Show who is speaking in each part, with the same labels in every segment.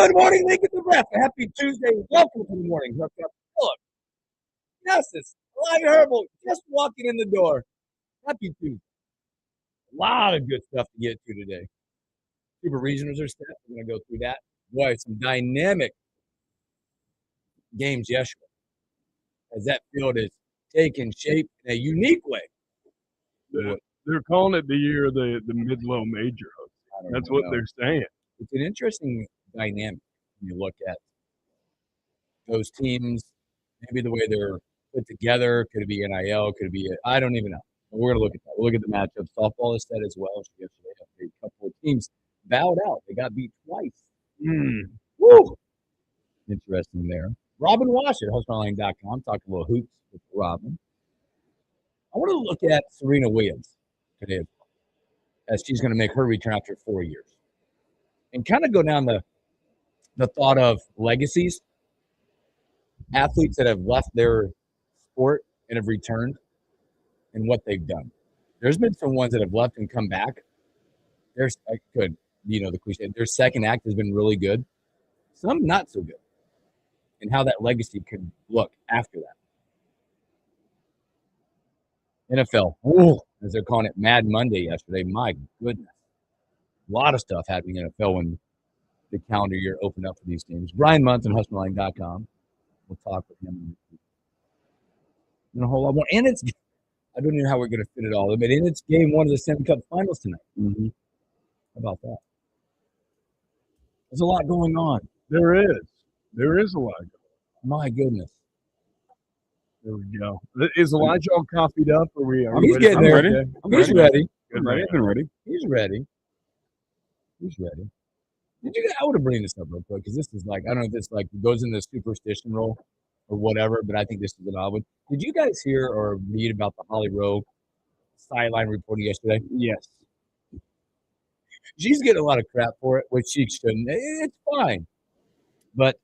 Speaker 1: Good morning, Lincoln, Nebraska. Happy Tuesday. Welcome to the morning hookup. Look, yes, it's Elijah Herbal just walking in the door. Happy Tuesday. A lot of good stuff to get to today. Super regionals are set. We're going to go through that. Boy, some dynamic games yesterday as that field is taking shape in a unique way.
Speaker 2: They're calling it the year of the mid-low major. That's what they're saying.
Speaker 1: It's an interesting dynamic when you look at those teams, maybe the way they're put together. Could it be NIL? Could it be I don't even know. But we're going to look at that. We'll look at the matchup. Softball is set as well. Yesterday, a couple of teams bowed out. They got beat twice. Woo! Interesting there. Robin Wash at hostmonline.com. Talk a little hoops with Robin. I want to look at Serena Williams today as she's going to make her return after 4 years. And kind of go down the thought of legacies, athletes that have left their sport and have returned, and what they've done. There's been some ones that have left and come back. There's the cliche. Their second act has been really good. Some not so good. And how that legacy could look after that. NFL, as they're calling it, Mad Monday yesterday. My goodness. A lot of stuff happening in NFL when the calendar year opened up for these teams. Brian Muntz on hustleline.com. We'll talk with him in a whole lot more. And I don't even know how we're going to fit it all in, but it's game one of the Stanley Cup Finals tonight. How about that? There's a lot going on.
Speaker 2: There is. There is a lot going on.
Speaker 1: My goodness.
Speaker 2: There we go. Is Elijah all coffeeed up?
Speaker 1: He's getting there. He's ready.
Speaker 2: Good ready. I've been ready.
Speaker 1: He's ready. I want to bring this up real quick because this is I don't know if this goes in the superstition role or whatever, but I think this is an odd one. Did you guys hear or read about the Holly Rowe sideline reporting yesterday?
Speaker 2: Yes.
Speaker 1: She's getting a lot of crap for it, which she shouldn't. It's fine. But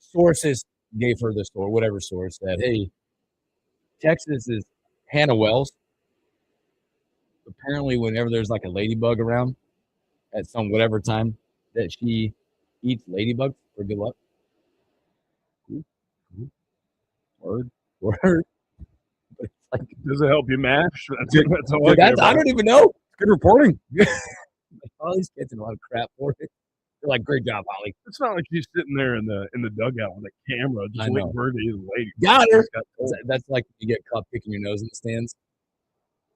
Speaker 1: sources gave her the story, whatever source said, hey, Texas is Hannah Wells. Apparently, whenever there's a ladybug around, at some whatever time that she eats ladybugs for good luck. Word. But
Speaker 2: does it help you mash? That's all
Speaker 1: I don't even know.
Speaker 2: It's good reporting.
Speaker 1: Holly's getting a lot of crap for it. They're like, great job, Holly.
Speaker 2: It's not like she's sitting there in the dugout with a camera just waiting for her to eat a lady.
Speaker 1: Got her. That's like you get caught picking your nose in the stands.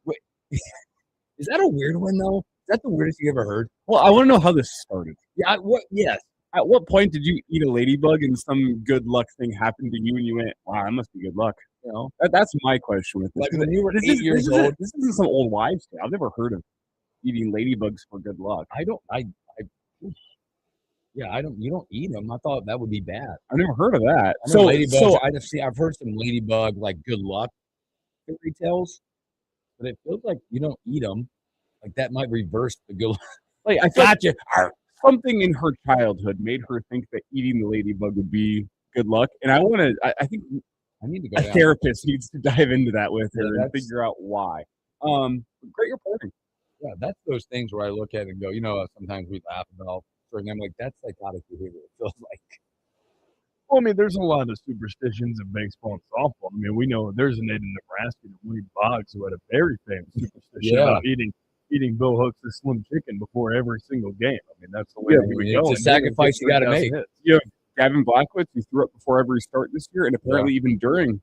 Speaker 1: Wait, is that a weird one though? Is that the weirdest you ever heard?
Speaker 3: Well, I want to know how this started.
Speaker 1: Yeah. Yes.
Speaker 3: At what point did you eat a ladybug and some good luck thing happened to you and you went, wow, that must be good luck? You know, that's my question with this.
Speaker 1: When you were 8 years old.
Speaker 3: This isn't some old wives' tale. I've never heard of eating ladybugs for good luck.
Speaker 1: You don't eat them. I thought that would be bad.
Speaker 3: I've never heard of that.
Speaker 1: I've heard some ladybug good luck fairy tales, but it feels like you don't eat them. That might reverse the good luck.
Speaker 3: I gotcha. Something in her childhood made her think that eating the ladybug would be good luck, and I think
Speaker 1: I need to go.
Speaker 3: A therapist needs to dive into that with her and figure out why. Great reporting.
Speaker 1: Yeah, that's those things where I look at it and go, sometimes we laugh about certain. I'm like, that's psychotic behavior. It feels like.
Speaker 2: Well, I mean, there's a lot of superstitions in baseball and softball. I mean, we know there's a native Nebraska, Woody Boggs, who had a very famous superstition about eating Bill Hooks' Slim Chicken before every single game. I mean, that's the way we go.
Speaker 1: It's a sacrifice you got to make.
Speaker 3: You have Gavin Blackwitz, who threw up before every start this year, and apparently even during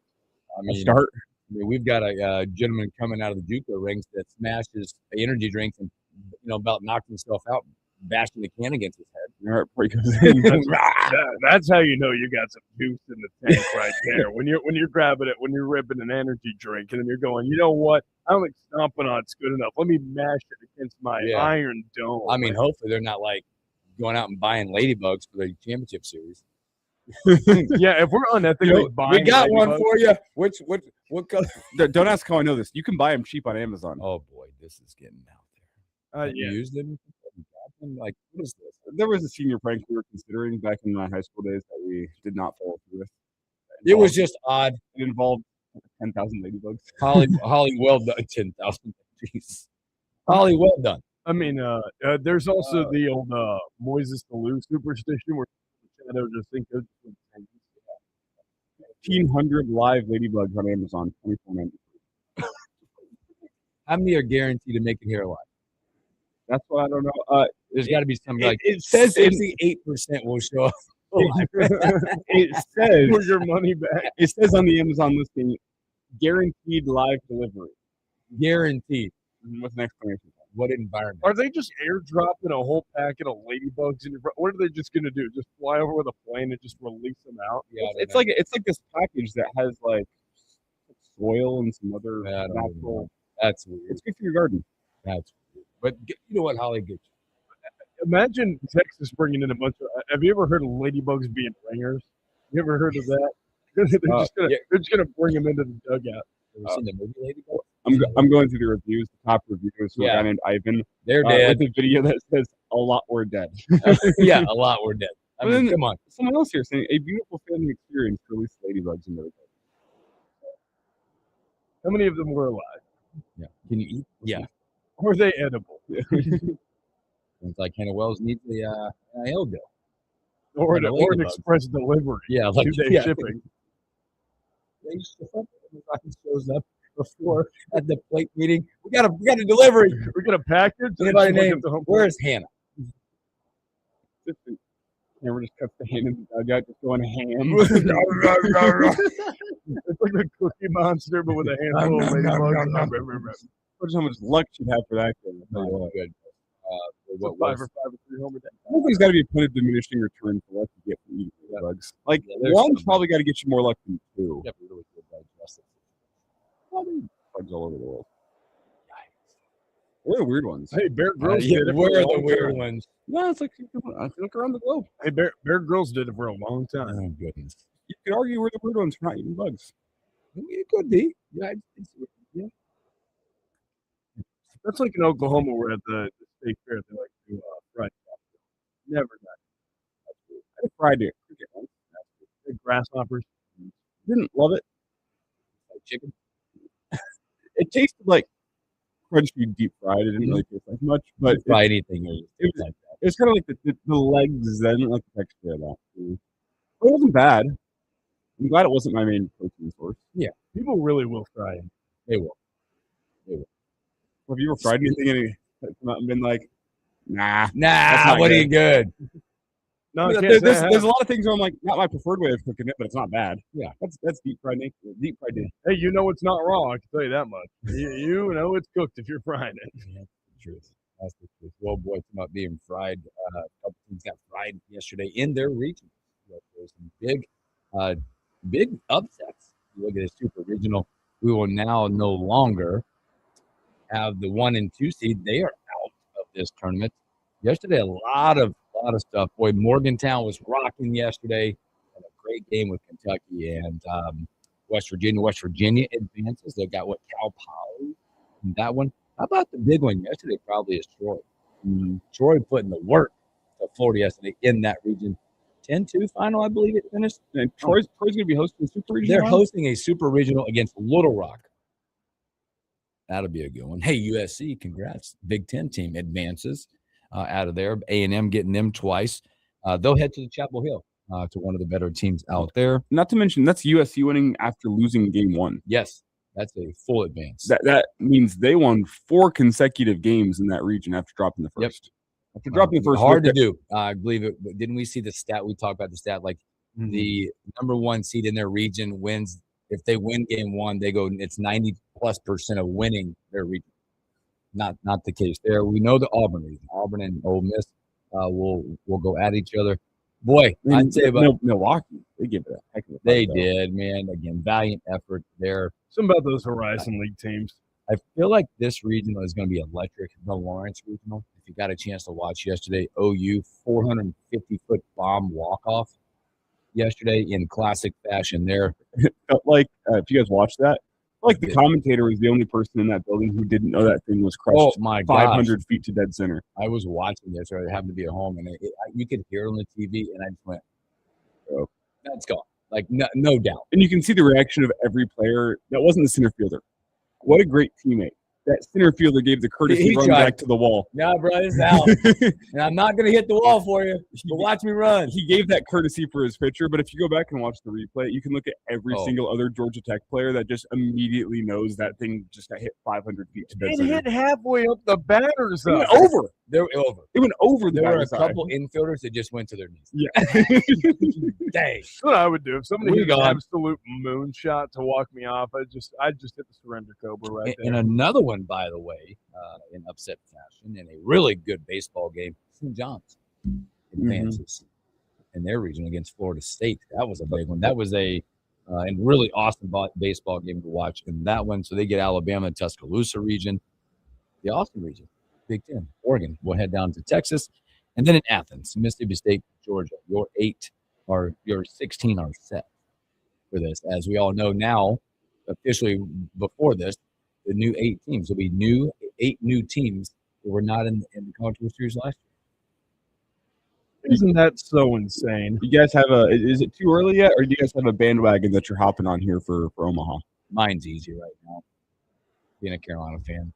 Speaker 3: a start.
Speaker 1: We've got a gentleman coming out of the JUCO ranks that smashes energy drinks and about knocked himself out, bashing the can against his head.
Speaker 2: That's how you know you got some juice in the tank right there. When you're grabbing it, when you're ripping an energy drink, and then you're going, you know what? I don't think stomping on it's good enough. Let me mash it against my iron dome.
Speaker 1: I mean, hopefully they're not going out and buying ladybugs for the championship series.
Speaker 2: Yeah, if we're unethical,
Speaker 1: we got one for you. What color?
Speaker 3: Don't ask how I know this. You can buy them cheap on Amazon.
Speaker 1: Oh boy, this is getting out there. You used them? What is this?
Speaker 3: There was a senior prank we were considering back in my high school days that we did not follow through with.
Speaker 1: It was just odd.
Speaker 3: It involved 10,000 ladybugs.
Speaker 1: Holly, well done. 10,000. Jeez. Holly, well done.
Speaker 2: I mean, there's also the old Moises Alou superstition where the shadow just think of
Speaker 3: 1,500 live ladybugs on Amazon, $24.90.
Speaker 1: How many are guaranteed to make it here alive?
Speaker 3: That's what I don't know.
Speaker 1: There's got to be something like
Speaker 3: It says
Speaker 1: 68% will show up alive.
Speaker 3: it says
Speaker 2: for your money back.
Speaker 3: it says on the Amazon listing, guaranteed live delivery.
Speaker 1: Guaranteed.
Speaker 3: What's an exclamation point?
Speaker 1: What environment?
Speaker 2: Are they just airdropping a whole packet of ladybugs in your front? What are they just gonna do? Just fly over with a plane and just release them out?
Speaker 1: Yeah,
Speaker 3: It's like this package that has like soil and some other natural.
Speaker 1: That's weird.
Speaker 3: It's good for your garden.
Speaker 1: That's weird. But you know what, Holly? Good.
Speaker 2: Imagine Texas bringing in a bunch of. Have you ever heard of ladybugs being ringers? You ever heard of that? they're just gonna bring them into the dugout.
Speaker 1: Have you seen the movie Ladybug?
Speaker 3: I'm going through the reviews, the top reviews. So a guy named Ivan.
Speaker 1: They're dead.
Speaker 3: With a video that says a lot were dead.
Speaker 1: Yeah, a lot were dead. I mean, come on.
Speaker 3: Someone else here saying a beautiful family experience to release ladybugs into the garden.
Speaker 2: How many of them were alive?
Speaker 1: Yeah. Can you eat? Yeah.
Speaker 2: Were they edible?
Speaker 1: It's like Hannah Wells needs the NIL deal.
Speaker 2: Or an
Speaker 1: ladybug.
Speaker 2: express delivery.
Speaker 1: Yeah, like
Speaker 2: 2-day shipping.
Speaker 1: They shows up before at the plate meeting. We got a delivery.
Speaker 2: We got a package.
Speaker 1: Anybody named? Where's Hannah?
Speaker 3: Camera just cuts the hand in the dugout, just going ham.
Speaker 2: It's like a Cookie Monster, but with a handful of ladybugs.
Speaker 3: Imagine how much luck she'd have for that game.
Speaker 1: Good.
Speaker 2: What 5 or 3 home a day.
Speaker 3: I think there's got to be a point of diminishing return for luck you get from eating ladybugs. Like, one's probably got to get you more luck than two.
Speaker 1: Yeah, really good digestive.
Speaker 3: Bugs all over the world. We're the weird ones.
Speaker 2: Hey, Bear Grylls
Speaker 1: Yeah,
Speaker 2: did it.
Speaker 1: we're
Speaker 2: for a
Speaker 1: the
Speaker 2: long
Speaker 1: weird
Speaker 2: time.
Speaker 1: ones.
Speaker 3: No, it's like I look around the globe.
Speaker 2: Hey, Bear Grylls did it for a long time.
Speaker 1: Oh goodness.
Speaker 3: You could argue we're the weird ones for not eating bugs.
Speaker 1: It could be. Yeah.
Speaker 2: That's like in Oklahoma, where at the state fair they like to fried chocolate. Never done.
Speaker 3: I had fried it.
Speaker 2: Big grasshoppers.
Speaker 3: Didn't love it.
Speaker 1: Like chicken.
Speaker 3: It tasted like crunchy deep fried. It didn't really taste like much, but
Speaker 1: Fry anything.
Speaker 3: it was kind of like the legs. I didn't like the texture of that. But it wasn't bad. I'm glad it wasn't my main protein source.
Speaker 2: Yeah, people really will fry it.
Speaker 1: They will.
Speaker 3: Have you ever fried anything and come out and been like, nah,
Speaker 1: Nah, what are you good?
Speaker 2: No,
Speaker 3: there's a lot of things where I'm like, not my preferred way of cooking it, but it's not bad.
Speaker 1: Yeah,
Speaker 3: that's deep fried nature. Deep fried dish.
Speaker 2: Hey, you know it's not raw. I can tell you that much. You know it's cooked if you're frying it.
Speaker 1: Yeah, that's the truth. That's the truth. Well, boy, it's about being fried. A couple teams got fried yesterday in their region. There's some big upsets. You look at the super regional. We will now no longer have the 1 and 2 seed. They are out of this tournament. Yesterday, a lot of stuff. Boy, Morgantown was rocking yesterday. Had a great game with Kentucky and West Virginia. West Virginia advances. They got Cal Poly in that one. How about the big one yesterday? Probably is Troy. Troy putting the work to Florida yesterday in that region. 10-2 final, I believe it finished.
Speaker 3: And Troy's going to be hosting a super regional.
Speaker 1: They're hosting a super regional against Little Rock. That'll be a good one. Hey, USC, congrats. Big Ten team advances out of there. A&M getting them twice. They'll head to the Chapel Hill to one of the better teams out there.
Speaker 3: Not to mention, that's USC winning after losing game 1.
Speaker 1: Yes, that's a full advance.
Speaker 3: That means they won 4 consecutive games in that region after dropping the first. After dropping the first.
Speaker 1: Hard to do. I believe it. Didn't we see the stat? We talked about the stat. Like the number 1 seed in their region wins. If they win game 1, they go. It's 90+% of winning their region. Not the case there. We know the Auburn region. Auburn and Ole Miss will go at each other. Boy, I'd say about
Speaker 3: Milwaukee. They give it a heck of a fight.
Speaker 1: They did, man. Again, valiant effort there.
Speaker 2: Something about those Horizon League teams.
Speaker 1: I feel like this regional is going to be electric. The Lawrence regional. If you got a chance to watch yesterday, OU 450-foot bomb walk-off yesterday in classic fashion there.
Speaker 3: Felt like, if you guys watched that, like the commentator was the only person in that building who didn't know that thing was crushed.
Speaker 1: Oh my gosh.
Speaker 3: 500 feet to dead center.
Speaker 1: I was watching yesterday. I happened to be at home, and you could hear it on the TV, and I just went, "Oh, that's gone." Like no doubt.
Speaker 3: And you can see the reaction of every player that wasn't the center fielder. What a great teammate. that center fielder gave the courtesy run
Speaker 1: tried.
Speaker 3: back to the wall.
Speaker 1: No, bro, it's out. And I'm not going to hit the wall for you, but watch me run.
Speaker 3: He gave that courtesy for his pitcher, but if you go back and watch the replay, you can look at every single other Georgia Tech player that just immediately knows that thing just got hit 500 feet to dead
Speaker 2: It
Speaker 3: center.
Speaker 2: hit halfway up the batter's
Speaker 3: It went
Speaker 2: eye.
Speaker 3: over.
Speaker 1: They were over.
Speaker 3: It went over the
Speaker 1: There were a
Speaker 3: batter's eye.
Speaker 1: couple infielders that just went to their knees.
Speaker 3: Yeah.
Speaker 1: Dang.
Speaker 2: That's what I would do. If somebody
Speaker 1: We
Speaker 2: hit an
Speaker 1: gone.
Speaker 2: absolute moonshot to walk me off, I'd just hit the surrender cobra right there.
Speaker 1: And another one, by the way, in upset fashion, in a really good baseball game, St. John's advances in their region against Florida State. That was a big one. That was a and really awesome baseball game to watch. And that one, so they get Alabama and Tuscaloosa region, the Austin region, Big Ten, Oregon. We'll head down to Texas, and then in Athens, Mississippi State, Georgia. Your 16 are set for this, as we all know now. Officially, before this, the new 8 teams. There'll be 8 new teams that were not in the College World Series last year.
Speaker 2: Isn't that so insane?
Speaker 3: You guys have is it too early yet, or do you guys have a bandwagon that you're hopping on here for Omaha?
Speaker 1: Mine's easy right now. Being a Carolina fan,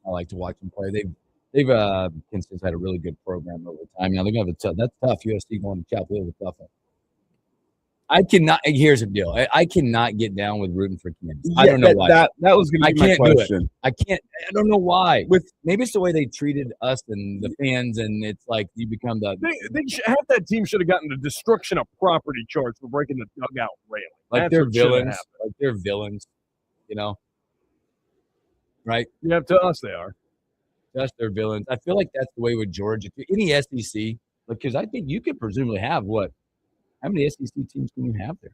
Speaker 1: I like to watch them play. They've Kinston's had a really good program over time. Now they're gonna have that's tough. USC going to Chapel Hill is tough. I cannot. Here's the deal. I cannot get down with rooting for Kansas. I don't know why.
Speaker 3: That was going to be my question.
Speaker 1: I can't. I don't know why. Maybe it's the way they treated us and the fans, and it's like you become the.
Speaker 2: Half that team should have gotten the destruction of property charge for breaking the dugout railing.
Speaker 1: Like they're villains. Like they're villains. You know. Right.
Speaker 2: Yeah, to us they are.
Speaker 1: That's their villains. I feel like that's the way with Georgia. Any SEC, because I think you could presumably have what. How many SEC teams can you have there?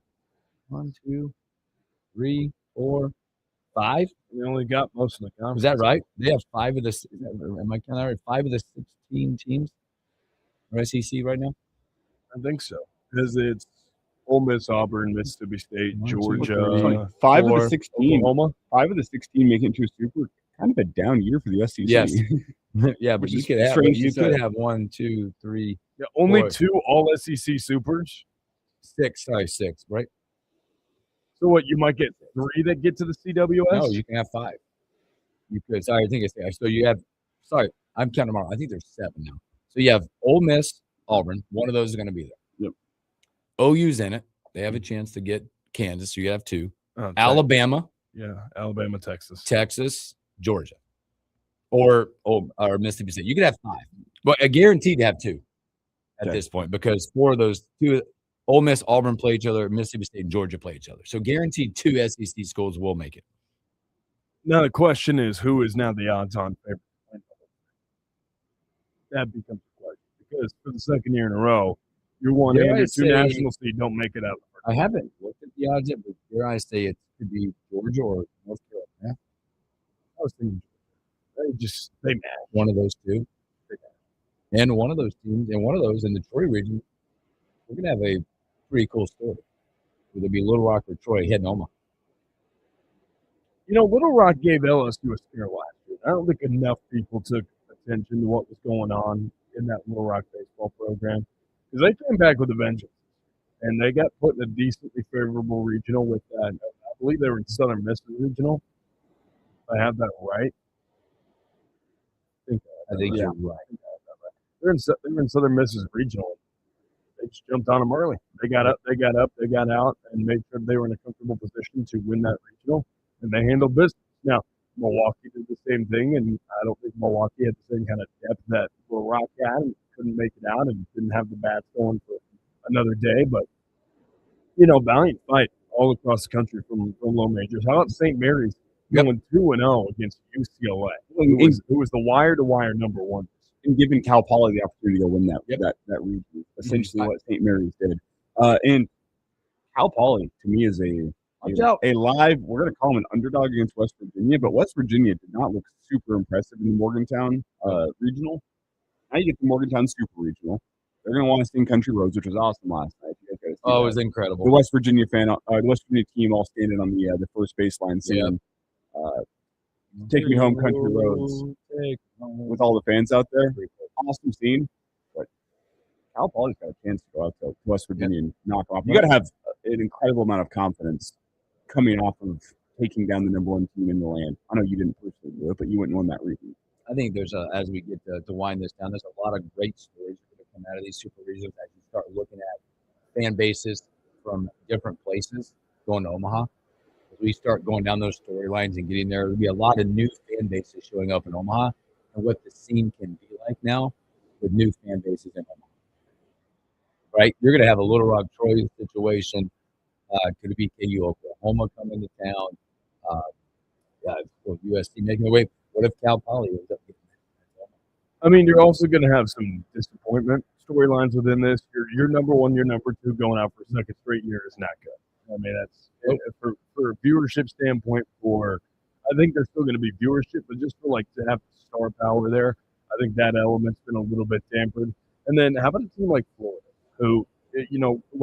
Speaker 1: 1, 2, 3, 4, 5.
Speaker 2: We only got most of the conference.
Speaker 1: Is that right? They have 5 of the. Am I counting right? 5 of the 16 teams for SEC right now.
Speaker 2: I think so, because it's Ole Miss, Auburn, Mississippi State, Georgia.
Speaker 3: 5 of the 16.
Speaker 2: Oklahoma.
Speaker 3: 5 of the 16 make it into a super. Kind of a down year for the SEC.
Speaker 1: Yes. Yeah, but you could have. You could have 1, 2, 3.
Speaker 2: Yeah, only
Speaker 1: 4.
Speaker 2: 2 All SEC supers.
Speaker 1: 6, right?
Speaker 2: So what? You might get 3 that get to the CWS.
Speaker 1: No, you can have 5. You could. Sorry, I think it's so you have. Sorry, I'm counting tomorrow. I think there's 7 now. So you have Ole Miss, Auburn. One of those is going to be there.
Speaker 3: Yep.
Speaker 1: OU's in it. They have a chance to get Kansas. So you have 2.
Speaker 2: Alabama.
Speaker 1: Alabama.
Speaker 2: Yeah, Alabama,
Speaker 1: Texas, Georgia, or Mississippi State. You could have 5, but I guaranteed to have 2 at this point because 4 of those 2. Ole Miss, Auburn play each other. Mississippi State and Georgia play each other. So guaranteed 2 SEC schools will make it.
Speaker 2: Now the question is, who is now the odds-on favorite? That becomes a question because for the second year in a row, your 1 and your 2 national seed don't make it out.
Speaker 1: I haven't looked at the odds yet, but dare I say it could be Georgia or North Carolina.
Speaker 2: I was thinking they match
Speaker 1: one of those 2, and one of those teams, and one of those in the Troy region. We're gonna have a pretty cool story. It'll be Little Rock or Troy heading Omaha.
Speaker 2: You know, Little Rock gave LSU a scare last year. I don't think enough people took attention to what was going on in that Little Rock baseball program because they came back with a vengeance, and they got put in a decently favorable regional with that. I believe they were in Southern Miss regional. If I have that right.
Speaker 1: I think you're right.
Speaker 2: They're in Southern Miss's regional. They just jumped on them early. They got up, they got out, and made sure they were in a comfortable position to win that regional, and they handled business. Now, Milwaukee did the same thing, and I don't think Milwaukee had the same kind of depth that Little Rock had and couldn't make it out and didn't have the bats going for another day. But, you know, valiant fight all across the country from low majors. How about St. Mary's going 2-0 against UCLA? It was the wire-to-wire number 1.
Speaker 3: And giving Cal Poly the opportunity to win that region, essentially what St. Mary's did. And Cal Poly, to me, is a live, we're going to call them an underdog against West Virginia, but West Virginia did not look super impressive in the Morgantown regional. Now you get the Morgantown Super Regional. They're going to want to sing Country Roads, which was awesome last night.
Speaker 1: It was incredible.
Speaker 3: The West Virginia team all standing on the first baseline singing Take Me Home, Country Roads, with all the fans out there. Awesome scene. But Cal Poly's got a chance to go out to West Virginia and knock off. You got to have an incredible amount of confidence coming off of taking down the number 1 team in the land. I know you didn't personally do it, but you went and won that region.
Speaker 1: I think there's as we get to wind this down, there's a lot of great stories that come out of these super regions as you start looking at fan bases from different places going to Omaha. As we start going down those storylines and getting there, there'll be a lot of new fan bases showing up in Omaha and what the scene can be like now with new fan bases in Omaha. Right? You're going to have a Little Rock Troy situation. Could it be KU Oklahoma coming to town? USC making the way. What if Cal Poly ends up getting that?
Speaker 2: I mean, you're also going to have some disappointment storylines within this. Your number 1, your number 2 going out for a second straight year is not good. I mean, that's for a viewership standpoint. I think there's still going to be viewership, but just for to have star power there, I think that element's been a little bit dampened. And then how about a team like Florida, who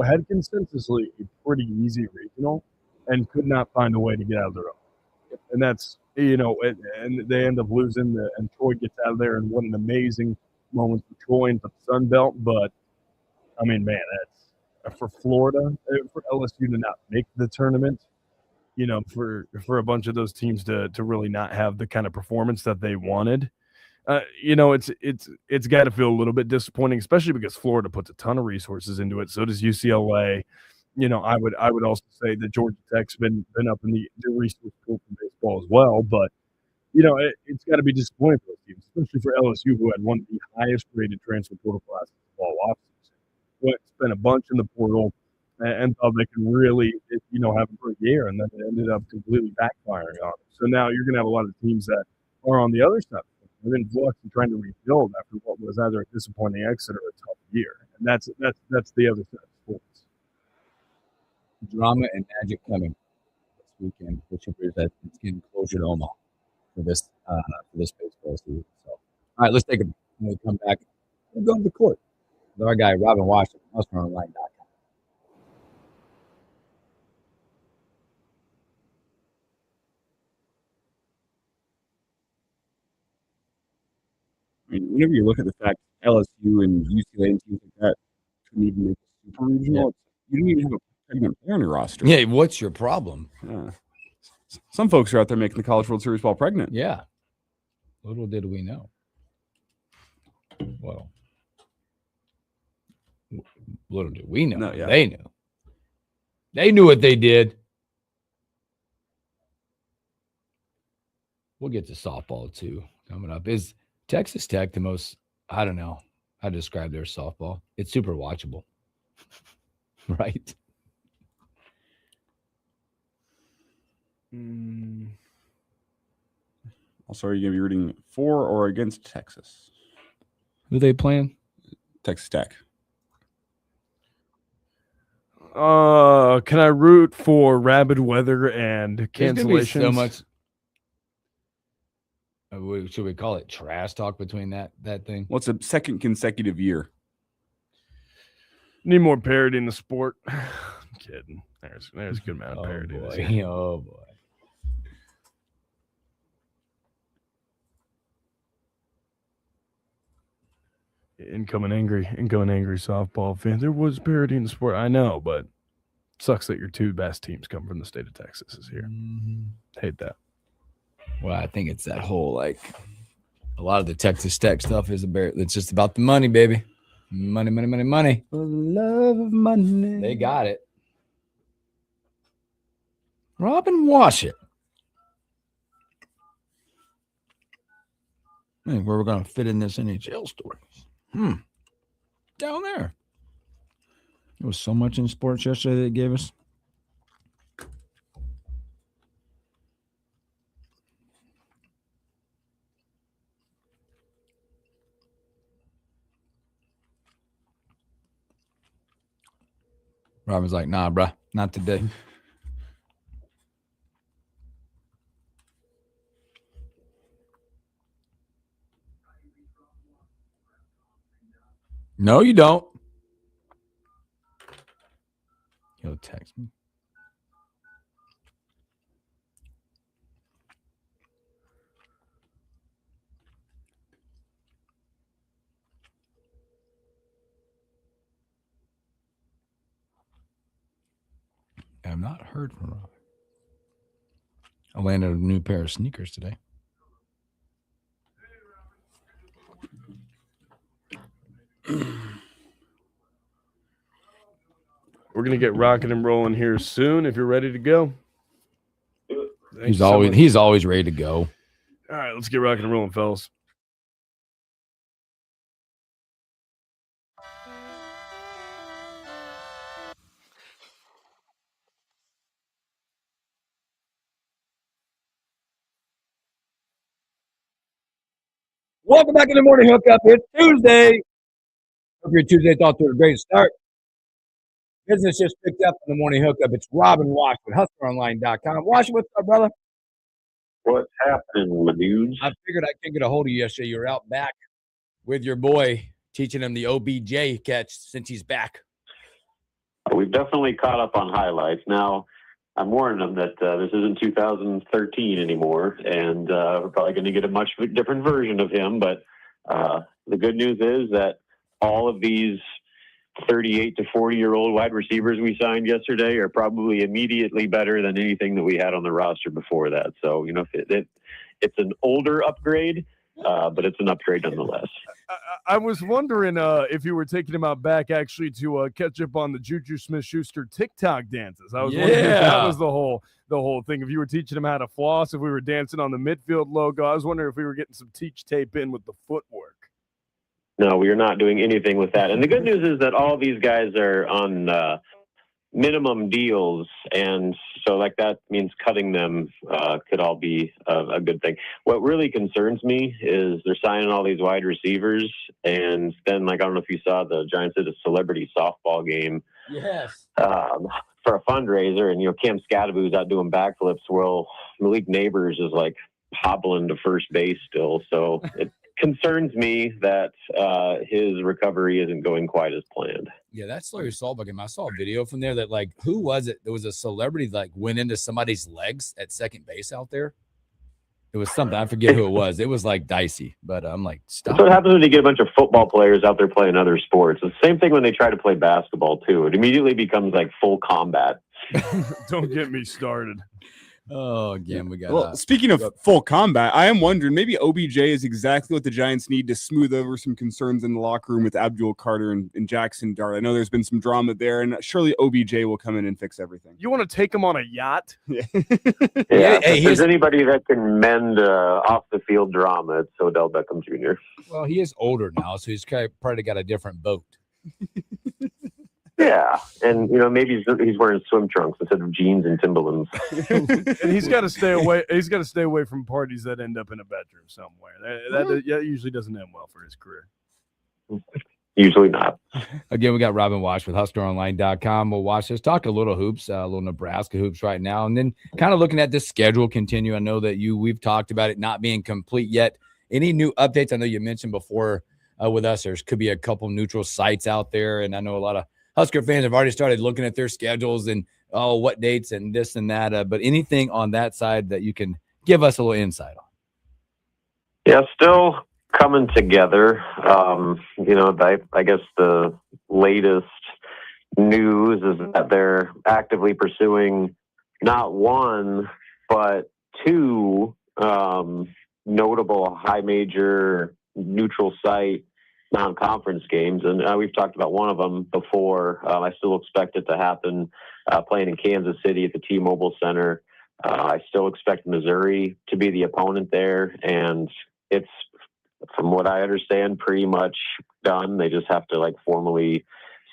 Speaker 2: had consensusly a pretty easy regional and could not find a way to get out of their own. And that's, and they end up losing, and Troy gets out of there, and what an amazing moment for Troy and for the Sun Belt. But, I mean, man, that's for Florida, for LSU to not make the tournament, for a bunch of those teams to really not have the kind of performance that they wanted. It's got to feel a little bit disappointing, especially because Florida puts a ton of resources into it. So does UCLA. I would also say that Georgia Tech's been up in the resource pool for baseball as well. But it's got to be disappointing for those teams, especially for LSU, who had one of the highest rated transfer portal classes of all offseason. Spent a bunch in the portal and thought they could really have a great year, and then it ended up completely backfiring on them. So now you're going to have a lot of teams that are on the other side. They're in flux and trying to rebuild after what was either a disappointing exit or a tough year, and that's the other side of sports.
Speaker 1: Drama and magic coming this weekend, which appears that it's getting closer to Omaha for this baseball season. So, all right, let's take a break. When we come back, we'll go to the court with our guy Robin Washington, HustlerOnline.com.
Speaker 3: I mean, whenever you look at the fact LSU and UCLA and teams like that couldn't even make a super regional, you don't even have a pregnant player on your roster.
Speaker 1: Yeah, what's your problem?
Speaker 3: Some folks are out there making the College World Series while pregnant.
Speaker 1: Yeah. Little did we know. Well, little did we know.
Speaker 3: No, yeah.
Speaker 1: They knew. They knew what they did. We'll get to softball, too, coming up. Is Texas Tech the most, I don't know how to describe their softball. It's super watchable. Right?
Speaker 3: Also, are you going to be rooting for or against Texas?
Speaker 1: Who they playing?
Speaker 3: Texas Tech.
Speaker 2: Can I root for rabid weather and cancellations?
Speaker 1: So much. Should we call it trash talk between that thing?
Speaker 3: What's a second consecutive year?
Speaker 2: Need more parity in the sport. I'm kidding. There's a good amount of parity.
Speaker 1: Oh boy.
Speaker 2: Incoming angry softball fan. There was parity in the sport. I know, but it sucks that your two best teams come from the state of Texas is here. Hate that.
Speaker 1: Well, I think it's that whole a lot of the Texas Tech stuff is it's just about the money, baby. Money.
Speaker 3: For the love of money.
Speaker 1: They got it. Robin Washington. Hey, where we're going to fit in this NHL story. Down there. There was so much in sports yesterday they gave us. Robin's like, nah, bruh, not today. No, you don't. He'll text me. I have not heard from Robin. I landed a new pair of sneakers today.
Speaker 2: We're going to get rocking and rolling here soon if you're ready to go.
Speaker 1: He's always ready to go.
Speaker 2: All right, let's get rocking and rolling, fellas.
Speaker 1: Welcome back to the morning hookup. It's Tuesday. Hope your Tuesday's off to a great start. Business just picked up on the morning hookup. It's Robin Wash with HustlerOnline.com. Wash, what's up, brother?
Speaker 4: What's happening, my dudes?
Speaker 1: I figured I couldn't get a hold of you yesterday. You were out back with your boy, teaching him the OBJ catch since he's back.
Speaker 4: We've definitely caught up on highlights. Now, I'm warning them that this isn't 2013 anymore, and we're probably going to get a much different version of him. But the good news is that all of these 38 to 40-year-old wide receivers we signed yesterday are probably immediately better than anything that we had on the roster before that. So, it's an older upgrade, but it's an upgrade nonetheless.
Speaker 2: I was wondering if you were taking him out back actually to catch up on the Juju Smith-Schuster TikTok dances. I was wondering if that was the whole thing. If you were teaching him how to floss, if we were dancing on the midfield logo, I was wondering if we were getting some teach tape in with the footwork.
Speaker 4: No, we are not doing anything with that. And the good news is that all these guys are on minimum deals, and so that means cutting them could all be a good thing. What really concerns me is they're signing all these wide receivers, and then I don't know if you saw the Giants did a celebrity softball game.
Speaker 1: Yes.
Speaker 4: For a fundraiser, and Cam Scadaboo's out doing backflips. Well, Malik Neighbors is hobbling to first base still, so it concerns me that his recovery isn't going quite as planned.
Speaker 1: Yeah, that's Larry Saulbach game. I saw a video from there that who was it? There was a celebrity went into somebody's legs at second base out there. It was something, I forget who it was. It was dicey, but I'm stop.
Speaker 4: That's what happens when you get a bunch of football players out there playing other sports. It's the same thing when they try to play basketball too. It immediately becomes full combat.
Speaker 2: Don't get me started.
Speaker 1: Oh, again, we got.
Speaker 3: Speaking of full combat, I am wondering maybe OBJ is exactly what the Giants need to smooth over some concerns in the locker room with Abdul Carter and Jackson Dart. I know there's been some drama there, and surely OBJ will come in and fix everything.
Speaker 2: You want to take him on a yacht?
Speaker 4: Yeah. If there's anybody that can mend off the field drama, it's Odell Beckham Jr.
Speaker 1: Well, he is older now, so he's probably got a different boat.
Speaker 4: Yeah, and maybe he's wearing swim trunks instead of jeans and Timberlands.
Speaker 2: And he's got to stay away. He's got to stay away from parties that end up in a bedroom somewhere. That usually doesn't end well for his career.
Speaker 4: Usually not.
Speaker 1: Again, we got Robin Wash with HustlerOnline.com. We'll watch this, talk a little hoops, a little Nebraska hoops right now, and then kind of looking at this schedule continue. I know that we've talked about it not being complete yet. Any new updates? I know you mentioned before with us, there could be a couple neutral sites out there, and I know a lot of Husker fans have already started looking at their schedules and, what dates and this and that. But anything on that side that you can give us a little insight on?
Speaker 4: Yeah, still coming together. I guess the latest news is that they're actively pursuing not one, but two notable high major neutral site non-conference games, and we've talked about one of them before. I still expect it to happen playing in Kansas City at the T-Mobile Center. I still expect Missouri to be the opponent there, and it's, from what I understand, pretty much done. They just have to formally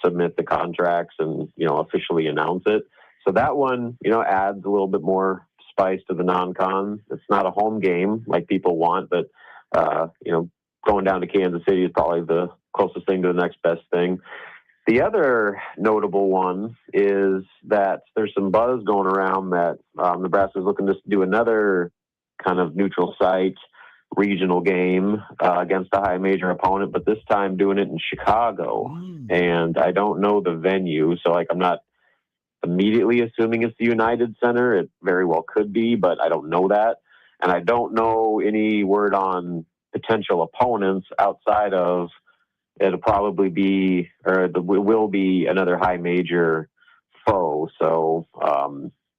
Speaker 4: submit the contracts and officially announce it. So that one adds a little bit more spice to the non-con. It's not a home game like people want, but going down to Kansas City is probably the closest thing to the next best thing. The other notable one is that there's some buzz going around that Nebraska is looking to do another kind of neutral site regional game against a high major opponent, but this time doing it in Chicago. And I don't know the venue, so I'm not immediately assuming it's the United Center. It very well could be, but I don't know that. And I don't know any word on potential opponents outside of it'll probably be, or will be, another high major foe. So,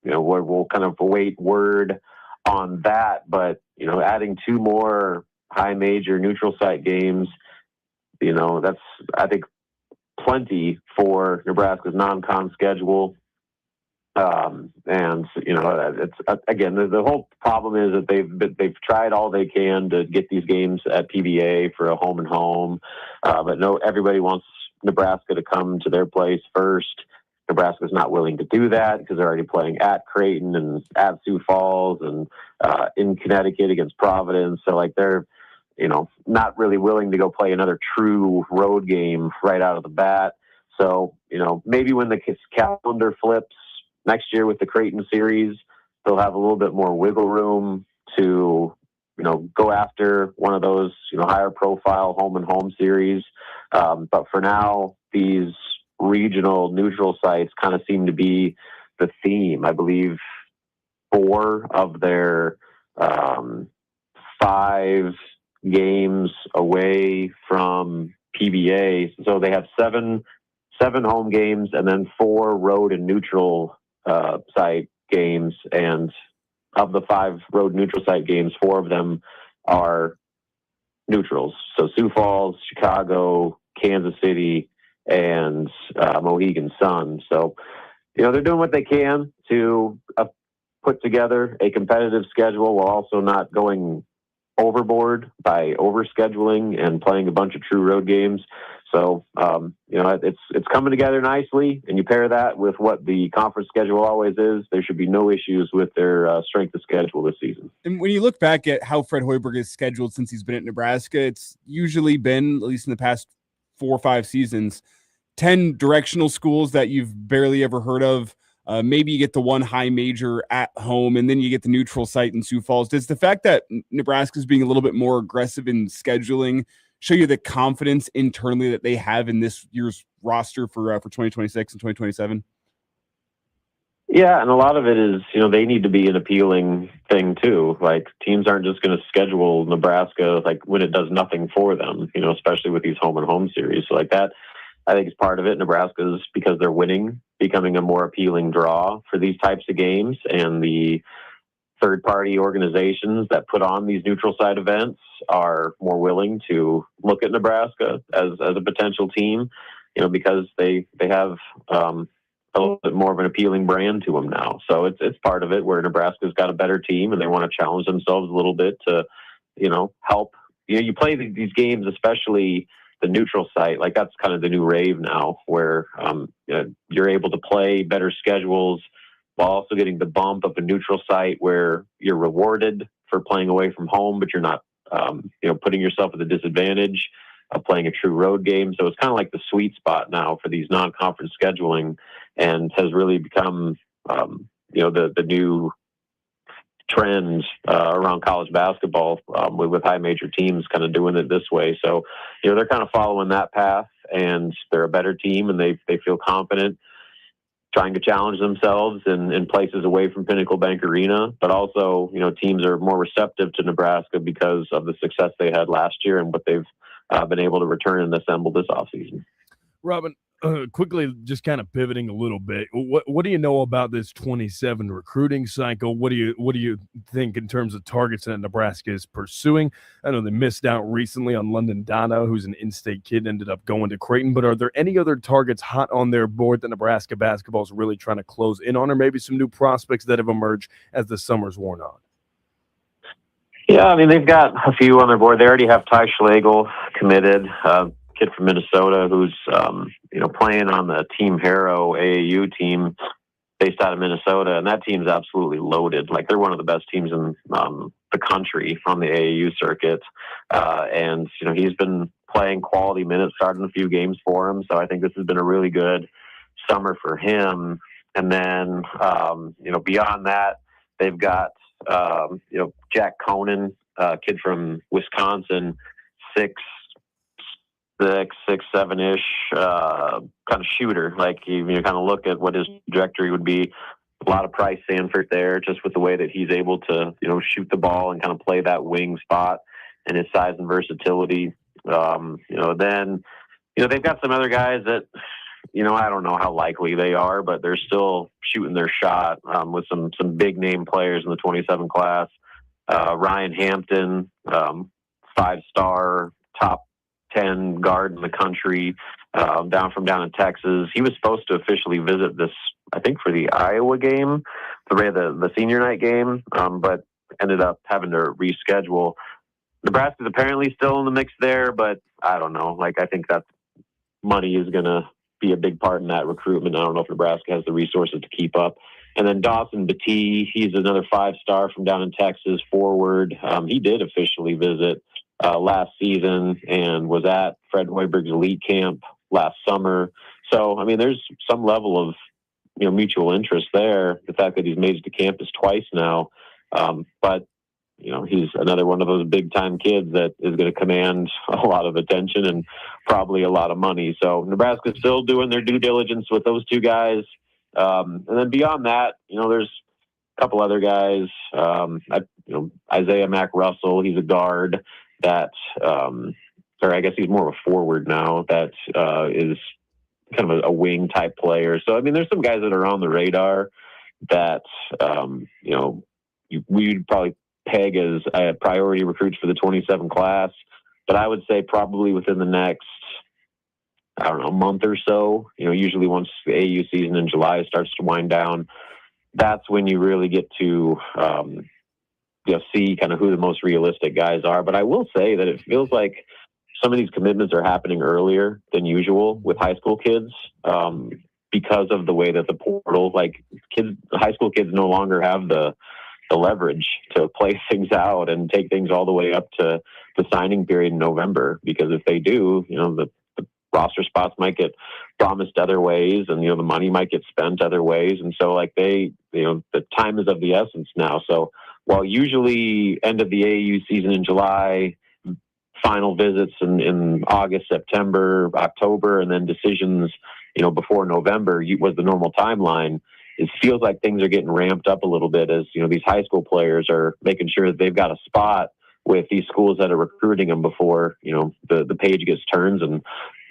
Speaker 4: we'll kind of await word on that. But, adding 2 more high major neutral site games, that's, I think, plenty for Nebraska's non-con schedule. It's again, the whole problem is that they've tried all they can to get these games at PBA for a home and home, but everybody wants Nebraska to come to their place first. Nebraska's not willing to do that because they're already playing at Creighton and at Sioux Falls and in Connecticut against Providence. So they're not really willing to go play another true road game right out of the bat. So maybe when the calendar flips next year with the Creighton series, they'll have a little bit more wiggle room to, go after one of those, higher profile home and home series. But for now, these regional neutral sites kind of seem to be the theme. I believe 4 of their 5 games away from PBA. So they have 7 home games and then 4 road and neutral site games, and of the 5 road neutral site games, 4 of them are neutrals. So Sioux Falls, Chicago, Kansas City, and Mohegan Sun. So, they're doing what they can to put together a competitive schedule while also not going overboard by overscheduling and playing a bunch of true road games. So, it's coming together nicely, and you pair that with what the conference schedule always is, there should be no issues with their strength of schedule this season.
Speaker 5: And when you look back at how Fred Hoiberg is scheduled since he's been at Nebraska, it's usually been, at least in the past 4 or 5 seasons, 10 directional schools that you've barely ever heard of. Maybe you get the one high major at home, and then you get the neutral site in Sioux Falls. Does the fact that Nebraska is being a little bit more aggressive in scheduling show you the confidence internally that they have in this year's roster for 2026 and 2027?
Speaker 4: Yeah, and a lot of it is, they need to be an appealing thing too. Like, teams aren't just going to schedule Nebraska when it does nothing for them, especially with these home and home series. So that, I think, is part of it. Nebraska's, because they're winning, becoming a more appealing draw for these types of games, and the third-party organizations that put on these neutral site events are more willing to look at Nebraska as a potential team, because they have a little bit more of an appealing brand to them now. So it's part of it where Nebraska's got a better team and they want to challenge themselves a little bit to, help. You play these games, especially the neutral site, that's kind of the new rave now, where you're able to play better schedules while also getting the bump of a neutral site where you're rewarded for playing away from home, but you're not, putting yourself at the disadvantage of playing a true road game. So it's kind of like the sweet spot now for these non-conference scheduling, and has really become, the new trend around college basketball with high major teams kind of doing it this way. So, they're kind of following that path, and they're a better team, and they feel confident trying to challenge themselves in places away from Pinnacle Bank Arena. But also, teams are more receptive to Nebraska because of the success they had last year and what they've been able to return and assemble this offseason.
Speaker 2: Robin, quickly, just kind of pivoting a little bit. What do you know about this 27 recruiting cycle? What do you think in terms of targets that Nebraska is pursuing? I know they missed out recently on London Donna, who's an in-state kid, ended up going to Creighton. But are there any other targets hot on their board that Nebraska basketball is really trying to close in on, or maybe some new prospects that have emerged as the summer's worn on?
Speaker 4: Yeah, I mean, they've got a few on their board. They already have Ty Schlegel committed, kid from Minnesota who's, playing on the Team Harrow AAU team based out of Minnesota. And that team's absolutely loaded. They're one of the best teams in the country on the AAU circuit. And he's been playing quality minutes, starting a few games for him. So I think this has been a really good summer for him. And then, beyond that, they've got, Jack Conan, kid from Wisconsin, 6'6", 6'7" kind of shooter. You kind of look at what his trajectory would be. A lot of Price Sanford there, just with the way that he's able to, shoot the ball and kind of play that wing spot and his size and versatility. Then, they've got some other guys that I don't know how likely they are, but they're still shooting their shot with some big name players in the 27 class. Ryan Hampton, 5-star, top 10 guard in the country, down in Texas. He was supposed to officially visit this, I think, for the Iowa game, the senior night game, but ended up having to reschedule. Nebraska's apparently still in the mix there, but I don't know. Like, I think that money is going to be a big part in that recruitment. I don't know if Nebraska has the resources to keep up. And then Dawson Batee, he's another 5-star from down in Texas, forward. He did officially visit last season and was at Fred Hoiberg's elite camp last summer. So, I mean, there's some level of mutual interest there. The fact that he's made it to campus twice now, but he's another one of those big time kids that is going to command a lot of attention and probably a lot of money. So Nebraska's still doing their due diligence with those two guys. And then beyond that, there's a couple other guys. Isaiah Mack Russell, he's a guard that, or I guess he's more of a forward now, that is kind of a wing type player. So, I mean, there's some guys that are on the radar that, we'd probably peg as priority recruits for the 27 class. But I would say probably within the next, month or so, usually once the AU season in July starts to wind down, that's when you really get to, see kind of who the most realistic guys are. But I will say that it feels like some of these commitments are happening earlier than usual with high school kids, because of the way that the portal, high school kids no longer have the leverage to play things out and take things all the way up to the signing period in November. Because if they do, the roster spots might get promised other ways, and the money might get spent other ways. And so the time is of the essence now. So while usually end of the AAU season in July, final visits in August, September, October, and then decisions, before November was the normal timeline, it feels like things are getting ramped up a little bit as, these high school players are making sure that they've got a spot with these schools that are recruiting them before, the page gets turned and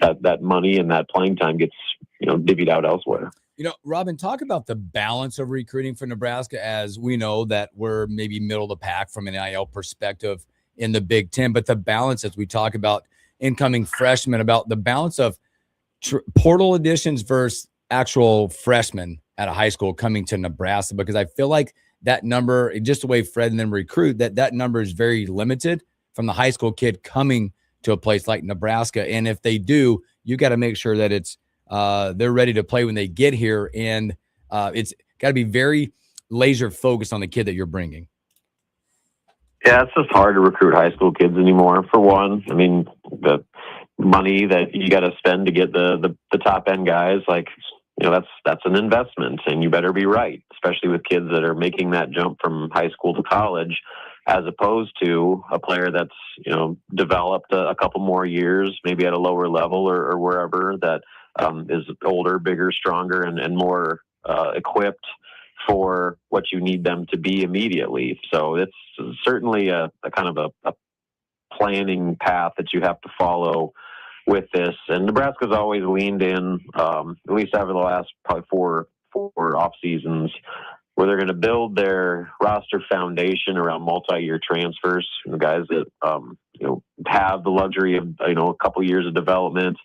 Speaker 4: that money and that playing time gets, divvied out elsewhere.
Speaker 1: Robin, talk about the balance of recruiting for Nebraska, as we know that we're maybe middle of the pack from an NIL perspective in the Big Ten, but the balance as we talk about incoming freshmen, about the balance of portal additions versus actual freshmen at a high school coming to Nebraska, because I feel like that number, just the way Fred and them recruit, that number is very limited from the high school kid coming to a place like Nebraska. And if they do, you got to make sure that it's they're ready to play when they get here. And it's got to be very laser focused on the kid that you're bringing.
Speaker 4: Yeah, it's just hard to recruit high school kids anymore. For one, I mean, the money that you got to spend to get the top end guys, that's an investment, and you better be right, especially with kids that are making that jump from high school to college, as opposed to a player that's, developed a couple more years, maybe at a lower level or wherever, that is older, bigger, stronger, and more equipped for what you need them to be immediately. So it's certainly a kind of a planning path that you have to follow with this. And Nebraska's always leaned in, at least over the last probably four off seasons, where they're going to build their roster foundation around multi-year transfers. The guys that, have the luxury of, a couple years of development,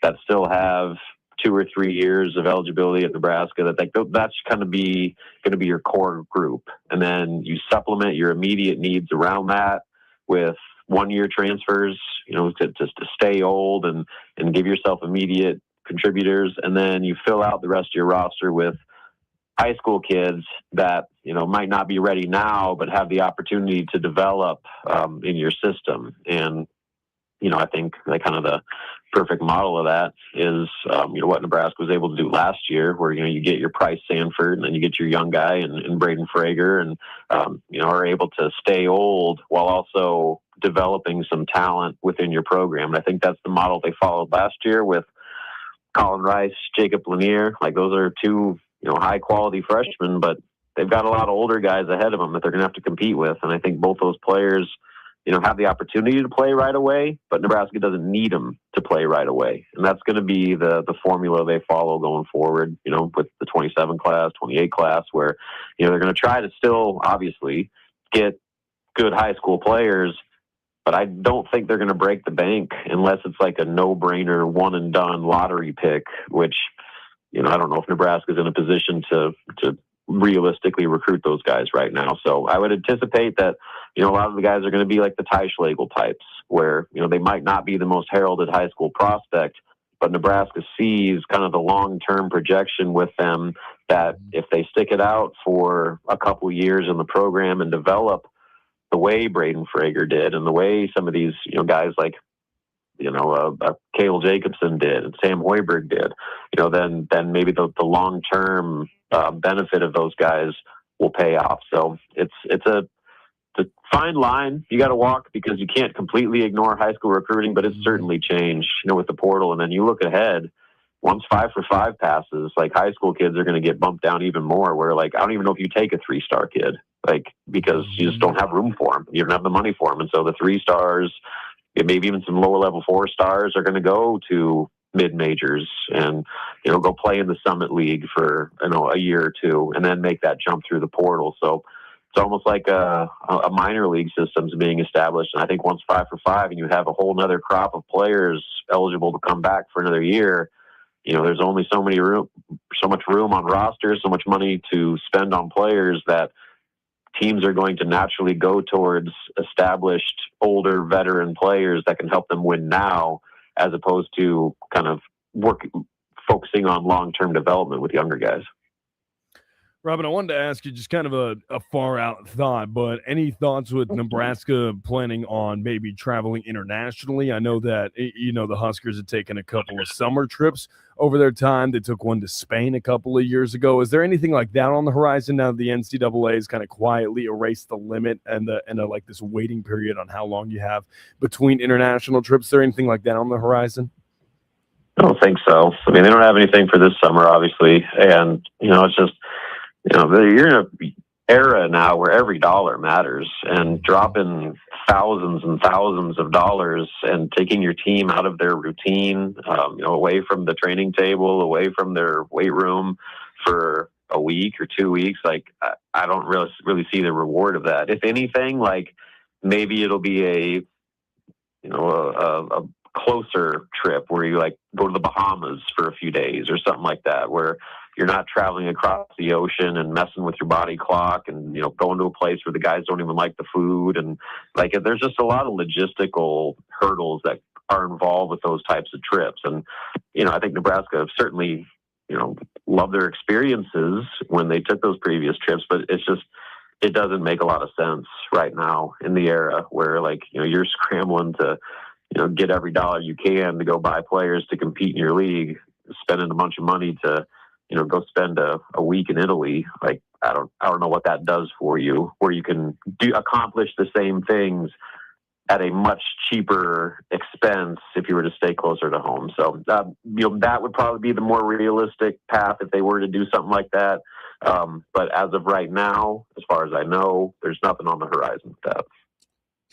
Speaker 4: that still have 2 or 3 years of eligibility at Nebraska, that's going to be your core group. And then you supplement your immediate needs around that with 1-year transfers, to stay old and give yourself immediate contributors. And then you fill out the rest of your roster with high school kids that, might not be ready now, but have the opportunity to develop in your system. And, I think kind of the perfect model of that is, what Nebraska was able to do last year, where, you get your Price Sanford and then you get your young guy and Braden Frager and, are able to stay old while also developing some talent within your program. And I think that's the model they followed last year with Colin Rice, Jacob Lanier. Those are two, high quality freshmen, but they've got a lot of older guys ahead of them that they're going to have to compete with. And I think both those players have the opportunity to play right away, but Nebraska doesn't need them to play right away. And that's going to be the formula they follow going forward, with the 27 class, 28 class, where, they're going to try to still obviously get good high school players, but I don't think they're going to break the bank unless it's like a no-brainer one and done lottery pick, which, I don't know if Nebraska's in a position to realistically recruit those guys right now. So I would anticipate that, a lot of the guys are going to be like the Ty Schlegel types, where, they might not be the most heralded high school prospect, but Nebraska sees kind of the long-term projection with them that if they stick it out for a couple years in the program and develop the way Braden Frager did and the way some of these, guys like, Cale Jacobson did and Sam Hoiberg did, then maybe the long-term benefit of those guys will pay off. So it's a fine line you got to walk, because you can't completely ignore high school recruiting, but it's certainly changed, with the portal. And then you look ahead, once 5 for 5 passes, like high school kids are going to get bumped down even more, where like, I don't even know if you take a 3-star kid, like, because you just don't have room for them. You don't have the money for them. And so the 3 stars, maybe even some lower level 4 stars are going to go to mid majors and, go play in the Summit League for, a year or two, and then make that jump through the portal. So it's almost like a minor league system's being established. And I think once 5 for 5 and you have a whole nother crop of players eligible to come back for another year, there's only so much room on rosters, so much money to spend on players, that teams are going to naturally go towards established, older, veteran players that can help them win now, as opposed to kind of focusing on long-term development with younger guys.
Speaker 2: Robin, I wanted to ask you just kind of a far out thought, but any thoughts with Nebraska planning on maybe traveling internationally? I know that, the Huskers had taken a couple of summer trips over their time. They took one to Spain a couple of years ago. Is there anything like that on the horizon now that the NCAA has kind of quietly erased the limit and like this waiting period on how long you have between international trips? Is there anything like that on the horizon?
Speaker 4: I don't think so. I mean, they don't have anything for this summer, obviously. And, it's just, you're in an era now where every dollar matters, and dropping thousands and thousands of dollars and taking your team out of their routine, away from the training table, away from their weight room for a week or 2 weeks. Like, I don't really see the reward of that. If anything, like maybe it'll be a closer trip where you like go to the Bahamas for a few days or something like that, where you're not traveling across the ocean and messing with your body clock and, going to a place where the guys don't even like the food. And like, there's just a lot of logistical hurdles that are involved with those types of trips. And, I think Nebraska have certainly, loved their experiences when they took those previous trips, but it doesn't make a lot of sense right now in the era where like, you're scrambling to, get every dollar you can to go buy players to compete in your league, spending a bunch of money to, go spend a week in Italy. Like, I don't know what that does for you, where you can accomplish the same things at a much cheaper expense if you were to stay closer to home. So, that would probably be the more realistic path if they were to do something like that. But as of right now, as far as I know, there's nothing on the horizon with that.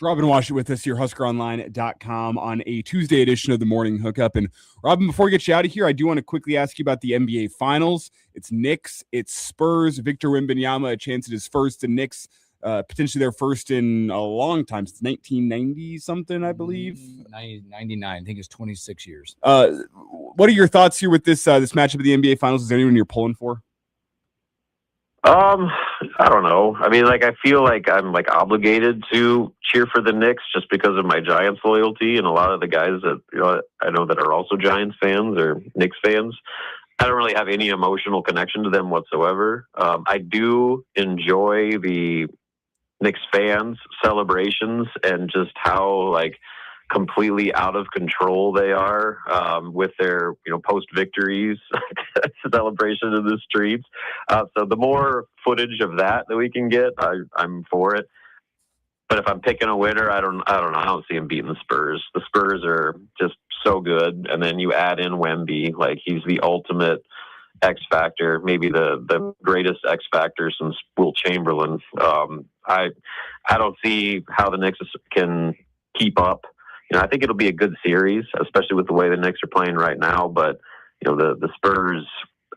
Speaker 5: Robin Washut with us here, HuskerOnline.com, on a Tuesday edition of the Morning Hookup. And Robin, before we get you out of here, I do want to quickly ask you about the NBA Finals. It's Knicks, it's Spurs. Victor Wembanyama, a chance at his first, and Knicks potentially their first in a long time, since 1990-something, I believe.
Speaker 1: 99, I think it's 26 years.
Speaker 5: What are your thoughts here with this matchup of the NBA Finals? Is there anyone you're pulling for?
Speaker 4: I don't know. I mean, like, I feel like I'm like obligated to cheer for the Knicks just because of my Giants loyalty, and a lot of the guys that I know that are also Giants fans or Knicks fans. I don't really have any emotional connection to them whatsoever. I do enjoy the Knicks fans' celebrations and just how like completely out of control they are with their post victories celebration in the streets. So the more footage of that we can get, I'm for it. But if I'm picking a winner, I don't know. I don't see him beating the Spurs. The Spurs are just so good, and then you add in Wemby, like he's the ultimate X factor, maybe the greatest X factor since Will Chamberlain. I I don't see how the Knicks can keep up. I think it'll be a good series, especially with the way the Knicks are playing right now. But, the Spurs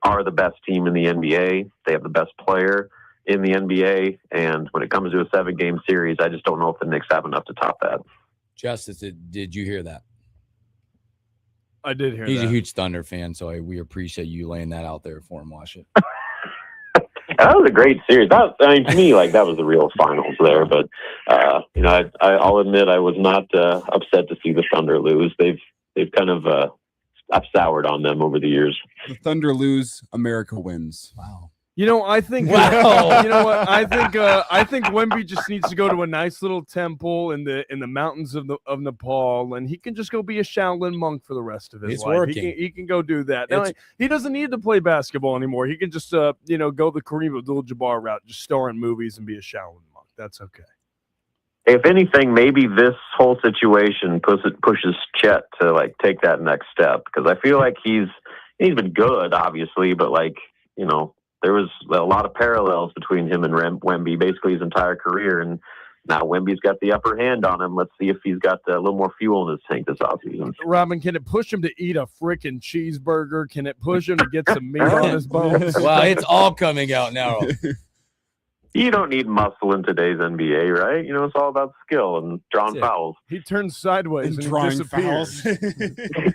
Speaker 4: are the best team in the NBA. They have the best player in the NBA. And when it comes to a 7-game series, I just don't know if the Knicks have enough to top that.
Speaker 1: Justice, did you hear that?
Speaker 2: I did hear
Speaker 1: He's
Speaker 2: that.
Speaker 1: a huge Thunder fan, so we appreciate you laying that out there for him, Wash it.
Speaker 4: That was a great series. To me, that was the real finals there. But, I'll admit I was not upset to see the Thunder lose. They've kind of I've soured on them over the years.
Speaker 5: The Thunder lose, America wins.
Speaker 1: Wow.
Speaker 2: I think.
Speaker 1: Wow.
Speaker 2: You know what? I think Wemby just needs to go to a nice little temple in the mountains of Nepal, and he can just go be a Shaolin monk for the rest of his
Speaker 1: It's
Speaker 2: life.
Speaker 1: working.
Speaker 2: He can go do that. Now, he doesn't need to play basketball anymore. He can just go the Kareem Abdul-Jabbar route, just star in movies and be a Shaolin monk. That's okay.
Speaker 4: If anything, maybe this whole situation pushes Chet to take that next step, because I feel like he's been good, obviously, but there was a lot of parallels between him and Wemby basically his entire career, and now Wemby's got the upper hand on him. Let's see if he's got a little more fuel in his tank this offseason.
Speaker 2: Robin, can it push him to eat a freaking cheeseburger? Can it push him to get some meat on his bones?
Speaker 1: Wow, it's all coming out now.
Speaker 4: You don't need muscle in today's NBA, right? It's all about skill and drawing fouls.
Speaker 2: He turns sideways and
Speaker 5: drawing
Speaker 2: disappears.
Speaker 5: fouls.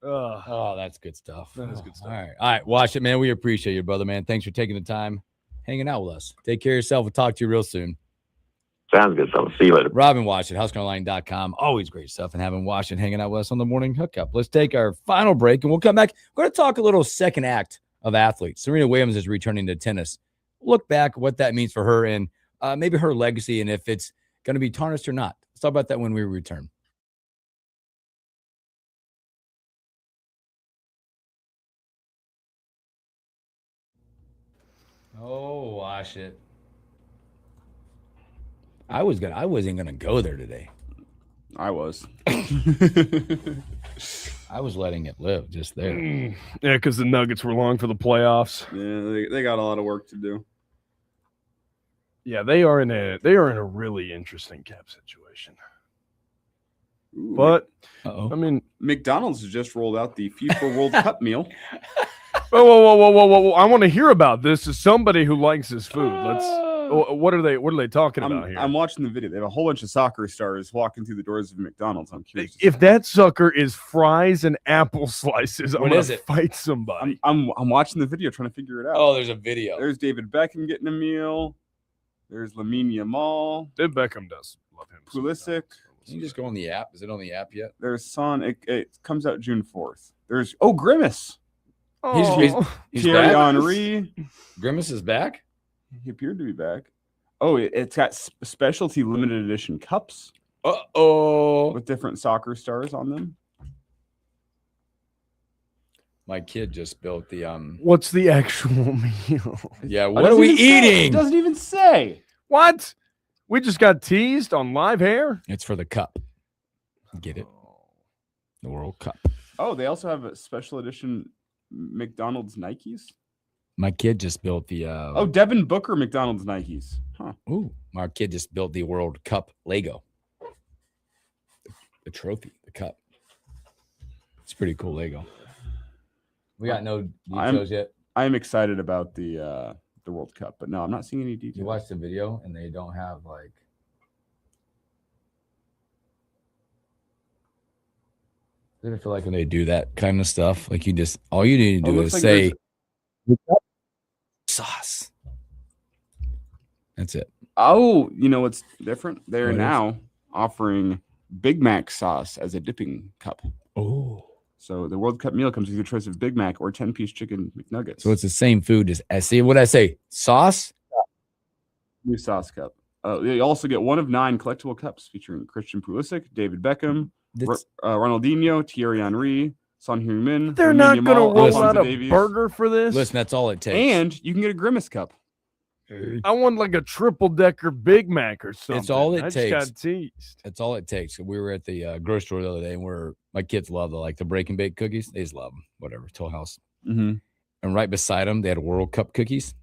Speaker 1: Oh, that's good stuff.
Speaker 2: That is good stuff.
Speaker 1: All right, Wash it, man. We appreciate you, brother, man. Thanks for taking the time, hanging out with us. Take care of yourself. We'll talk to you real soon.
Speaker 4: Sounds good, fellas. See you later.
Speaker 1: Robin Wash it, housecarline.com. Always great stuff, and having Wash it hanging out with us on the morning hookup. Let's take our final break, and we'll come back. We're going to talk a little second act of athletes. Serena Williams is returning to tennis. Look back what that means for her and maybe her legacy, and if it's going to be tarnished or not. Let's talk about that when we return. Oh, Wash it. I wasn't gonna go there today.
Speaker 3: I was.
Speaker 1: I was letting it live just there.
Speaker 2: Yeah, because the Nuggets were long for the playoffs.
Speaker 3: Yeah, they got a lot of work to do.
Speaker 2: Yeah, they are in a really interesting cap situation.
Speaker 3: Ooh,
Speaker 2: But
Speaker 1: Uh-oh.
Speaker 2: I mean,
Speaker 3: McDonald's has just rolled out the FIFA World Cup meal.
Speaker 2: whoa! I want to hear about this. As somebody who likes his food, what are they talking about here?
Speaker 3: I'm watching the video. They have a whole bunch of soccer stars walking through the doors of McDonald's. I'm curious.
Speaker 2: If that sucker is fries and apple slices, I'm
Speaker 1: What
Speaker 2: gonna
Speaker 1: is it?
Speaker 2: fight somebody.
Speaker 3: I'm watching the video trying to figure it out.
Speaker 1: Oh, there's a video.
Speaker 3: There's David Beckham getting a meal. There's Lamine Yamal.
Speaker 2: Did Beckham does love him.
Speaker 3: Pulisic.
Speaker 1: Can you just go on the app? Is it on the app yet?
Speaker 3: There's Son. It comes out June 4th. There's Grimace.
Speaker 2: Oh,
Speaker 1: He's
Speaker 3: Thierry
Speaker 1: back?
Speaker 3: Henry.
Speaker 1: Grimace is back?
Speaker 3: He appeared to be back. Oh, it's got specialty limited edition cups
Speaker 1: Uh-oh.
Speaker 3: with different soccer stars on them.
Speaker 1: My kid just built the
Speaker 2: what's the actual meal?
Speaker 1: Yeah,
Speaker 3: It
Speaker 1: what are
Speaker 3: doesn't
Speaker 1: we
Speaker 3: even say. It
Speaker 1: eating?
Speaker 3: doesn't even say.
Speaker 2: What? We just got teased on live hair.
Speaker 1: It's for the cup. Get it? The World Cup.
Speaker 3: Oh, they also have a special edition McDonald's Nikes.
Speaker 1: My kid just built the
Speaker 3: Oh, Devin Booker McDonald's Nikes. Huh.
Speaker 1: Ooh, my kid just built the World Cup Lego. The trophy, the cup. It's pretty cool Lego. We got no details yet.
Speaker 3: I am excited about the World Cup, but no, I'm not seeing any details.
Speaker 1: You watch the video and they don't have like I feel like when they do that kind of stuff, like all you need to do is
Speaker 3: looks like
Speaker 1: say sauce. That's it.
Speaker 3: Oh, you know what's different? They're
Speaker 1: What is?
Speaker 3: now offering Big Mac sauce as a dipping cup.
Speaker 1: Oh.
Speaker 3: So the World Cup meal comes with your choice of Big Mac or 10-piece chicken McNuggets.
Speaker 1: So it's the same food as see what I say? Sauce?
Speaker 3: New sauce cup. You also get one of 9 collectible cups featuring Christian Pulisic, David Beckham, Ronaldinho, Thierry Henry, Son Heung-min.
Speaker 2: They're
Speaker 3: Lamine
Speaker 2: not going to
Speaker 3: Yamal,
Speaker 2: roll
Speaker 3: Alphonso
Speaker 2: out a
Speaker 3: Davies.
Speaker 2: burger for this.
Speaker 1: Listen, that's all it takes.
Speaker 3: And you can get a Grimace cup.
Speaker 2: I want like a triple-decker Big Mac or something.
Speaker 1: It's all it
Speaker 2: I
Speaker 1: takes.
Speaker 2: just got teased.
Speaker 1: That's all it takes. We were at the grocery store the other day, and my kids love the break and bake cookies. They just love them. Whatever, Toll House.
Speaker 3: Mm-hmm.
Speaker 1: And right beside them, they had World Cup cookies.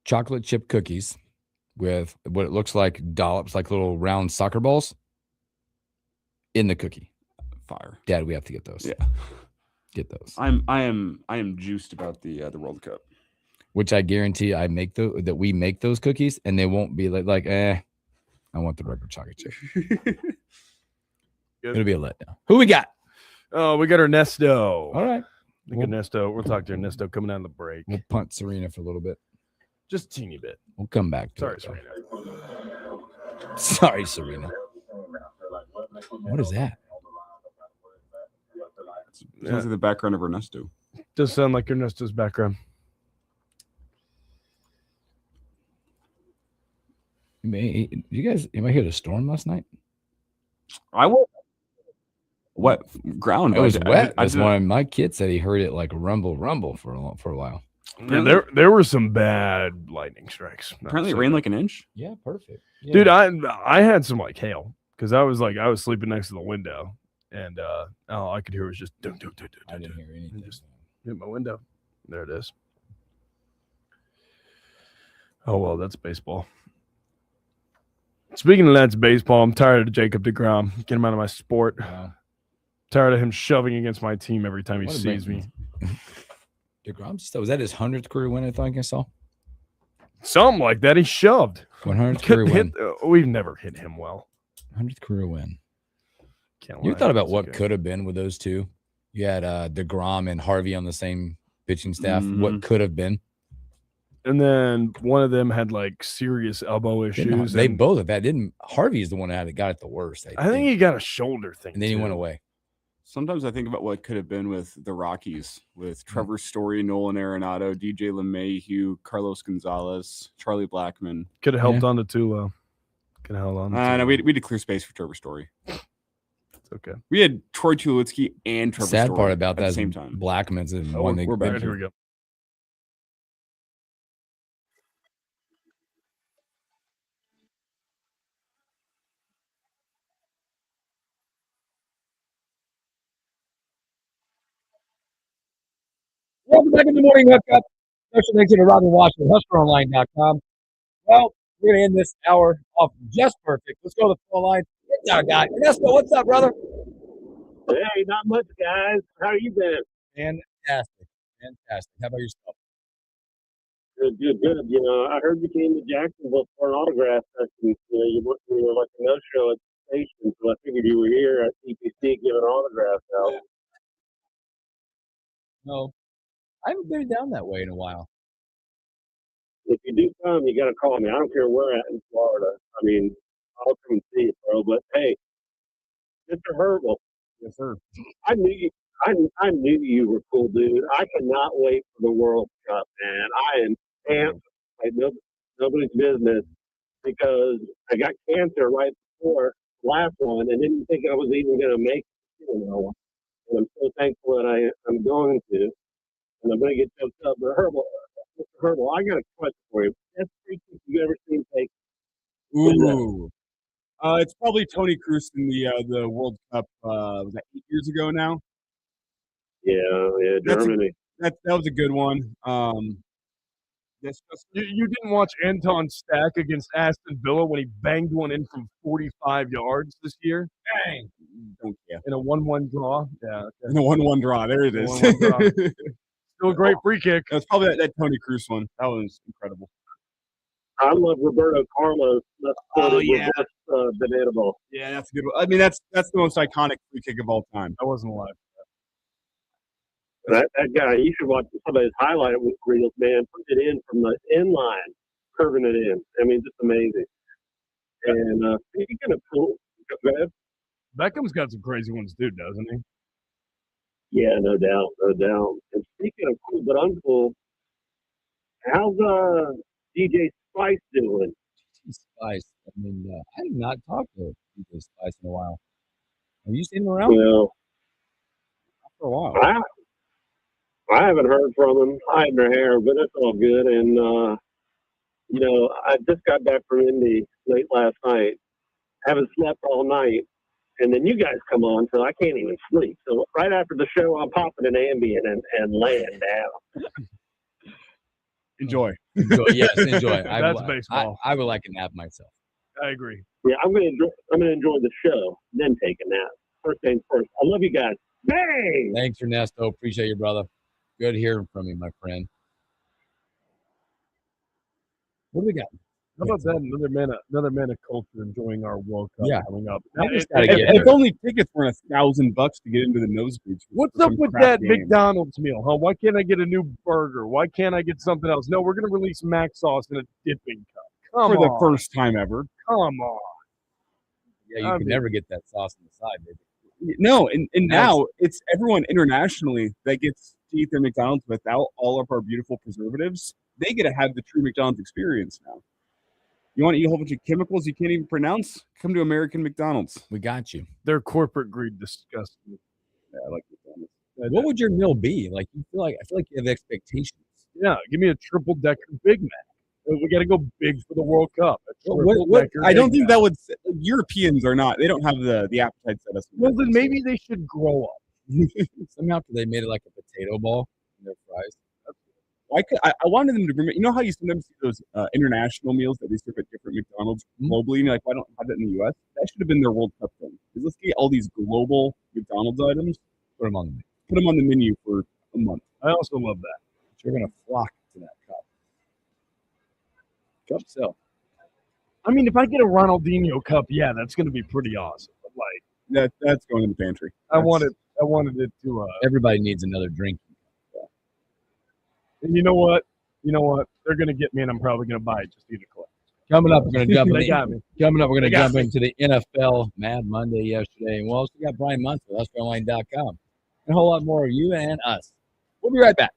Speaker 1: chocolate chip cookies with what it looks like dollops, like little round soccer balls in the cookie.
Speaker 5: Fire.
Speaker 1: Dad, we have to get those.
Speaker 5: Yeah.
Speaker 1: Get those.
Speaker 5: I am juiced about the World Cup.
Speaker 1: Which I guarantee that we make those cookies and they won't be like I want the regular chocolate chip. It'll be a letdown. Who we got?
Speaker 2: Oh, we got Ernesto.
Speaker 1: All right.
Speaker 2: Ernesto. We'll talk to Ernesto coming out of the break.
Speaker 1: We'll punt Serena for a little bit.
Speaker 2: Just a teeny bit.
Speaker 1: We'll come back.
Speaker 2: Sorry,
Speaker 1: Serena.
Speaker 2: Serena.
Speaker 1: Sorry, Serena. What is that?
Speaker 5: Sounds like the background of Ernesto.
Speaker 2: Does sound like Ernesto's background.
Speaker 1: You guys, you might hear the storm last night?
Speaker 5: I will. Wet ground.
Speaker 1: It was wet. That's why my kid said he heard it like rumble for a while.
Speaker 2: Yeah, there were some bad lightning strikes.
Speaker 5: Apparently, it rained like an inch.
Speaker 1: Yeah, perfect. Yeah.
Speaker 2: Dude, I had some like hail because I was sleeping next to the window, and all I could hear was just dun, dun, dun, dun,
Speaker 1: I didn't hear anything.
Speaker 2: Just hit my window. There it is. Oh well, that's baseball. Speaking of that's baseball, I'm tired of Jacob deGrom. Get him out of my sport.
Speaker 1: Wow.
Speaker 2: Tired of him shoving against my team every time he sees me.
Speaker 1: deGrom, was that his 100th career win? I think I saw
Speaker 2: something like that. He shoved
Speaker 1: 100th career win.
Speaker 2: We've never hit him well.
Speaker 1: 100th career win.
Speaker 2: Can't
Speaker 1: You
Speaker 2: lie.
Speaker 1: thought about what could have been with those two? You had deGrom and Harvey on the same pitching staff.
Speaker 5: Mm-hmm.
Speaker 1: What could have been?
Speaker 2: And then one of them had like serious elbow issues.
Speaker 1: They both of that didn't. Harvey's the one that got it the worst.
Speaker 2: I think he got a shoulder thing.
Speaker 1: And then he went away.
Speaker 5: Sometimes I think about what could have been with the Rockies, with Trevor Story, Nolan Arenado, DJ LeMahieu, Carlos Gonzalez, Charlie Blackmon.
Speaker 2: Could have helped on to Tulo. Could have held on.
Speaker 5: No, we had clear space for Trevor Story.
Speaker 2: It's okay.
Speaker 5: We had Troy Tulowitzki and Trevor
Speaker 1: Sad
Speaker 5: Story
Speaker 1: part about that
Speaker 5: at
Speaker 1: is
Speaker 5: the same time.
Speaker 1: Blackman's in
Speaker 2: Oh,
Speaker 1: one.
Speaker 2: we're back. Here we go.
Speaker 6: Welcome back in the morning hookup. Special thanks to Robin Washington, HuskerOnline.com. Well, we're going to end this hour off just perfect. Let's go to the phone line. What's our guy? Ernesto, what's up, brother?
Speaker 7: Hey, not much, guys. How you been?
Speaker 1: Fantastic. How about yourself?
Speaker 7: Good. You know, I heard you came to Jacksonville for an autograph session. You were like a no-show at the station, so I figured you were here at CPC giving autographs out.
Speaker 1: No, I haven't been down that way in a while.
Speaker 7: If you do come, you got to call me. I don't care where at in Florida. I mean, I'll come and see you, bro. But hey, Mr. Herbal.
Speaker 1: Yes, sir.
Speaker 7: I knew you were cool, dude. I cannot wait for the World Cup, man. I am amped like nobody's business because I got cancer right before the last one and didn't think I was even going to make it. And I'm so thankful that I'm going to, and I'm going to get choked up. But Mr. Herbal, I got a question for you. Best free kick you ever seen take?
Speaker 5: Ooh. It's probably Tony Cruz in the World Cup. Was that 8 years ago now?
Speaker 7: Yeah, Germany.
Speaker 5: That was a good one.
Speaker 2: You didn't watch Anton Stack against Aston Villa when he banged one in from 45 yards this year?
Speaker 5: Dang. Don't care.
Speaker 2: In a 1-1 draw? Yeah. Okay.
Speaker 5: In a 1-1 draw. There it is.
Speaker 2: 1-1 draw. Still a great free kick.
Speaker 5: That's probably that Tony Cruz one. That was incredible.
Speaker 7: I love Roberto Carlos.
Speaker 5: Yeah.
Speaker 7: Debatable.
Speaker 5: Yeah, that's a good one. I mean, that's the most iconic free kick of all time.
Speaker 2: I wasn't alive.
Speaker 7: That guy, you should watch some of his highlight reels, man. Put it in from the end line, curving it in. I mean, just amazing. And speaking of cool, go ahead.
Speaker 2: Beckham's got some crazy ones too, doesn't he?
Speaker 7: Yeah, no doubt. And speaking of cool but uncool, how's DJ Spice doing?
Speaker 1: Spice. I mean, I have not talked to DJ Spice in a while. Have you seen him around?
Speaker 7: Well,
Speaker 1: for a while.
Speaker 7: I haven't heard from him, hiding her hair, but it's all good. And, I just got back from Indy late last night, haven't slept all night. And then you guys come on, so I can't even sleep. So right after the show, I'm popping an Ambien and laying down.
Speaker 3: Enjoy.
Speaker 1: Yes, enjoy.
Speaker 2: That's baseball.
Speaker 1: I would like a nap myself.
Speaker 2: I agree.
Speaker 7: Yeah, I'm gonna enjoy the show, then take a nap. First things first. I love you guys. Bang!
Speaker 1: Thanks, Ernesto. Appreciate you, brother. Good hearing from you, my friend. What do we got?
Speaker 2: How about that? Another man of culture enjoying our World Cup coming up.
Speaker 3: If only tickets were $1,000 to get into the nosebleeds.
Speaker 2: What's up with that McDonald's meal, huh? Why can't I get a new burger? Why can't I get something else? No, we're going to release mac sauce in a dipping cup.
Speaker 3: For the first time ever.
Speaker 2: Come on.
Speaker 1: Yeah, you can never get that sauce on the side, baby.
Speaker 3: No, and now it's everyone internationally that gets to eat their McDonald's without all of our beautiful preservatives. They get to have the true McDonald's experience now. You want to eat a whole bunch of chemicals you can't even pronounce? Come to American McDonald's.
Speaker 1: We got you.
Speaker 2: Their corporate greed disgusts me.
Speaker 3: Yeah, I like McDonald's.
Speaker 1: What would your meal be? Like I feel like you have expectations.
Speaker 2: Yeah, give me a triple decker Big Mac. We got to go big for the World Cup.
Speaker 3: I don't think that would. Europeans are not. They don't have the appetite set us.
Speaker 2: Well, then maybe they should grow up.
Speaker 1: Somehow they made it like a potato ball in their fries.
Speaker 3: I wanted them to bring. You know how you sometimes see those international meals that they serve at different McDonald's globally? And you're like, why don't have that in the U.S.? That should have been their World Cup thing. Because let's get all these global McDonald's items, put them on the menu for a month.
Speaker 2: I also love that.
Speaker 1: You're gonna flock to that cup. So,
Speaker 2: I mean, if I get a Ronaldinho cup, yeah, that's going to be pretty awesome. But like
Speaker 3: that's going in the pantry.
Speaker 2: I wanted it to.
Speaker 1: Everybody needs another drink.
Speaker 2: Yeah. And you know what? They're going to get me, and I'm probably going to buy it just to eat a clip.
Speaker 1: Coming up, we're going to jump. Coming up, we're going to jump into the NFL Mad Monday yesterday, and we also got Brian Muntz with HuskerOnline.com, and a whole lot more of you and us. We'll be right back.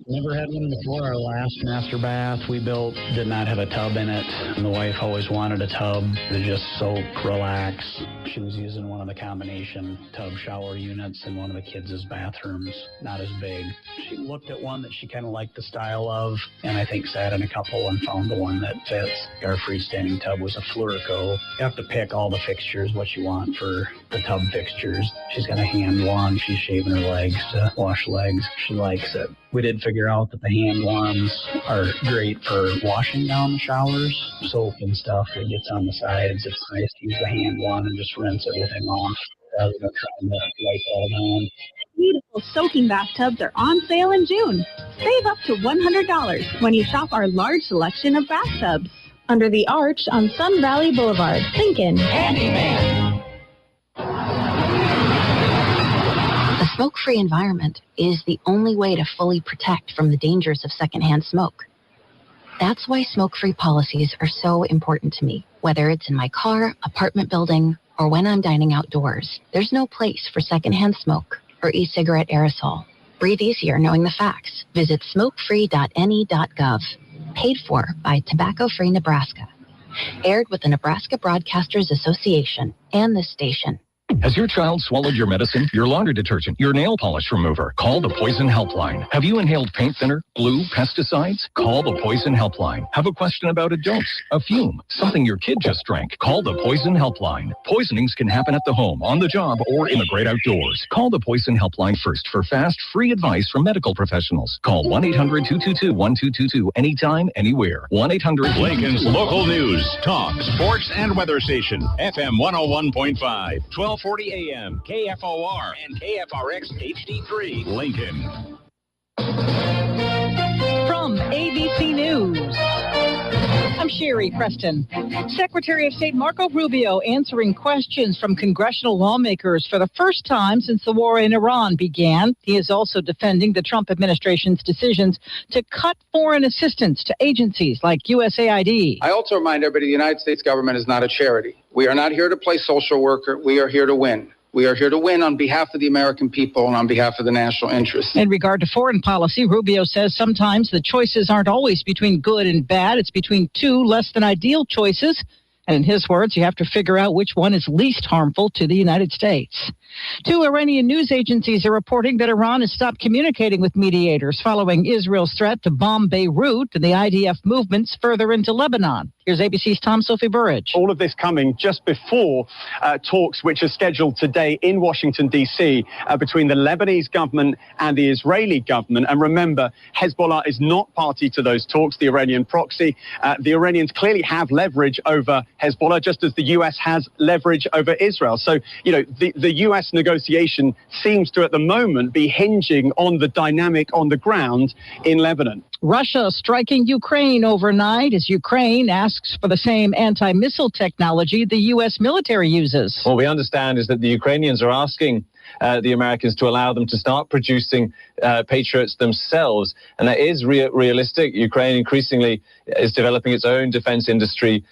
Speaker 8: Never had one before. Our last master bath we built did not have a tub in it. And the wife always wanted a tub to just soak, relax. She was using one of the combination tub shower units in one of the kids' bathrooms, not as big. She looked at one that she kind of liked the style of, and I think sat in a couple and found the one that fits. Our freestanding tub was a Flurico. You have to pick all the fixtures, what you want for the tub fixtures. She's got a hand wand. She's shaving her legs to wash legs. She likes it. We did figure out that the hand wands are great for washing down the showers, soap and stuff that gets on the sides. It's nice to use the hand wand and just rinse everything off rather than trying to wipe it all down.
Speaker 9: Beautiful soaking bathtubs are on sale in June. Save up to $100 when you shop our large selection of bathtubs. Under the arch on Sun Valley Boulevard, Lincoln. Handyman.
Speaker 10: A smoke-free environment is the only way to fully protect from the dangers of secondhand smoke. That's why smoke-free policies are so important to me, whether it's in my car, apartment building, or when I'm dining outdoors. There's no place for secondhand smoke or e-cigarette aerosol. Breathe easier knowing the facts. Visit smokefree.ne.gov. Paid for by Tobacco Free Nebraska. Aired with the Nebraska Broadcasters Association and this station.
Speaker 11: Has your child swallowed your medicine, your laundry detergent, your nail polish remover? Call the Poison Helpline. Have you inhaled paint thinner, glue, pesticides? Call the Poison Helpline. Have a question about a dose, a fume, something your kid just drank? Call the Poison Helpline. Poisonings can happen at the home, on the job, or in the great outdoors. Call the Poison Helpline first for fast, free advice from medical professionals. Call 1-800-222-1222 anytime, anywhere. 1-800
Speaker 12: Lincoln's local news, talk, sports, and weather station. FM 101.5, 1240 AM, KFOR, and KFRX HD3, Lincoln.
Speaker 13: From ABC News, I'm Sherry Preston. Secretary of State Marco Rubio answering questions from congressional lawmakers for the first time since the war in Iran began. He is also defending the Trump administration's decisions to cut foreign assistance to agencies like USAID.
Speaker 14: I also remind everybody the United States government is not a charity. We are not here to play social worker. We are here to win. We are here to win on behalf of the American people and on behalf of the national interest.
Speaker 13: In regard to foreign policy, Rubio says sometimes the choices aren't always between good and bad. It's between two less than ideal choices. And in his words, you have to figure out which one is least harmful to the United States. 2 Iranian news agencies are reporting that Iran has stopped communicating with mediators following Israel's threat to bomb Beirut and the IDF movements further into Lebanon. Here's ABC's Tom Sophie Burridge.
Speaker 15: All of this coming just before talks which are scheduled today in Washington, D.C. Between the Lebanese government and the Israeli government. And remember, Hezbollah is not party to those talks, the Iranian proxy. The Iranians clearly have leverage over Hezbollah, just as the U.S. has leverage over Israel. So, the U.S. negotiation seems to, at the moment, be hinging on the dynamic on the ground in Lebanon.
Speaker 13: Russia striking Ukraine overnight as Ukraine asks for the same anti-missile technology the U.S. military uses.
Speaker 16: What we understand is that the Ukrainians are asking the Americans to allow them to start producing Patriots themselves. And that is realistic. Ukraine increasingly is developing its own defense industry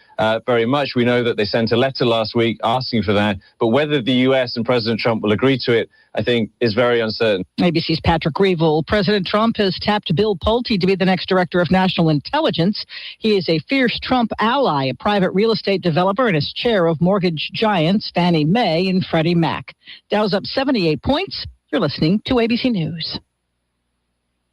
Speaker 16: very much. We know that they sent a letter last week asking for that. But whether the U.S. and President Trump will agree to it, I think, is very uncertain.
Speaker 13: ABC's Patrick Reevell. President Trump has tapped Bill Pulte to be the next director of national intelligence. He is a fierce Trump ally, a private real estate developer, and is chair of mortgage giants Fannie Mae and Freddie Mac. Dow's up 78 points. You're listening to ABC News.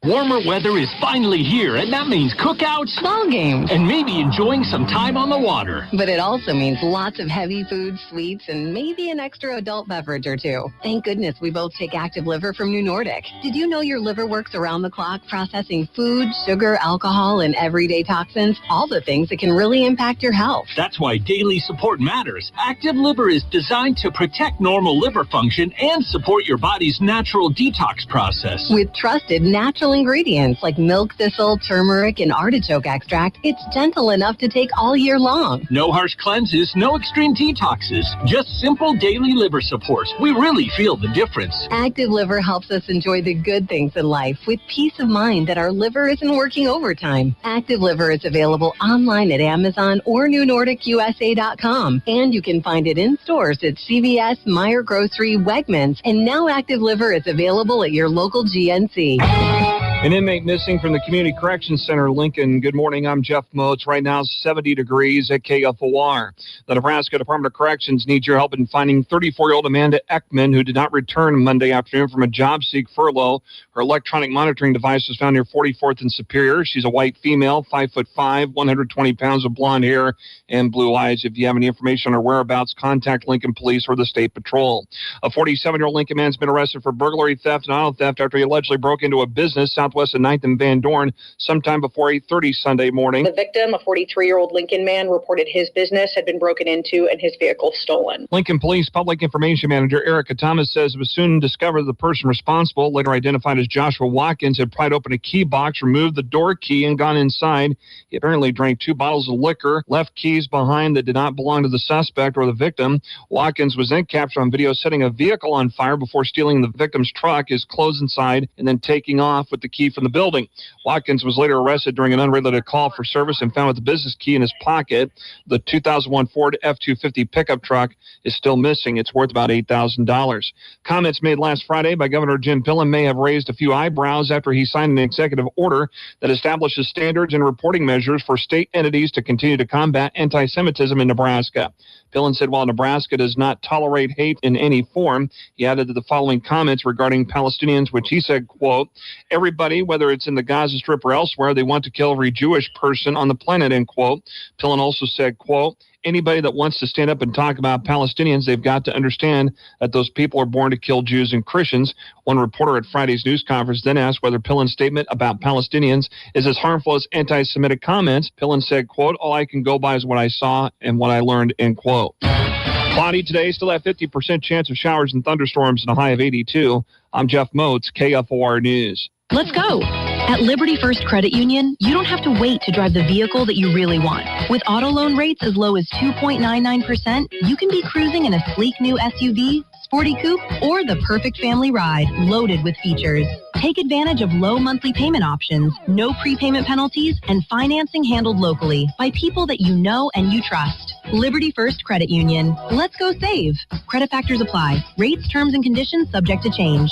Speaker 17: Warmer weather is finally here, and that means cookouts,
Speaker 10: ball games,
Speaker 17: and maybe enjoying some time on the water.
Speaker 10: But it also means lots of heavy foods, sweets, and maybe an extra adult beverage or two. Thank goodness we both take Active Liver from New Nordic. Did you know your liver works around the clock processing food, sugar, alcohol, and everyday toxins? All the things that can really impact your health.
Speaker 17: That's why daily support matters. Active Liver is designed to protect normal liver function and support your body's natural detox process.
Speaker 10: With trusted natural ingredients like milk thistle, turmeric, and artichoke extract, it's gentle enough to take all year long.
Speaker 17: No harsh cleanses, no extreme detoxes, just simple daily liver support. We really feel the difference.
Speaker 10: Active Liver helps us enjoy the good things in life with peace of mind that our liver isn't working overtime. Active Liver is available online at Amazon or NewNordicUSA.com, and you can find it in stores at CVS, Meijer Grocery, Wegmans, and now Active Liver is available at your local GNC.
Speaker 18: An inmate missing from the Community Corrections Center, Lincoln. Good morning. I'm Jeff Moats. Right now, 70 degrees at KFOR. The Nebraska Department of Corrections needs your help in finding 34-year-old Amanda Ekman, who did not return Monday afternoon from a job-seek furlough. Her electronic monitoring device was found near 44th and Superior. She's a white female, 5'5", 120 pounds of blonde hair and blue eyes. If you have any information on her whereabouts, contact Lincoln Police or the State Patrol. A 47-year-old Lincoln man's been arrested for burglary, theft, and auto theft after he allegedly broke into a business southwest of 9th and Van Dorn sometime before 8:30 Sunday morning.
Speaker 19: The victim, a 43-year-old Lincoln man, reported his business had been broken into and his vehicle stolen.
Speaker 18: Lincoln Police Public Information Manager Erica Thomas says it was soon discovered the person responsible, later identified as Joshua Watkins, had pried open a key box, removed the door key, and gone inside. He apparently drank 2 bottles of liquor, left keys behind that did not belong to the suspect or the victim. Watkins was then captured on video setting a vehicle on fire before stealing the victim's truck, his clothes inside, and then taking off with the key from the building. Watkins was later arrested during an unrelated call for service and found with the business key in his pocket. The 2001 Ford F-250 pickup truck is still missing. It's worth about $8,000. Comments made last Friday by Governor Jim Pillen may have raised a few eyebrows after he signed an executive order that establishes standards and reporting measures for state entities to continue to combat anti-Semitism in Nebraska. Pillen said while Nebraska does not tolerate hate in any form, he added the following comments regarding Palestinians, which he said, quote, everybody, whether it's in the Gaza Strip or elsewhere, they want to kill every Jewish person on the planet, end quote. Pillen also said, quote, anybody that wants to stand up and talk about Palestinians, they've got to understand that those people are born to kill Jews and Christians. One reporter at Friday's news conference then asked whether Pillen's statement about Palestinians is as harmful as anti-Semitic comments. Pillen said, quote, all I can go by is what I saw and what I learned, end quote. Cloudy today, still have 50% chance of showers and thunderstorms and a high of 82. I'm Jeff Moats, KFOR News.
Speaker 9: Let's go. At Liberty First Credit Union, you don't have to wait to drive the vehicle that you really want. With auto loan rates as low as 2.99%, you can be cruising in a sleek new SUV, sporty coupe, or the perfect family ride loaded with features. Take advantage of low monthly payment options, no prepayment penalties, and financing handled locally by people that you know and you trust. Liberty First Credit Union. Let's go save. Credit factors apply. Rates, terms, and conditions subject to change.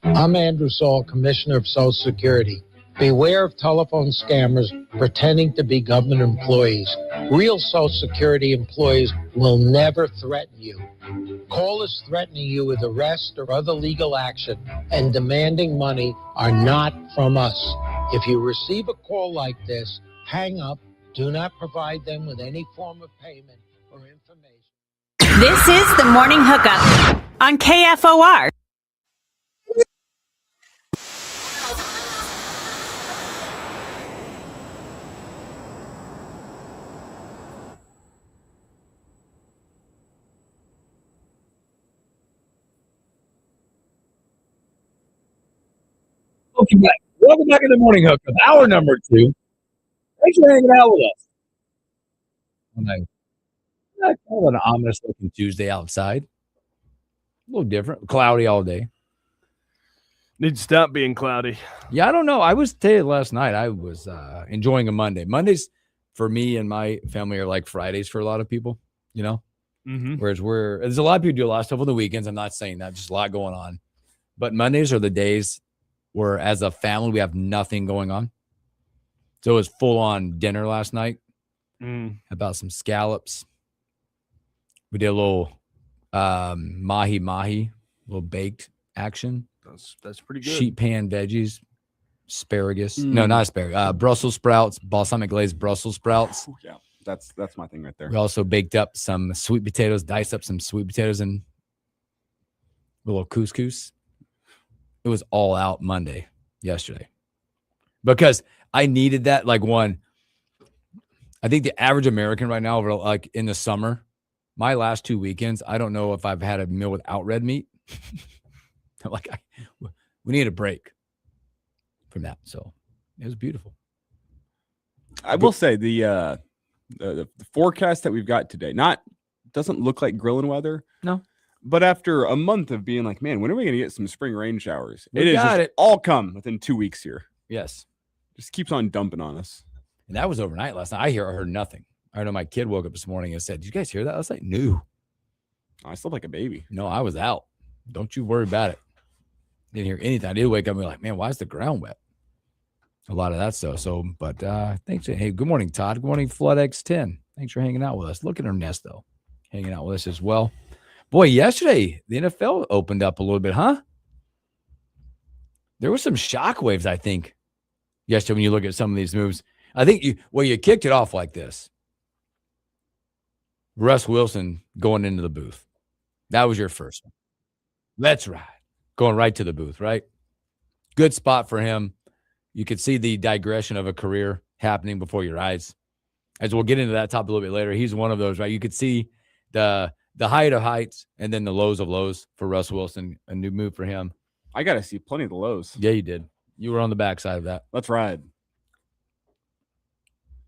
Speaker 20: I'm Andrew Saul, Commissioner of Social Security. Beware of telephone scammers pretending to be government employees. Real Social Security employees will never threaten you. Callers threatening you with arrest or other legal action and demanding money are not from us. If you receive a call like this, hang up. Do not provide them with any form of payment or information.
Speaker 9: This is the Morning Hookup on KFOR.
Speaker 6: Okay, back. Welcome back to the Morning Hookup, hour number 2. Thanks for hanging out with us. Kind of an ominous looking Tuesday outside. A little different. Cloudy all day.
Speaker 2: Need to stop being cloudy.
Speaker 6: Yeah, I don't know. I was telling you last night, I was enjoying a Monday. Mondays for me and my family are like Fridays for a lot of people, you know?
Speaker 2: Mm-hmm.
Speaker 6: Whereas there's a lot of people do a lot of stuff on the weekends. I'm not saying that, just a lot going on. But Mondays are the days where as a family, we have nothing going on. So it was full on dinner last night. About some scallops. We did a little mahi, a little baked action.
Speaker 2: That's pretty good.
Speaker 6: Sheet pan veggies, asparagus. No, not asparagus. Brussels sprouts, balsamic glazed Brussels sprouts.
Speaker 3: Yeah, that's my thing right there.
Speaker 6: We also baked up some sweet potatoes, diced up some sweet potatoes and a little couscous. It was all out Monday, yesterday. Because I needed that. I think the average American right now, over like in the summer, my last 2 weekends, I don't know if I've had a meal without red meat. We need a break from that. So it was beautiful.
Speaker 3: I will say the forecast that we've got today doesn't look like grilling weather.
Speaker 6: No.
Speaker 3: But after a month of being like, man, when are we going to get some spring rain showers?
Speaker 6: We got it.
Speaker 3: All come within 2 weeks here.
Speaker 6: Yes.
Speaker 3: Just keeps on dumping on us.
Speaker 6: And that was overnight last night. I heard nothing. I know my kid woke up this morning and said, "Did you guys hear that?" I was like, "No."
Speaker 3: I slept like a baby.
Speaker 6: No, I was out. Don't you worry about it. Didn't hear anything. I did wake up and be like, man, why is the ground wet? A lot of that stuff. So, but thanks. Hey, good morning, Todd. Good morning, FloodX10. Thanks for hanging out with us. Look at her nest, though. Hanging out with us as well. Boy, yesterday, the NFL opened up a little bit, huh? There were some shockwaves, I think, yesterday when you look at some of these moves. I think you kicked it off like this. Russ Wilson going into the booth. That was your first one. That's right. Going right to the booth, right? Good spot for him. You could see the digression of a career happening before your eyes. As we'll get into that topic a little bit later, he's one of those, right? You could see the height of heights and then the lows of lows for Russ Wilson. A new move for him.
Speaker 3: I got to see plenty of the lows.
Speaker 6: Yeah, you did. You were on the backside of that.
Speaker 3: Let's ride.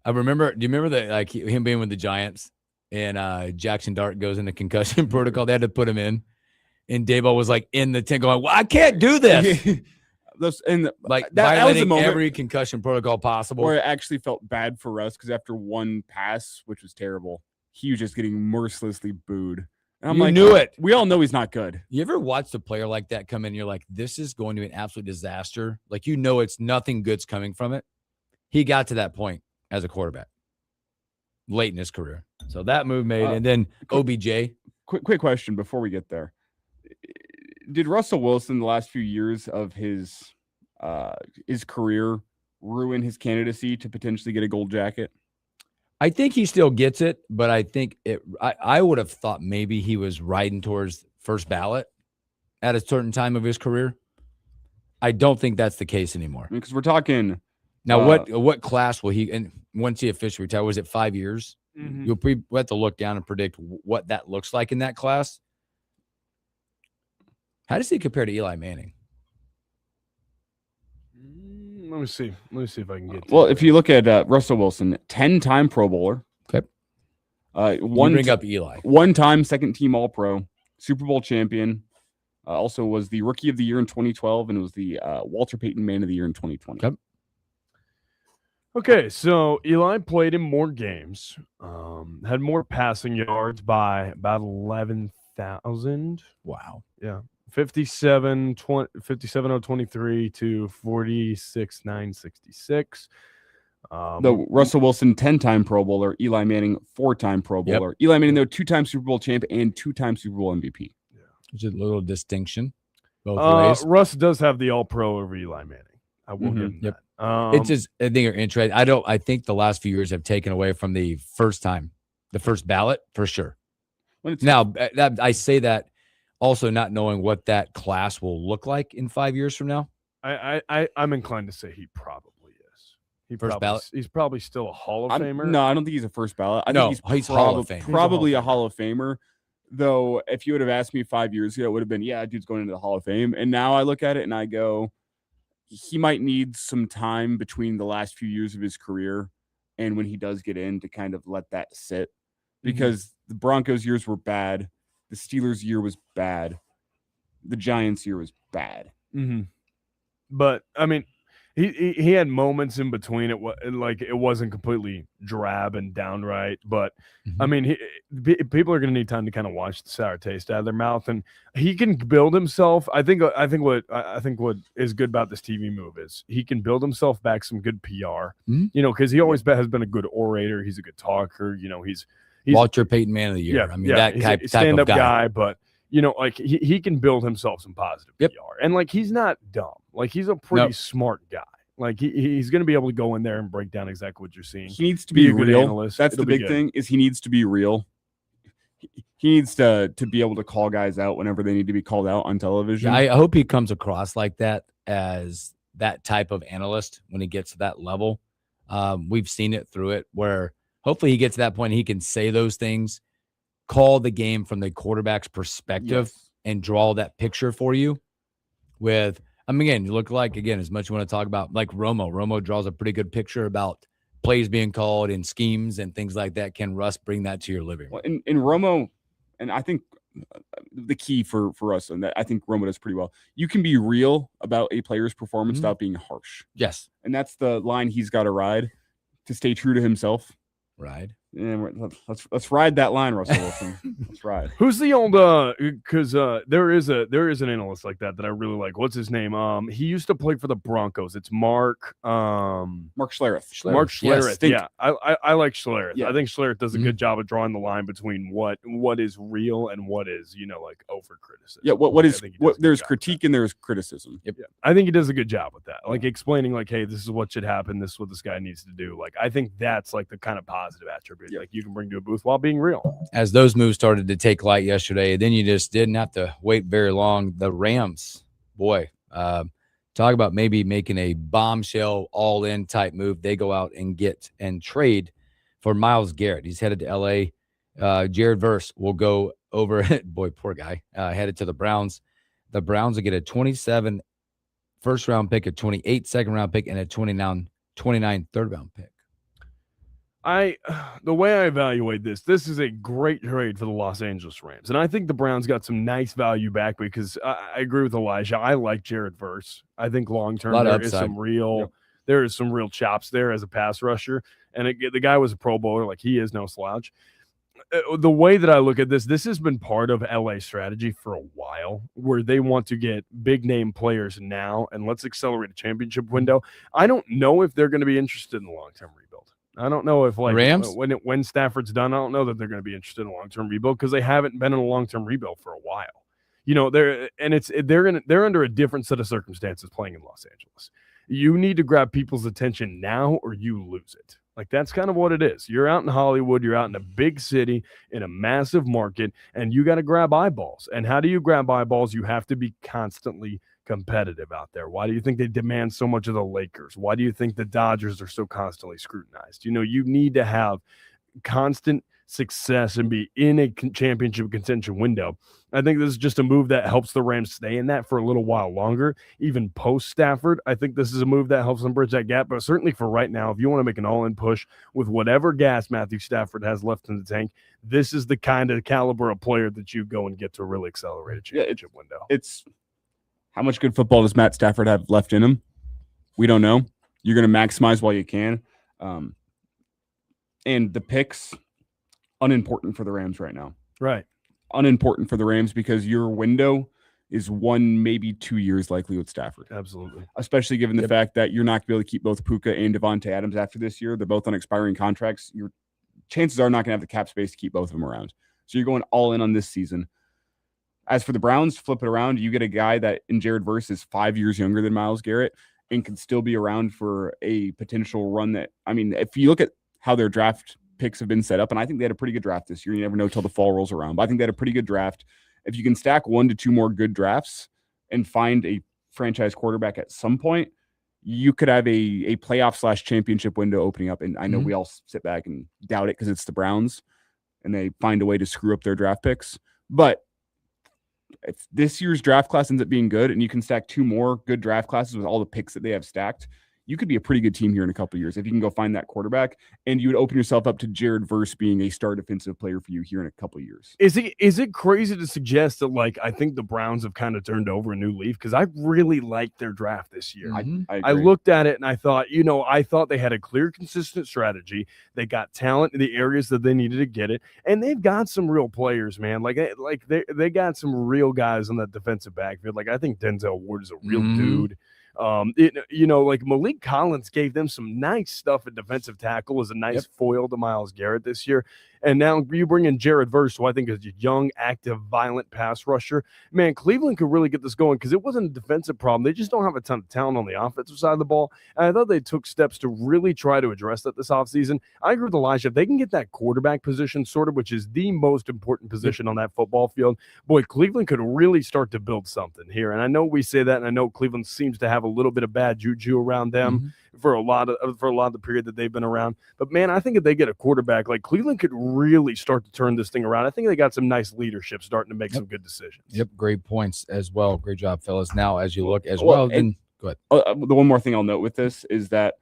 Speaker 6: I remember. Do you remember that? Him being with the Giants and Jackson Dart goes into concussion protocol. They had to put him in, and Daboll was like in the tent going, "Well, I can't do this."
Speaker 3: That
Speaker 6: violating
Speaker 3: was a moment
Speaker 6: every concussion protocol possible.
Speaker 3: Where it actually felt bad for Russ because after one pass, which was terrible, he was just getting mercilessly booed. And I'm like,
Speaker 6: knew it.
Speaker 3: We all know he's not good.
Speaker 6: You ever watched a player like that come in and you're like, this is going to be an absolute disaster? Like, you know, it's nothing good's coming from it. He got to that point as a quarterback late in his career. So that move made. And then OBJ.
Speaker 3: Quick question before we get there. Did Russell Wilson, the last few years of his career, ruin his candidacy to potentially get a gold jacket?
Speaker 6: I think he still gets it, but I think I would have thought maybe he was riding towards first ballot at a certain time of his career. I don't think that's the case anymore.
Speaker 3: Because we're talking
Speaker 6: now. What class will he? And once he officially retire, was it 5 years?
Speaker 2: Mm-hmm.
Speaker 6: We'll have to look down and predict what that looks like in that class. How does he compare to Eli Manning?
Speaker 2: Let me see if I can get.
Speaker 3: Well, if you look at Russell Wilson, 10-time Pro Bowler.
Speaker 6: Okay.
Speaker 3: Bring
Speaker 6: up Eli.
Speaker 3: 1-time second-team All-Pro, Super Bowl champion. Also was the Rookie of the Year in 2012, and it was the Walter Payton Man of the Year in 2020.
Speaker 6: Okay.
Speaker 2: Okay, so Eli played in more games, had more passing yards by about 11,000.
Speaker 6: Wow.
Speaker 2: Yeah. 57-023 to 46-966.
Speaker 5: The Russell Wilson 10-time Pro Bowler, Eli Manning 4-time Pro Bowler. Eli Manning, though, 2-time Super Bowl champ and 2-time Super Bowl MVP.
Speaker 6: There's a little distinction both ways.
Speaker 2: Russ does have the All-Pro over Eli Manning. I will give him that.
Speaker 6: It's just, I think, you're interesting. I think the last few years have taken away from the first ballot for sure. Now, I say that also not knowing what that class will look like in 5 years from now.
Speaker 2: I'm inclined to say he probably is.
Speaker 6: First ballot?
Speaker 2: He's probably still a Hall of Famer.
Speaker 5: No, I don't think he's a first ballot. I
Speaker 6: No,
Speaker 5: think he's
Speaker 6: Hall of Fame.
Speaker 5: probably a Hall of Famer. Though, if you would have asked me 5 years ago, it would have been, yeah, dude's going into the Hall of Fame. And now I look at it and I go, he might need some time between the last few years of his career and when he does get in to kind of let that sit. Because the Broncos years were bad. The Steelers year was bad. The Giants year was bad.
Speaker 2: But I mean, he had moments in between. It wasn't completely drab and downright. But I mean, people are going to need time to kind of watch the sour taste out of their mouth, and he can build himself. I think what is good about this TV move is he can build himself back some good PR. You know, because he always has been a good orator. He's a good talker. You know, he's
Speaker 6: Walter Payton Man of the Year. I mean, that type
Speaker 2: stand-up
Speaker 6: of guy.
Speaker 2: But you know, like he can build himself some positive PR, and like he's not dumb. Like he's a pretty smart guy. Like he's going to be able to go in there and break down exactly what you're seeing.
Speaker 5: He needs to be
Speaker 2: a good
Speaker 5: real.
Speaker 2: analyst.
Speaker 5: That's
Speaker 2: It'll
Speaker 5: the
Speaker 2: be
Speaker 5: big
Speaker 2: good.
Speaker 5: thing is he needs to be real. He needs to be able to call guys out whenever they need to be called out on television.
Speaker 6: Yeah, I hope he comes across like that as that type of analyst when he gets to that level. We've seen it through it where hopefully he gets to that point. He can say those things, call the game from the quarterback's perspective, and draw that picture for you. With, I mean, again, you look like, again, as much as you want to talk about, like Romo. Romo draws a pretty good picture about plays being called and schemes and things like that. Can Russ bring that to your living room?
Speaker 5: Well, in Romo, and I think the key for us, and that I think Romo does pretty well, you can be real about a player's performance without being harsh.
Speaker 6: Yes.
Speaker 5: And that's the line he's got to ride to stay true to himself.
Speaker 6: Ride.
Speaker 5: And let's ride that line, Russell Wilson. Let's ride.
Speaker 2: Who's the old because there is an analyst like that I really like. What's his name? He used to play for the Broncos. It's Mark
Speaker 5: Schlereth.
Speaker 2: Mark Schlereth.
Speaker 5: Yes,
Speaker 2: yeah. I like Schlereth.
Speaker 5: Yeah.
Speaker 2: I think Schlereth does a good job of drawing the line between what is real and what is, like over criticism.
Speaker 5: Yeah, what there's critique and there's criticism.
Speaker 2: Yep. Yeah. I think he does a good job with that. Like explaining like, hey, this is what should happen, this is what this guy needs to do. Like I think that's like the kind of positive attribute like you can bring to a booth while being real.
Speaker 6: As those moves started to take light yesterday, then you just didn't have to wait very long. The Rams, boy, talk about maybe making a bombshell all-in type move. They go out and get and trade for Myles Garrett. He's headed to L.A. Jared Verse will go over. Boy, poor guy. Headed to the Browns. The Browns will get a 27 first-round pick, a 28 second-round pick, and a 29 third-round pick.
Speaker 2: The way I evaluate this is a great trade for the Los Angeles Rams. And I think the Browns got some nice value back because I agree with Elijah. I like Jared Verse. I think long-term there is some real chops there as a pass rusher. And the guy was a Pro Bowler. Like he is no slouch. The way that I look at this has been part of LA strategy for a while where they want to get big name players now and let's accelerate a championship window. I don't know if they're going to be interested in the long-term rebuild. I don't know if like
Speaker 6: Rams?
Speaker 2: when Stafford's done, I don't know that they're going to be interested in a long-term rebuild because they haven't been in a long-term rebuild for a while. They're under a different set of circumstances playing in Los Angeles. You need to grab people's attention now or you lose it. Like that's kind of what it is. You're out in Hollywood, you're out in a big city in a massive market, and you got to grab eyeballs. And how do you grab eyeballs? You have to be constantly competitive out there. Why do you think they demand so much of the Lakers? Why do you think the Dodgers are so constantly scrutinized? You need to have constant success and be in a championship contention window. I think this is just a move that helps the Rams stay in that for a little while longer, even post Stafford. I think this is a move that helps them bridge that gap, but certainly for right now, if you want to make an all-in push with whatever gas Matthew Stafford has left in the tank, this is the kind of caliber of player that you go and get to really accelerate a championship window.
Speaker 5: It's how much good football does Matt Stafford have left in him? We don't know. You're going to maximize while you can. And the picks, unimportant for the Rams right now.
Speaker 2: Right.
Speaker 5: Unimportant for the Rams because your window is 1, maybe 2 years likely with Stafford.
Speaker 2: Absolutely.
Speaker 5: Especially given the fact that you're not going to be able to keep both Puka and Devontae Adams after this year. They're both on expiring contracts. Your chances are not going to have the cap space to keep both of them around. So you're going all in on this season. As for the Browns, flip it around. You get a guy that in Jared Verse is 5 years younger than Myles Garrett and can still be around for a potential run that, I mean, if you look at how their draft picks have been set up, and I think they had a pretty good draft this year. You never know till the fall rolls around, but I think they had a pretty good draft. If you can stack 1 to 2 more good drafts and find a franchise quarterback at some point, you could have a playoff / championship window opening up. And I know we all sit back and doubt it because it's the Browns and they find a way to screw up their draft picks. But if this year's draft class ends up being good and you can stack 2 more good draft classes with all the picks that they have stacked, you could be a pretty good team here in a couple of years if you can go find that quarterback, and you would open yourself up to Jared Verse being a star defensive player for you here in a couple of years.
Speaker 2: Is it crazy to suggest that, like, I think the Browns have kind of turned over a new leaf? Because I really liked their draft this year. I looked at it and I thought, I thought they had a clear, consistent strategy. They got talent in the areas that they needed to get it, and they've got some real players, man. They got some real guys on that defensive backfield. Like, I think Denzel Ward is a real dude. Like Malik Collins gave them some nice stuff at defensive tackle as a nice foil to Myles Garrett this year. And now you bring in Jared Verse, who I think is a young, active, violent pass rusher. Man, Cleveland could really get this going because it wasn't a defensive problem. They just don't have a ton of talent on the offensive side of the ball. And I thought they took steps to really try to address that this offseason. I agree with Elijah. If they can get that quarterback position sorted, which is the most important position on that football field, boy, Cleveland could really start to build something here. And I know we say that, and I know Cleveland seems to have a little bit of bad juju around them for a lot of the period that they've been around. But man, I think if they get a quarterback, like Cleveland could really start to turn this thing around. I think they got some nice leadership starting to make some good decisions.
Speaker 6: Yep, great points as well. Great job, fellas. Now, as you look as well, then go ahead.
Speaker 5: The one more thing I'll note with this is that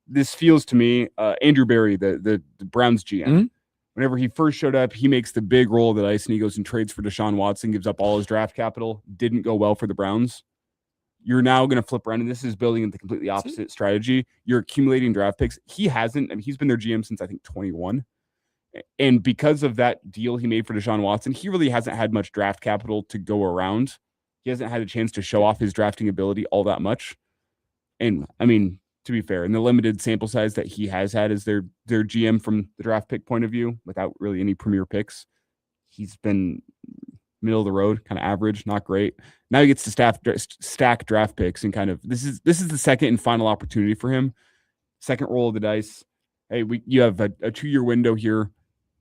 Speaker 5: this feels to me, Andrew Berry, the Browns GM, whenever he first showed up, he makes the big roll of the dice and he goes and trades for Deshaun Watson, gives up all his draft capital. Didn't go well for the Browns. You're now going to flip around, and this is building the completely opposite strategy. You're accumulating draft picks. He hasn't. I mean, he's been their GM since, I think, 21. And because of that deal he made for Deshaun Watson, he really hasn't had much draft capital to go around. He hasn't had a chance to show off his drafting ability all that much. And, I mean, to be fair, in the limited sample size that he has had as their GM from the draft pick point of view, without really any premier picks, he's been middle of the road, kind of average, not great. Now he gets to stack draft picks and kind of this is the second and final opportunity for him. Second roll of the dice. Hey, you have a 2-year window here.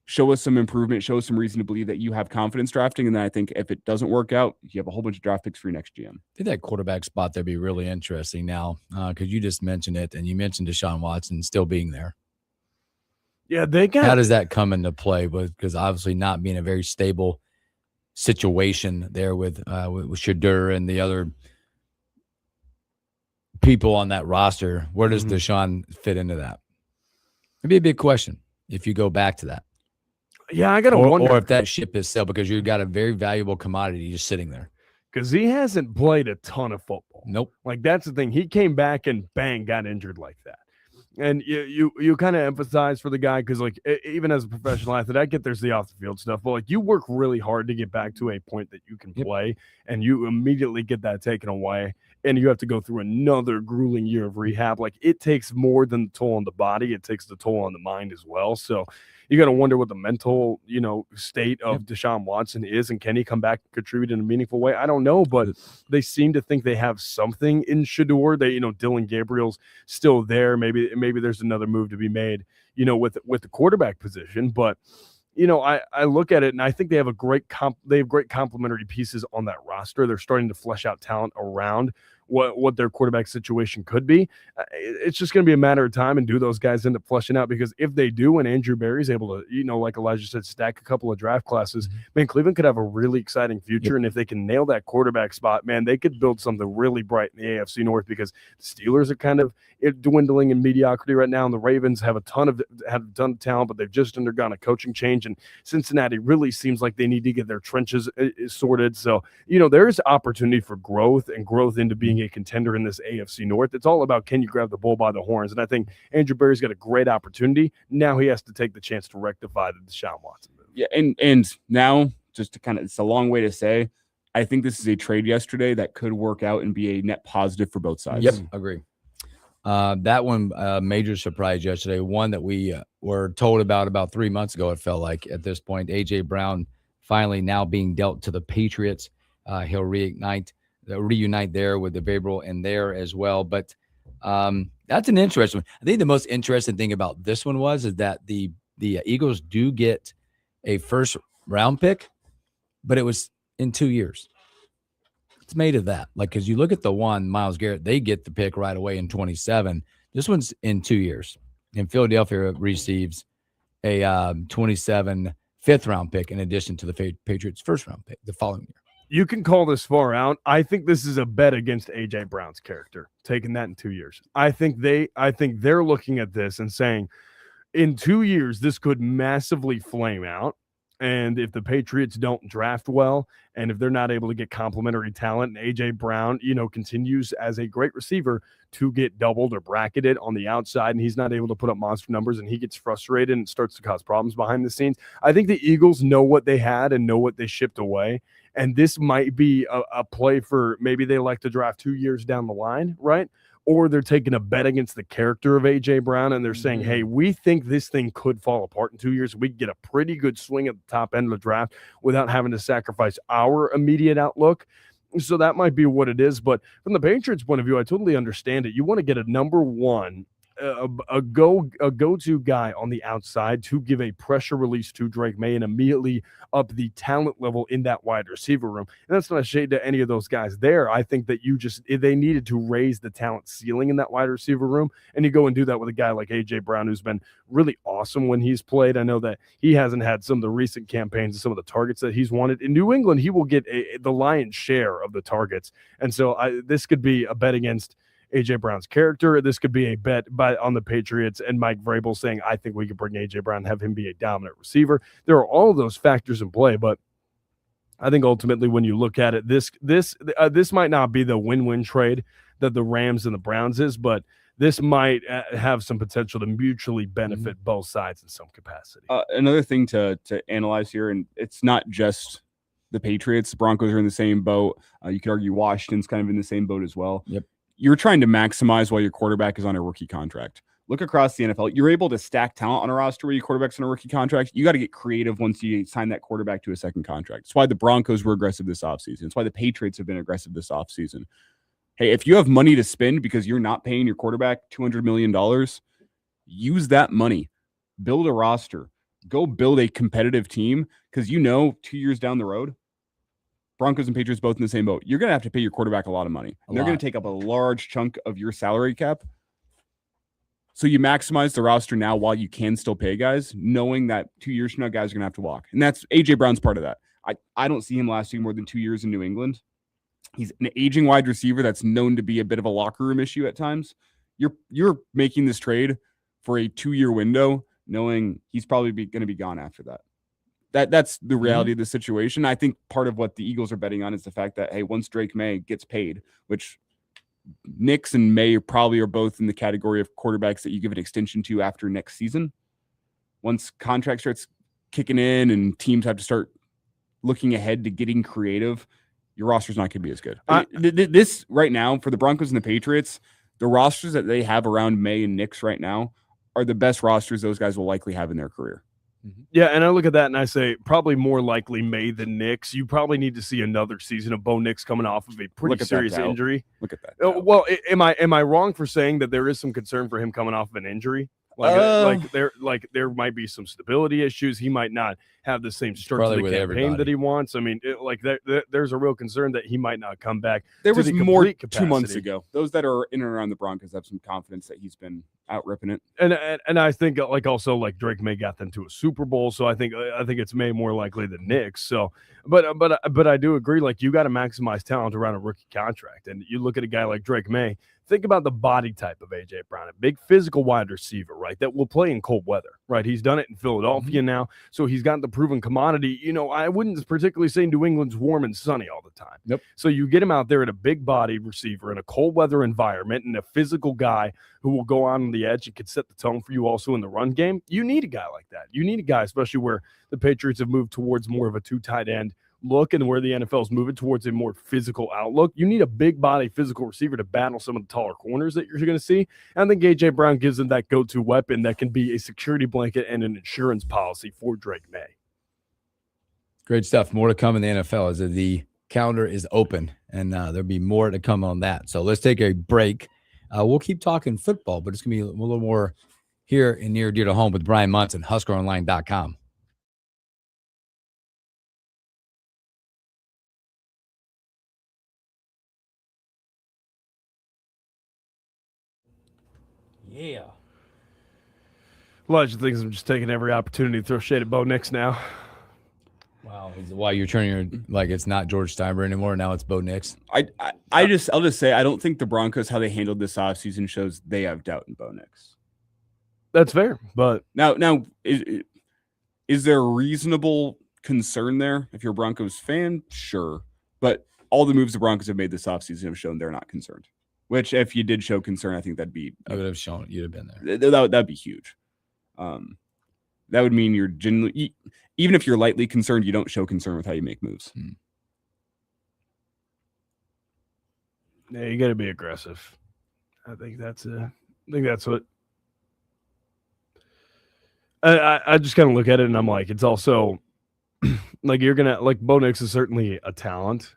Speaker 5: Show us some improvement. Show us some reason to believe that you have confidence drafting. And then I think if it doesn't work out, you have a whole bunch of draft picks for your next GM.
Speaker 6: I think that quarterback spot there be really interesting now because you just mentioned it, and you mentioned Deshaun Watson still being there.
Speaker 2: Yeah, they got.
Speaker 6: How does that come into play? Because obviously not being a very stable situation there with Shadur and the other people on that roster. Where does Deshaun fit into that? It'd be a big question if you go back to that.
Speaker 2: Yeah, I got to wonder.
Speaker 6: Or if that ship is sailed because you've got a very valuable commodity just sitting there.
Speaker 2: Because he hasn't played a ton of football.
Speaker 6: Nope.
Speaker 2: Like, that's the thing. He came back and bang, got injured like that. And you kind of empathize for the guy because, like, even as a professional athlete, I get there's the off the field stuff, but like you work really hard to get back to a point that you can play, and you immediately get that taken away, and you have to go through another grueling year of rehab. Like, it takes more than the toll on the body; it takes the toll on the mind as well. So you got to wonder what the mental, state of Deshaun Watson is, and can he come back and contribute in a meaningful way? I don't know, but they seem to think they have something in Shadur. They, Dylan Gabriel's still there. Maybe there's another move to be made, with the quarterback position. But, I look at it and I think they have great complementary pieces on that roster. They're starting to flesh out talent around what their quarterback situation could be. It's just going to be a matter of time, and do those guys end up fleshing out? Because if they do, and Andrew Berry's able to, like Elijah said, stack a couple of draft classes, man, Cleveland could have a really exciting future. And if they can nail that quarterback spot, man, they could build something really bright in the AFC North, because the Steelers are kind of dwindling in mediocrity right now, and the Ravens have a ton of talent, but they've just undergone a coaching change, and Cincinnati really seems like they need to get their trenches sorted. So, there's opportunity for growth into being a contender in this AFC North. It's all about, can you grab the bull by the horns? And I think Andrew Berry's got a great opportunity. Now he has to take the chance to rectify the Deshaun Watson move.
Speaker 5: Yeah, and now, just to kind of, it's a long way to say, I think this is a trade yesterday that could work out and be a net positive for both sides.
Speaker 6: Yep, agree. That one, major surprise yesterday, one that we were told about 3 months ago, it felt like at this point. A.J. Brown finally now being dealt to the Patriots. He'll reunite there with the Vrabel and there as well. But that's an interesting one. I think the most interesting thing about this one is that the Eagles do get a first-round pick, but it was in 2 years. It's made of that. Like, because you look at the one, Myles Garrett, they get the pick right away in 27. This one's in 2 years. And Philadelphia receives a 27 fifth-round pick in addition to the Patriots' first-round pick the following year.
Speaker 2: You can call this far out. I think this is a bet against A.J. Brown's character, taking that in 2 years. I think they're looking at this and saying, in 2 years, this could massively flame out. And if the Patriots don't draft well, and if they're not able to get complementary talent, and A.J. Brown, continues as a great receiver to get doubled or bracketed on the outside, and he's not able to put up monster numbers, and he gets frustrated and starts to cause problems behind the scenes, I think the Eagles know what they had and know what they shipped away. And this might be a play for maybe they like to draft 2 years down the line, right? Or they're taking a bet against the character of A.J. Brown, and they're saying, hey, we think this thing could fall apart in 2 years. We can get a pretty good swing at the top end of the draft without having to sacrifice our immediate outlook. So that might be what it is. But from the Patriots' point of view, I totally understand it. You want to get a number one, a go-to guy on the outside to give a pressure release to Drake May and immediately up the talent level in that wide receiver room. And that's not a shade to any of those guys there. I think that they needed to raise the talent ceiling in that wide receiver room, and you go and do that with a guy like A.J. Brown, who's been really awesome when he's played. I know that he hasn't had some of the recent campaigns and some of the targets that he's wanted. In New England, he will get the lion's share of the targets. And so this could be a bet against A.J. Brown's character. This could be a bet on the Patriots and Mike Vrabel saying, I think we could bring A.J. Brown and have him be a dominant receiver. There are all of those factors in play, but I think ultimately when you look at it, this might not be the win-win trade that the Rams and the Browns is, but this might have some potential to mutually benefit both sides in some capacity.
Speaker 5: Another thing to analyze here, and it's not just the Patriots. The Broncos are in the same boat. You could argue Washington's kind of in the same boat as well.
Speaker 6: Yep.
Speaker 5: You're trying to maximize while your quarterback is on a rookie contract. Look across the NFL. You're able to stack talent on a roster where your quarterback's on a rookie contract. You got to get creative once you sign that quarterback to a second contract. It's why the Broncos were aggressive this offseason. It's why the Patriots have been aggressive this offseason. Hey, if you have money to spend because you're not paying your quarterback $200 million, use that money. Build a roster. Go build a competitive team because 2 years down the road, Broncos and Patriots both in the same boat. You're going to have to pay your quarterback a lot of money. And they're going to take up a large chunk of your salary cap. So you maximize the roster now while you can still pay guys, knowing that 2 years from now, guys are going to have to walk. And that's A.J. Brown's part of that. I don't see him lasting more than 2 years in New England. He's an aging wide receiver that's known to be a bit of a locker room issue at times. You're making this trade for a 2-year window, knowing he's probably going to be gone after that. That's the reality of the situation. I think part of what the Eagles are betting on is the fact that, hey, once Drake May gets paid, which Nix and May probably are both in the category of quarterbacks that you give an extension to after next season. Once contract starts kicking in and teams have to start looking ahead to getting creative, your roster's not going to be as good. This right now for the Broncos and the Patriots, the rosters that they have around May and Nix right now are the best rosters those guys will likely have in their career.
Speaker 2: Yeah, and I look at that and I say probably more likely May than Nix. You probably need to see another season of Bo Nix coming off of a pretty serious injury.
Speaker 5: Look at that.
Speaker 2: Well, am I wrong for saying that there is some concern for him coming off of an injury? There might be some stability issues. He might not have the same start to the campaign that he wants. I mean, there's a real concern that he might not come back.
Speaker 5: There was more capacity 2 months ago. Those that are in and around the Broncos have some confidence that he's been out ripping it.
Speaker 2: And I think also Drake May got them to a Super Bowl, so I think it's May more likely than Nix. So, but I do agree. You got to maximize talent around a rookie contract, and you look at a guy like Drake May. Think about the body type of A.J. Brown, a big physical wide receiver, right, that will play in cold weather, right? He's done it in Philadelphia now, so he's got the proven commodity. I wouldn't particularly say New England's warm and sunny all the time.
Speaker 6: Nope.
Speaker 2: So you get him out there at a big-bodied receiver in a cold weather environment and a physical guy who will go on the edge and could set the tone for you also in the run game. You need a guy like that. You need a guy, especially where the Patriots have moved towards more of a 2 tight end look and where the NFL is moving towards a more physical outlook, you need a big body physical receiver to battle some of the taller corners that you're going to see. And I think A.J. Brown gives them that go-to weapon that can be a security blanket and an insurance policy for Drake May.
Speaker 6: Great stuff. More to come in the NFL as the calendar is open, and there'll be more to come on that. So let's take a break. We'll keep talking football, but it's going to be a little more here and near dear to home with Brian Munson, HuskerOnline.com. Yeah.
Speaker 2: Elijah thinks I'm just taking every opportunity to throw shade at Bo Nix now.
Speaker 6: Wow. Why you're turning your, like, it's not George Steinbrenner anymore. Now it's Bo Nix.
Speaker 5: I'll just say, I don't think the Broncos, how they handled this offseason shows they have doubt in Bo Nix.
Speaker 2: That's fair. But
Speaker 5: now is there a reasonable concern there? If you're a Broncos fan, sure. But all the moves the Broncos have made this offseason have shown they're not concerned. Which, if you did show concern, I think that'd be
Speaker 6: you'd have shown, you'd have been there.
Speaker 5: That'd be huge. That would mean you're genuinely, even if you're lightly concerned, you don't show concern with how you make moves.
Speaker 2: Yeah, you got to be aggressive. I think that's what. I just kind of look at it and I'm like, it's also like you're gonna like Bo Nix is certainly a talent.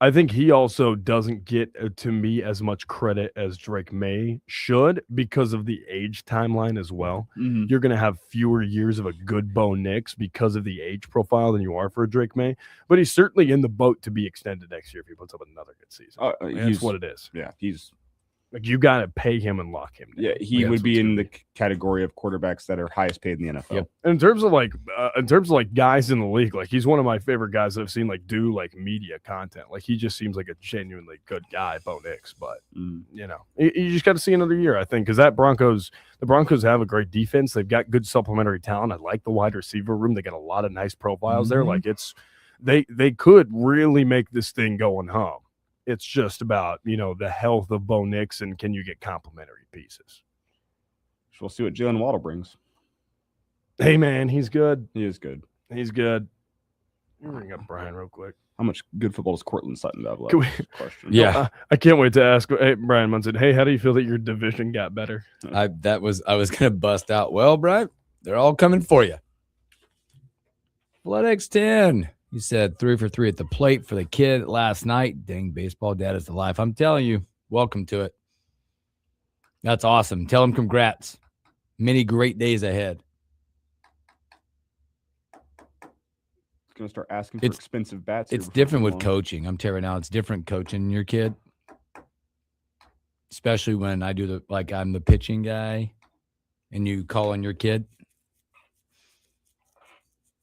Speaker 2: I think he also doesn't get, to me, as much credit as Drake May should because of the age timeline as well.
Speaker 5: Mm-hmm.
Speaker 2: You're going to have fewer years of a good Bo Nix because of the age profile than you are for a Drake May. But he's certainly in the boat to be extended next year if he puts up another good season. That's what it is.
Speaker 5: Yeah, he's
Speaker 2: like you got to pay him and lock him down.
Speaker 5: Yeah, he would be in the category of quarterbacks that are highest paid in the NFL.
Speaker 2: Yep. And in terms of like guys in the league, like he's one of my favorite guys I've seen like do like media content. Like he just seems like a genuinely good guy, Bo Nix. But you know, you just got to see another year, I think, because the Broncos have a great defense. They've got good supplementary talent. I like the wide receiver room. They got a lot of nice profiles there. Like they could really make this thing go and hum. It's just about, the health of Bo Nix and can you get complementary pieces.
Speaker 5: So we'll see what Jalen Waddle brings.
Speaker 2: Hey, man, he's good.
Speaker 5: He is good.
Speaker 2: He's good. Let me ring up Brian real quick.
Speaker 5: How much good football does Cortland Sutton have left?
Speaker 2: Question. Yeah. I can't wait to ask. Hey, Brian Munson, hey, how do you feel that your division got better?
Speaker 6: I was going to bust out. Well, Brian, they're all coming for you. Flood X10. You said 3 for 3 at the plate for the kid last night. Dang, baseball dad is the life. I'm telling you, welcome to it. That's awesome. Tell him congrats. Many great days ahead.
Speaker 5: He's going to start asking for expensive bats.
Speaker 6: It's different with coaching. I'm telling you now, it's different coaching your kid. Especially when I do I'm the pitching guy and you call on your kid.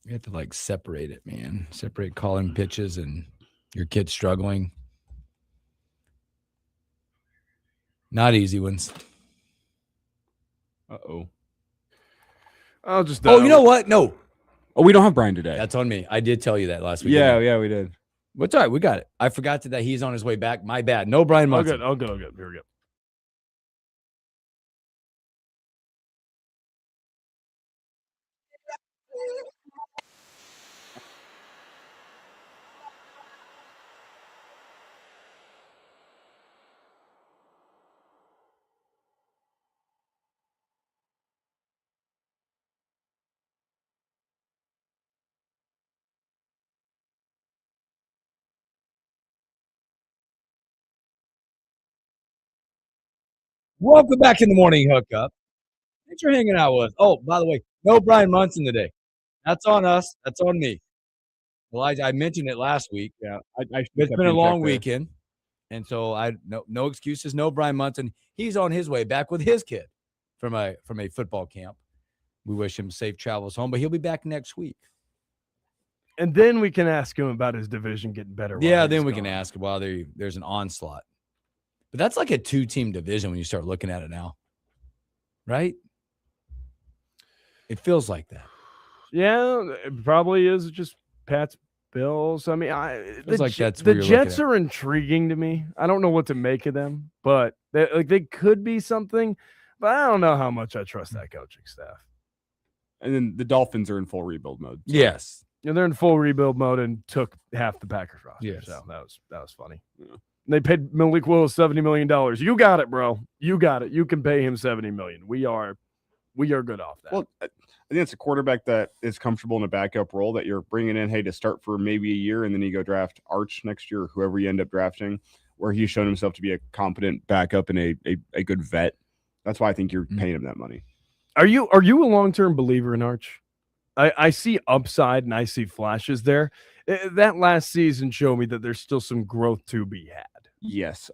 Speaker 6: You have to separate it, man. Separate calling pitches and your kid struggling. Not easy ones.
Speaker 5: Uh-oh.
Speaker 2: I'll just.
Speaker 6: You know what? No.
Speaker 5: Oh, we don't have Brian today.
Speaker 6: That's on me. I did tell you that last week.
Speaker 5: Yeah, we did.
Speaker 6: But it's all right. We got it. I forgot that he's on his way back. My bad. No Brian Munson.
Speaker 2: Oh, good. Here we go.
Speaker 6: Welcome back in the morning hookup. Thanks for hanging out with us. Oh, by the way, no Brian Munson today. That's on us. That's on me. Elijah, I mentioned it last week.
Speaker 5: Yeah,
Speaker 6: it's been a long weekend, and so no excuses. No Brian Munson. He's on his way back with his kid from a football camp. We wish him safe travels home, but he'll be back next week.
Speaker 2: And then we can ask him about his division getting better.
Speaker 6: Yeah, then we can ask while there's an onslaught. But that's like a 2-team division when you start looking at it now, right? It feels like that.
Speaker 2: Yeah, it probably is just Pat's Bills. I mean, the Jets are intriguing to me. I don't know what to make of them, but they could be something. But I don't know how much I trust that coaching staff.
Speaker 5: And then the Dolphins are in full rebuild mode.
Speaker 6: So. Yes.
Speaker 2: they're in full rebuild mode and took half the Packers roster.
Speaker 6: Yes.
Speaker 2: So that was funny. Yeah. They paid Malik Willis $70 million. You got it, bro. You got it. You can pay him $70 million. We are good off that.
Speaker 3: Well, I think it's a quarterback that is comfortable in a backup role that you're bringing in, hey, to start for maybe a year, and then you go draft Arch next year, or whoever you end up drafting, where he's shown himself to be a competent backup and a good vet. That's why I think you're paying him that money.
Speaker 2: Are you a long-term believer in Arch? I see upside and I see flashes there. That last season showed me that there's still some growth to be had.
Speaker 3: Yes.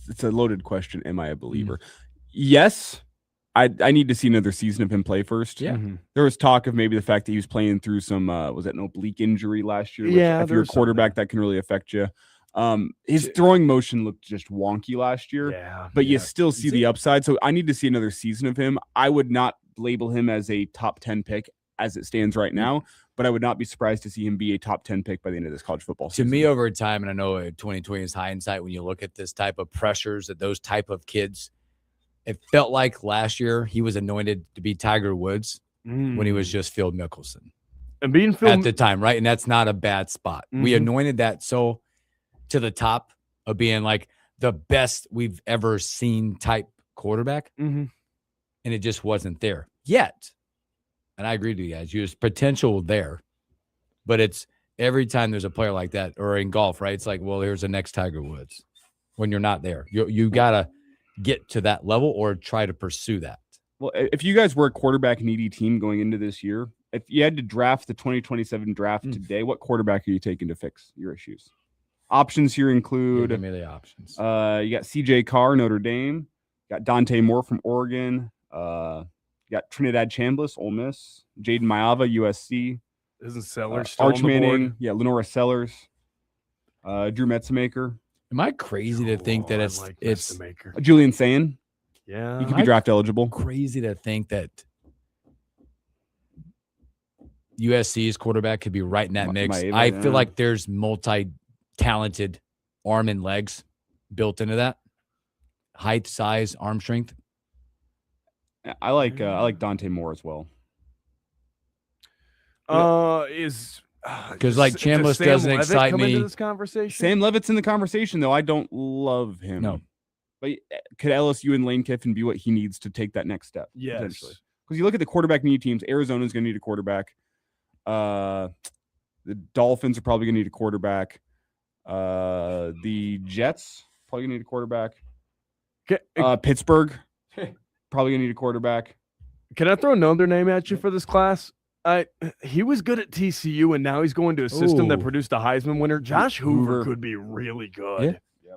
Speaker 3: It's a loaded question. Am I a believer? Yes. I need to see another season of him play first.
Speaker 6: Yeah.
Speaker 3: There was talk of maybe the fact that he was playing through some was that an oblique injury last year? Which,
Speaker 2: Yeah,
Speaker 3: if you're a quarterback, that can really affect you. His throwing motion looked just wonky last year. But you still see the upside. So I need to see another season of him. I would not label him as a top 10 pick as it stands right now, but I would not be surprised to see him be a top 10 pick by the end of this college football season.
Speaker 6: To me, over time, and I know 2020 is hindsight when you look at this type of pressures that those type of kids, it felt like last year he was anointed to be Tiger Woods when he was just Phil Mickelson.
Speaker 2: And being Phil
Speaker 6: at the time, right? And that's not a bad spot. We anointed that so to the top of being like the best we've ever seen type quarterback. And it just wasn't there yet. And I agree with you guys. There's potential there, but it's every time there's a player like that, or in golf, right? It's like, well, here's the next Tiger Woods. When you're not there, you gotta get to that level or try to pursue that.
Speaker 3: Well, if you guys were a quarterback needy team going into this year, if you had to draft the 2027 draft today, what quarterback are you taking to fix your issues? Options here include
Speaker 6: give me the options.
Speaker 3: You got CJ Carr, Notre Dame. You got Dante Moore from Oregon. You got Trinidad Chambliss, Ole Miss. Jaden Maava, USC.
Speaker 2: Isn't Sellers still
Speaker 3: Arch
Speaker 2: on the
Speaker 3: Manning,
Speaker 2: board?
Speaker 3: yeah, Lenora Sellers. Drew Metzemaker.
Speaker 6: Am I crazy to think that it's
Speaker 3: Julian Sayin?
Speaker 2: Yeah,
Speaker 3: he could be draft eligible.
Speaker 6: Crazy to think that USC's quarterback could be right in that mix.
Speaker 3: Maeva,
Speaker 6: I feel like there's multi-talented arm and legs built into that. Height, size, arm strength.
Speaker 3: I like Dante Moore as well.
Speaker 6: Because like Chambliss doesn't excite me.
Speaker 2: Into this conversation?
Speaker 3: Sam Levitt's in the conversation, though. I don't love him.
Speaker 6: No.
Speaker 3: But could LSU and Lane Kiffin be what he needs to take that next step?
Speaker 2: Yes.
Speaker 3: Potentially. Because you look at the quarterback need teams, Arizona's going to need a quarterback. The Dolphins are probably going to need a quarterback. The Jets probably going to need a quarterback. Pittsburgh probably going to need a quarterback.
Speaker 2: Can I throw another name at you for this class? He was good at TCU, and now he's going to a system that produced a Heisman winner. Josh Hoover could be really good.
Speaker 6: Yeah.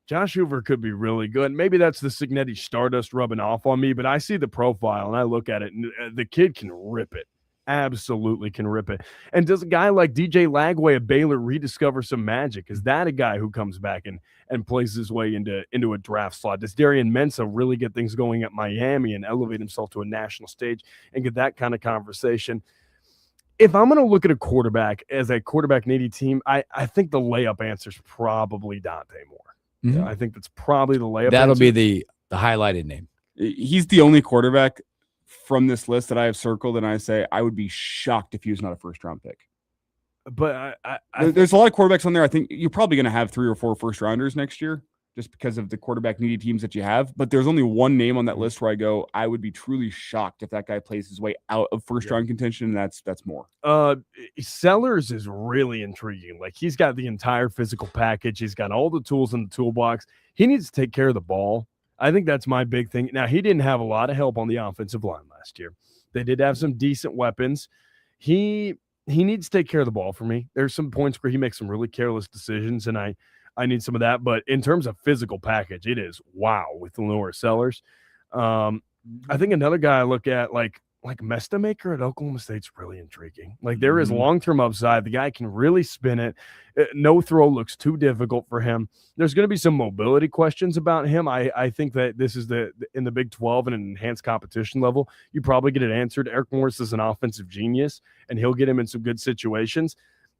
Speaker 2: Josh Hoover could be really good. Maybe that's the Signetti Stardust rubbing off on me, but I see the profile, and I look at it, and the kid can rip it. Absolutely can rip it. And does a guy like DJ Lagway of Baylor rediscover some magic? Is that a guy who comes back and plays his way into a draft slot? Does Darian Mensah really get things going at Miami and elevate himself to a national stage and get that kind of conversation? If I'm going to look at a quarterback as a quarterback needy team, I think the layup answer is probably Dante Moore.
Speaker 6: Mm-hmm.
Speaker 2: I think that's probably the layup
Speaker 6: That'll
Speaker 2: answer.
Speaker 6: be the highlighted name.
Speaker 3: He's the only quarterback from this list that I have circled, and I say I would be shocked if he was not a first-round pick.
Speaker 2: But
Speaker 3: there's a lot of quarterbacks on there. I think you're probably going to have 3 or 4 first-rounders next year just because of the quarterback-needy teams that you have. But there's only one name on that list where I go, I would be truly shocked if that guy plays his way out of first-round contention, and that's more.
Speaker 2: Sellers is really intriguing. Like, he's got the entire physical package. He's got all the tools in the toolbox. He needs to take care of the ball. I think that's my big thing. Now, he didn't have a lot of help on the offensive line last year. They did have some decent weapons. He needs to take care of the ball for me. There's some points where he makes some really careless decisions, and I need some of that. But in terms of physical package, it is wow with Lenore Sellers. I think another guy I look at, like Mestamaker at Oklahoma State's really intriguing. Like, there is long-term upside. The guy can really spin it. No throw looks too difficult for him. There's going to be some mobility questions about him. I think that this is in the Big 12 and an enhanced competition level, you probably get it answered. Eric Morris is an offensive genius, and he'll get him in some good situations.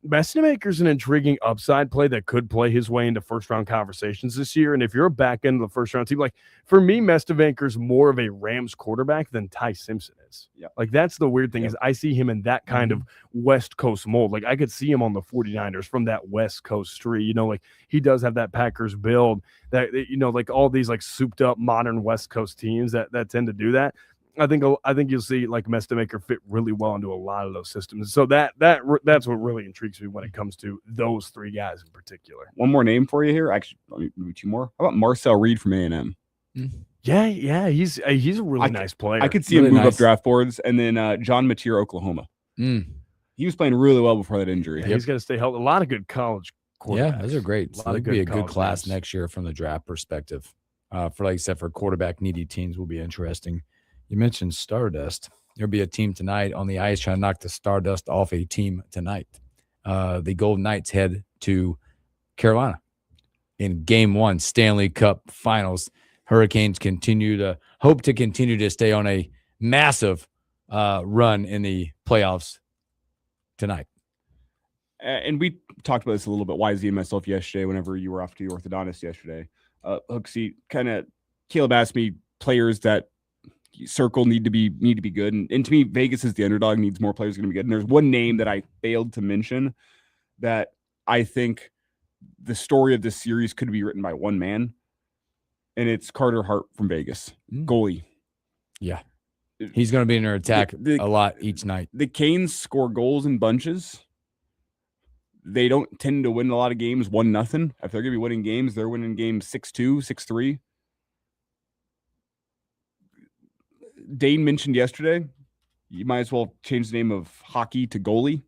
Speaker 2: Mestemaker's an intriguing upside play that could play his way into first-round conversations this year. And if you're a back end of the first-round team, like for me, Mestemaker's more of a Rams quarterback than Ty Simpson is.
Speaker 3: Yeah.
Speaker 2: Like that's the weird thing is I see him in that kind of West Coast mold. Like I could see him on the 49ers from that West Coast tree. Like he does have that Packers build that, like all these like souped up modern West Coast teams that tend to do that. I think you'll see like Mestemaker fit really well into a lot of those systems. So that's what really intrigues me when it comes to those three guys in particular.
Speaker 3: One more name for you here. Actually, maybe two more. How about Marcel Reed from A&M?
Speaker 2: Yeah, he's a really nice player.
Speaker 3: I could see him move up draft boards. And then John Mateer, Oklahoma. He was playing really well before that injury.
Speaker 2: Yeah, he's got to stay healthy. A lot of good college quarterbacks.
Speaker 6: Yeah, those are great. So that'd be a good class next year from the draft perspective. For like I said, for quarterback needy teams will be interesting. You mentioned Stardust. There'll be a team tonight on the ice trying to knock the Stardust off a team tonight. The Golden Knights head to Carolina in Game 1, Stanley Cup Finals. Hurricanes hope to continue to stay on a massive run in the playoffs tonight.
Speaker 3: And we talked about this a little bit, YZ and myself yesterday, whenever you were off to the orthodontist yesterday. Hooksy, Caleb asked me players that circle need to be good, and to me Vegas is the underdog, needs more players going to be good. And there's one name that I failed to mention that I think the story of this series could be written by one man, and it's Carter Hart from Vegas, goalie.
Speaker 6: Yeah, he's going to be in their attack a lot each night.
Speaker 3: The Canes score goals in bunches. They don't tend to win a lot of games 1-0. If they're going to be winning games, they're winning games 6-2, 6-3. Dane mentioned yesterday, you might as well change the name of hockey to goalie,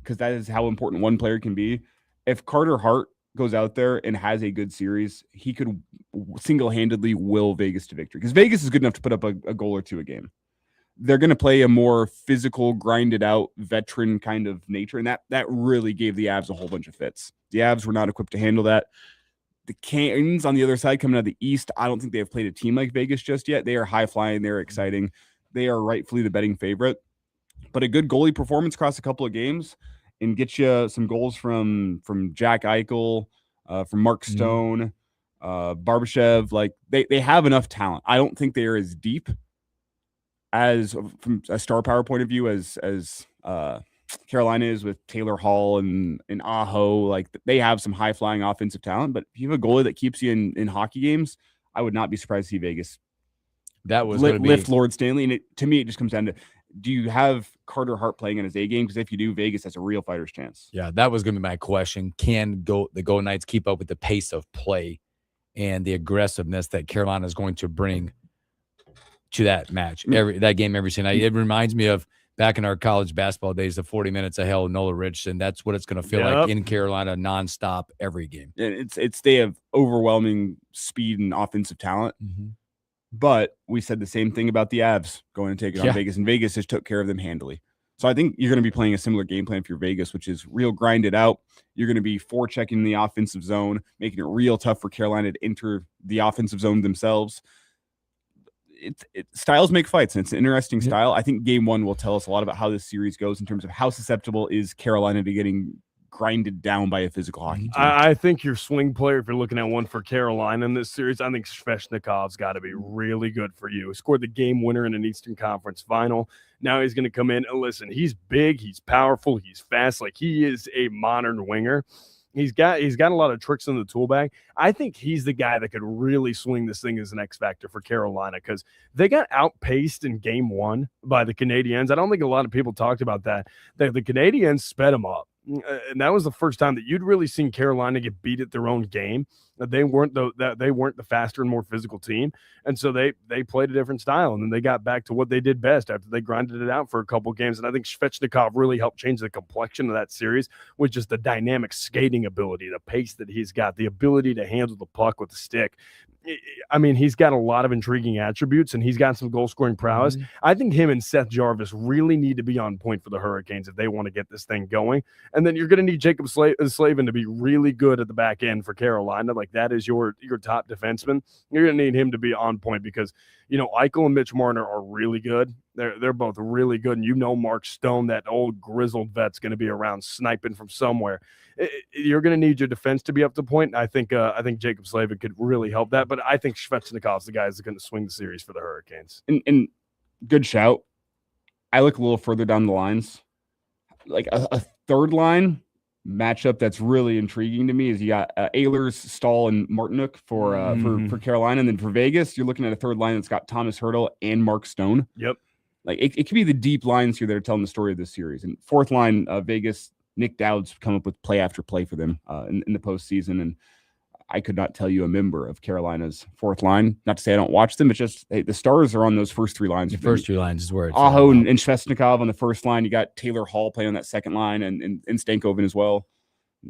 Speaker 3: because that is how important one player can be. If Carter Hart goes out there and has a good series, he could single-handedly will Vegas to victory, because Vegas is good enough to put up a goal or two a game. They're going to play a more physical, grinded-out, veteran kind of nature, and that really gave the Avs a whole bunch of fits. The Avs were not equipped to handle that. The Canes on the other side coming out of the East, I don't think they have played a team like Vegas just yet. They are high-flying. They're exciting. They are rightfully the betting favorite. But a good goalie performance across a couple of games and get you some goals from Jack Eichel, from Mark Stone, Barbashev. Like, they have enough talent. I don't think they are as deep as, from a star power point of view, as Carolina is with Taylor Hall and Aho. Like, they have some high flying offensive talent, but if you have a goalie that keeps you in hockey games, I would not be surprised to see Vegas
Speaker 6: that was
Speaker 3: lift Lord Stanley. And to me, it just comes down to, do you have Carter Hart playing on his A game? Because if you do, Vegas has a real fighter's chance.
Speaker 6: Yeah, that was going to be my question. Can the Golden Knights keep up with the pace of play and the aggressiveness that Carolina is going to bring to that match, that game every single night? It reminds me of back in our college basketball days, the 40 minutes of hell, Nola Richardson. That's what it's going to feel like in Carolina, nonstop, every game.
Speaker 3: And they have overwhelming speed and offensive talent. But we said the same thing about the Avs going to take it on Vegas, and Vegas just took care of them handily. So I think you're going to be playing a similar game plan for your Vegas, which is real grinded out. You're going to be forechecking the offensive zone, making it real tough for Carolina to enter the offensive zone themselves. Styles make fights, and it's an interesting style. I think Game 1 will tell us a lot about how this series goes in terms of how susceptible is Carolina to getting grinded down by a physical hockey team.
Speaker 2: I think your swing player, if you're looking at one for Carolina in this series, I think Svechnikov's got to be really good for you. He scored the game winner in an Eastern Conference final. Now he's going to come in and listen. He's big, he's powerful, he's fast. Like, he is a modern winger. He's got a lot of tricks in the tool bag. I think he's the guy that could really swing this thing as an X factor for Carolina, because they got outpaced in Game 1 by the Canadiens. I don't think a lot of people talked about that. The Canadiens sped them up. And that was the first time that you'd really seen Carolina get beat at their own game. They weren't the faster and more physical team, and so they played a different style, and then they got back to what they did best after they grinded it out for a couple games. And I think Svechnikov really helped change the complexion of that series with just the dynamic skating ability, the pace that he's got, the ability to handle the puck with the stick. I mean, he's got a lot of intriguing attributes, and he's got some goal-scoring prowess. I think him and Seth Jarvis really need to be on point for the Hurricanes if they want to get this thing going. And then you're going to need Jacob Slavin to be really good at the back end for Carolina. Like, that is your top defenseman. You're going to need him to be on point, because Eichel and Mitch Marner are really good. They're both really good, and Mark Stone, that old grizzled vet's going to be around sniping from somewhere. You're going to need your defense to be up to point. I think Jacob Slavin could really help that, but I think Svechnikov's the guy that's going to swing the series for the Hurricanes.
Speaker 5: And good shout. I look a little further down the lines, like a third line matchup that's really intriguing to me is you got Ehlers, Stahl, and Martinook for Carolina, and then for Vegas, you're looking at a third line that's got Thomas Hertl and Mark Stone.
Speaker 2: Yep.
Speaker 5: Like it could be the deep lines here that are telling the story of this series. And fourth line, Vegas, Nick Dowd's come up with play after play for them in the postseason. And I could not tell you a member of Carolina's fourth line. Not to say I don't watch them. It's just the stars are on those first three lines.
Speaker 6: The first three lines is where it's
Speaker 5: Aho and Svechnikov on the first line. You got Taylor Hall playing on that second line and Stankoven as well.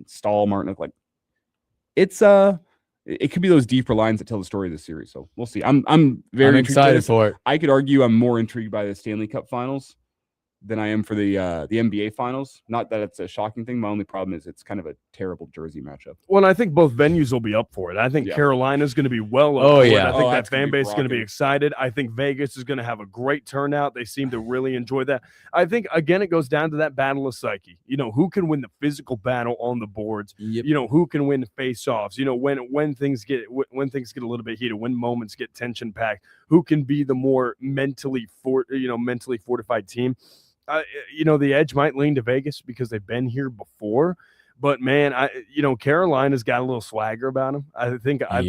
Speaker 5: Stahl, Martinook. Like it could be those deeper lines that tell the story of this series. So we'll see. I'm very
Speaker 6: excited for it.
Speaker 5: I could argue I'm more intrigued by the Stanley Cup Finals than I am for the NBA Finals. Not that it's a shocking thing. My only problem is it's kind of a terrible jersey matchup.
Speaker 2: Well, I think both venues will be up for it. I think Carolina's going to be well up for it. I think that fan base is going to be excited. I think Vegas is going to have a great turnout. They seem to really enjoy that. I think, again, it goes down to that battle of psyche. Who can win the physical battle on the boards?
Speaker 6: Yep.
Speaker 2: Who can win face-offs? When things get a little bit heated, when moments get tension-packed, who can be the more mentally fortified team? The edge might lean to Vegas because they've been here before, but man, Carolina's got a little swagger about them. I think I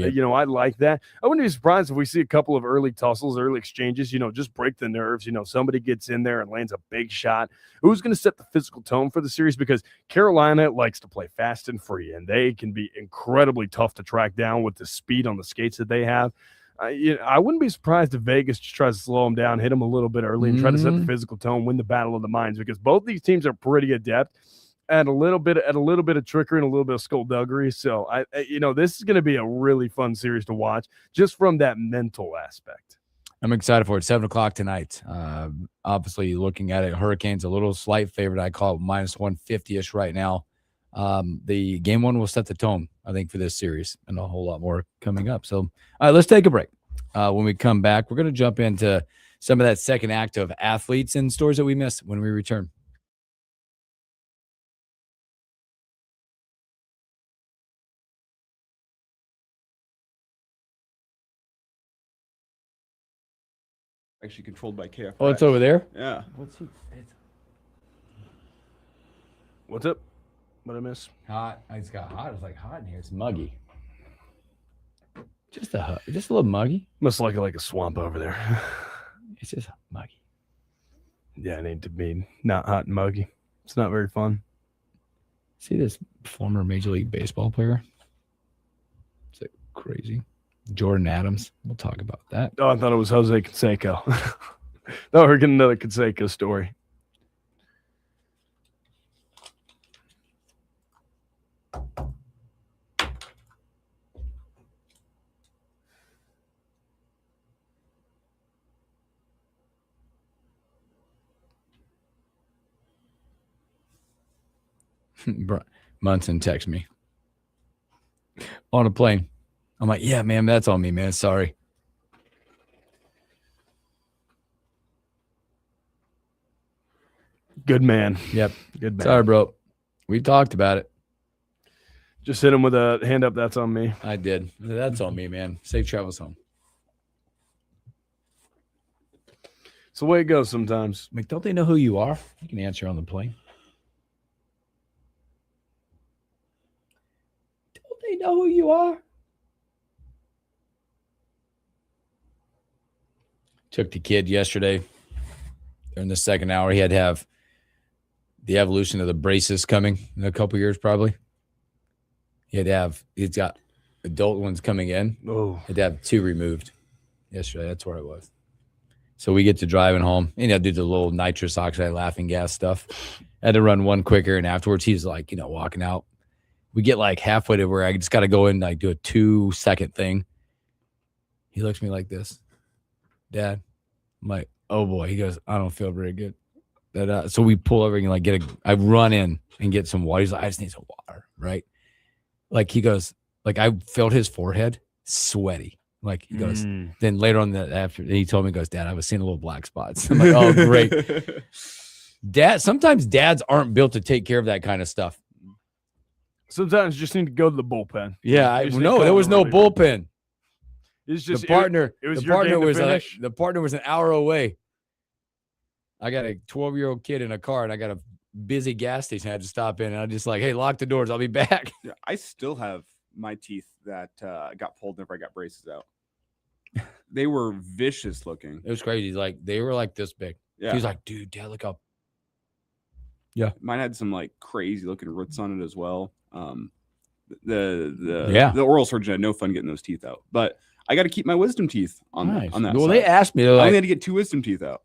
Speaker 2: like that. I wouldn't be surprised if we see a couple of early tussles, early exchanges, just break the nerves. Somebody gets in there and lands a big shot. Who's going to set the physical tone for the series? Because Carolina likes to play fast and free, and they can be incredibly tough to track down with the speed on the skates that they have. I wouldn't be surprised if Vegas just tries to slow them down, hit them a little bit early, and try to set the physical tone, win the battle of the minds. Because both these teams are pretty adept at a little bit of trickery and a little bit of skullduggery. So this is going to be a really fun series to watch, just from that mental aspect.
Speaker 6: I'm excited for it. 7:00 tonight. Obviously, looking at it, Hurricanes a little slight favorite. I call it minus 150-ish right now. The game one will set the tone, I think, for this series, and a whole lot more coming up. So, all right, let's take a break. When we come back, we're going to jump into some of that second act of athletes and stories that we missed when we return.
Speaker 5: Actually controlled by KF.
Speaker 6: Oh, it's over there?
Speaker 5: Yeah.
Speaker 2: What's up? What I miss?
Speaker 6: Hot. It's got hot. It's like hot in here. It's muggy. Just a little muggy.
Speaker 2: Must like it like a swamp over there.
Speaker 6: It's just muggy.
Speaker 2: Yeah, it need to be not hot and muggy. It's not very fun.
Speaker 6: See this former Major League Baseball player? It's like crazy. Jordan Adams. We'll talk about that.
Speaker 2: Oh, I thought it was Jose Canseco. No, we're getting another Canseco story.
Speaker 6: Munson texts me on a plane. I'm like, yeah, man, that's on me, man. Sorry.
Speaker 2: Good man.
Speaker 6: Yep.
Speaker 2: Good man.
Speaker 6: Sorry, bro. We talked about it.
Speaker 2: Just hit him with a hand up. That's on me.
Speaker 6: I did. That's on me, man. Safe travels home.
Speaker 2: It's the way it goes sometimes.
Speaker 6: Like, don't they know who you are? You can answer on the plane. Don't they know who you are? Took the kid yesterday during the second hour. He had to have the evolution of the braces coming in a couple years, probably. He's got adult ones coming in.
Speaker 2: Oh,
Speaker 6: had to have 2 removed yesterday. That's where I was. So we get to driving home, and I do the little nitrous oxide laughing gas stuff. I had to run one quicker, and afterwards he's like, walking out. We get like halfway to where I just got to go in and like do a 2-second thing. He looks at me like this. Dad, I'm like, oh boy. He goes, I don't feel very good. So we pull over and I run in and get some water. He's like, I just need some water, right? Like he goes, like I felt his forehead sweaty. Like he goes, then later on after he told me, he goes, Dad, I was seeing a little black spots. I'm like, oh, great. Sometimes dads aren't built to take care of that kind of stuff.
Speaker 2: Sometimes you just need to go to the bullpen.
Speaker 6: Yeah, there was no bullpen.
Speaker 2: It's just
Speaker 6: the partner.
Speaker 2: It was
Speaker 6: the
Speaker 2: your
Speaker 6: partner
Speaker 2: game to
Speaker 6: was
Speaker 2: finish.
Speaker 6: the partner was an hour away. I got a 12-year-old kid in a car, and I got a busy gas station I had to stop in, and I just like, hey, lock the doors. I'll be back.
Speaker 3: Yeah, I still have my teeth that got pulled whenever I got braces out. They were vicious looking.
Speaker 6: It was crazy. Like they were like this big.
Speaker 3: Yeah.
Speaker 6: He was like, dude, Dad, look up. Yeah.
Speaker 3: Mine had some like crazy looking roots on it as well. The oral surgeon had no fun getting those teeth out, but I got to keep my wisdom teeth on that.
Speaker 6: Well,
Speaker 3: side.
Speaker 6: they asked me.
Speaker 3: I
Speaker 6: Like,
Speaker 3: only had to get 2 wisdom teeth out.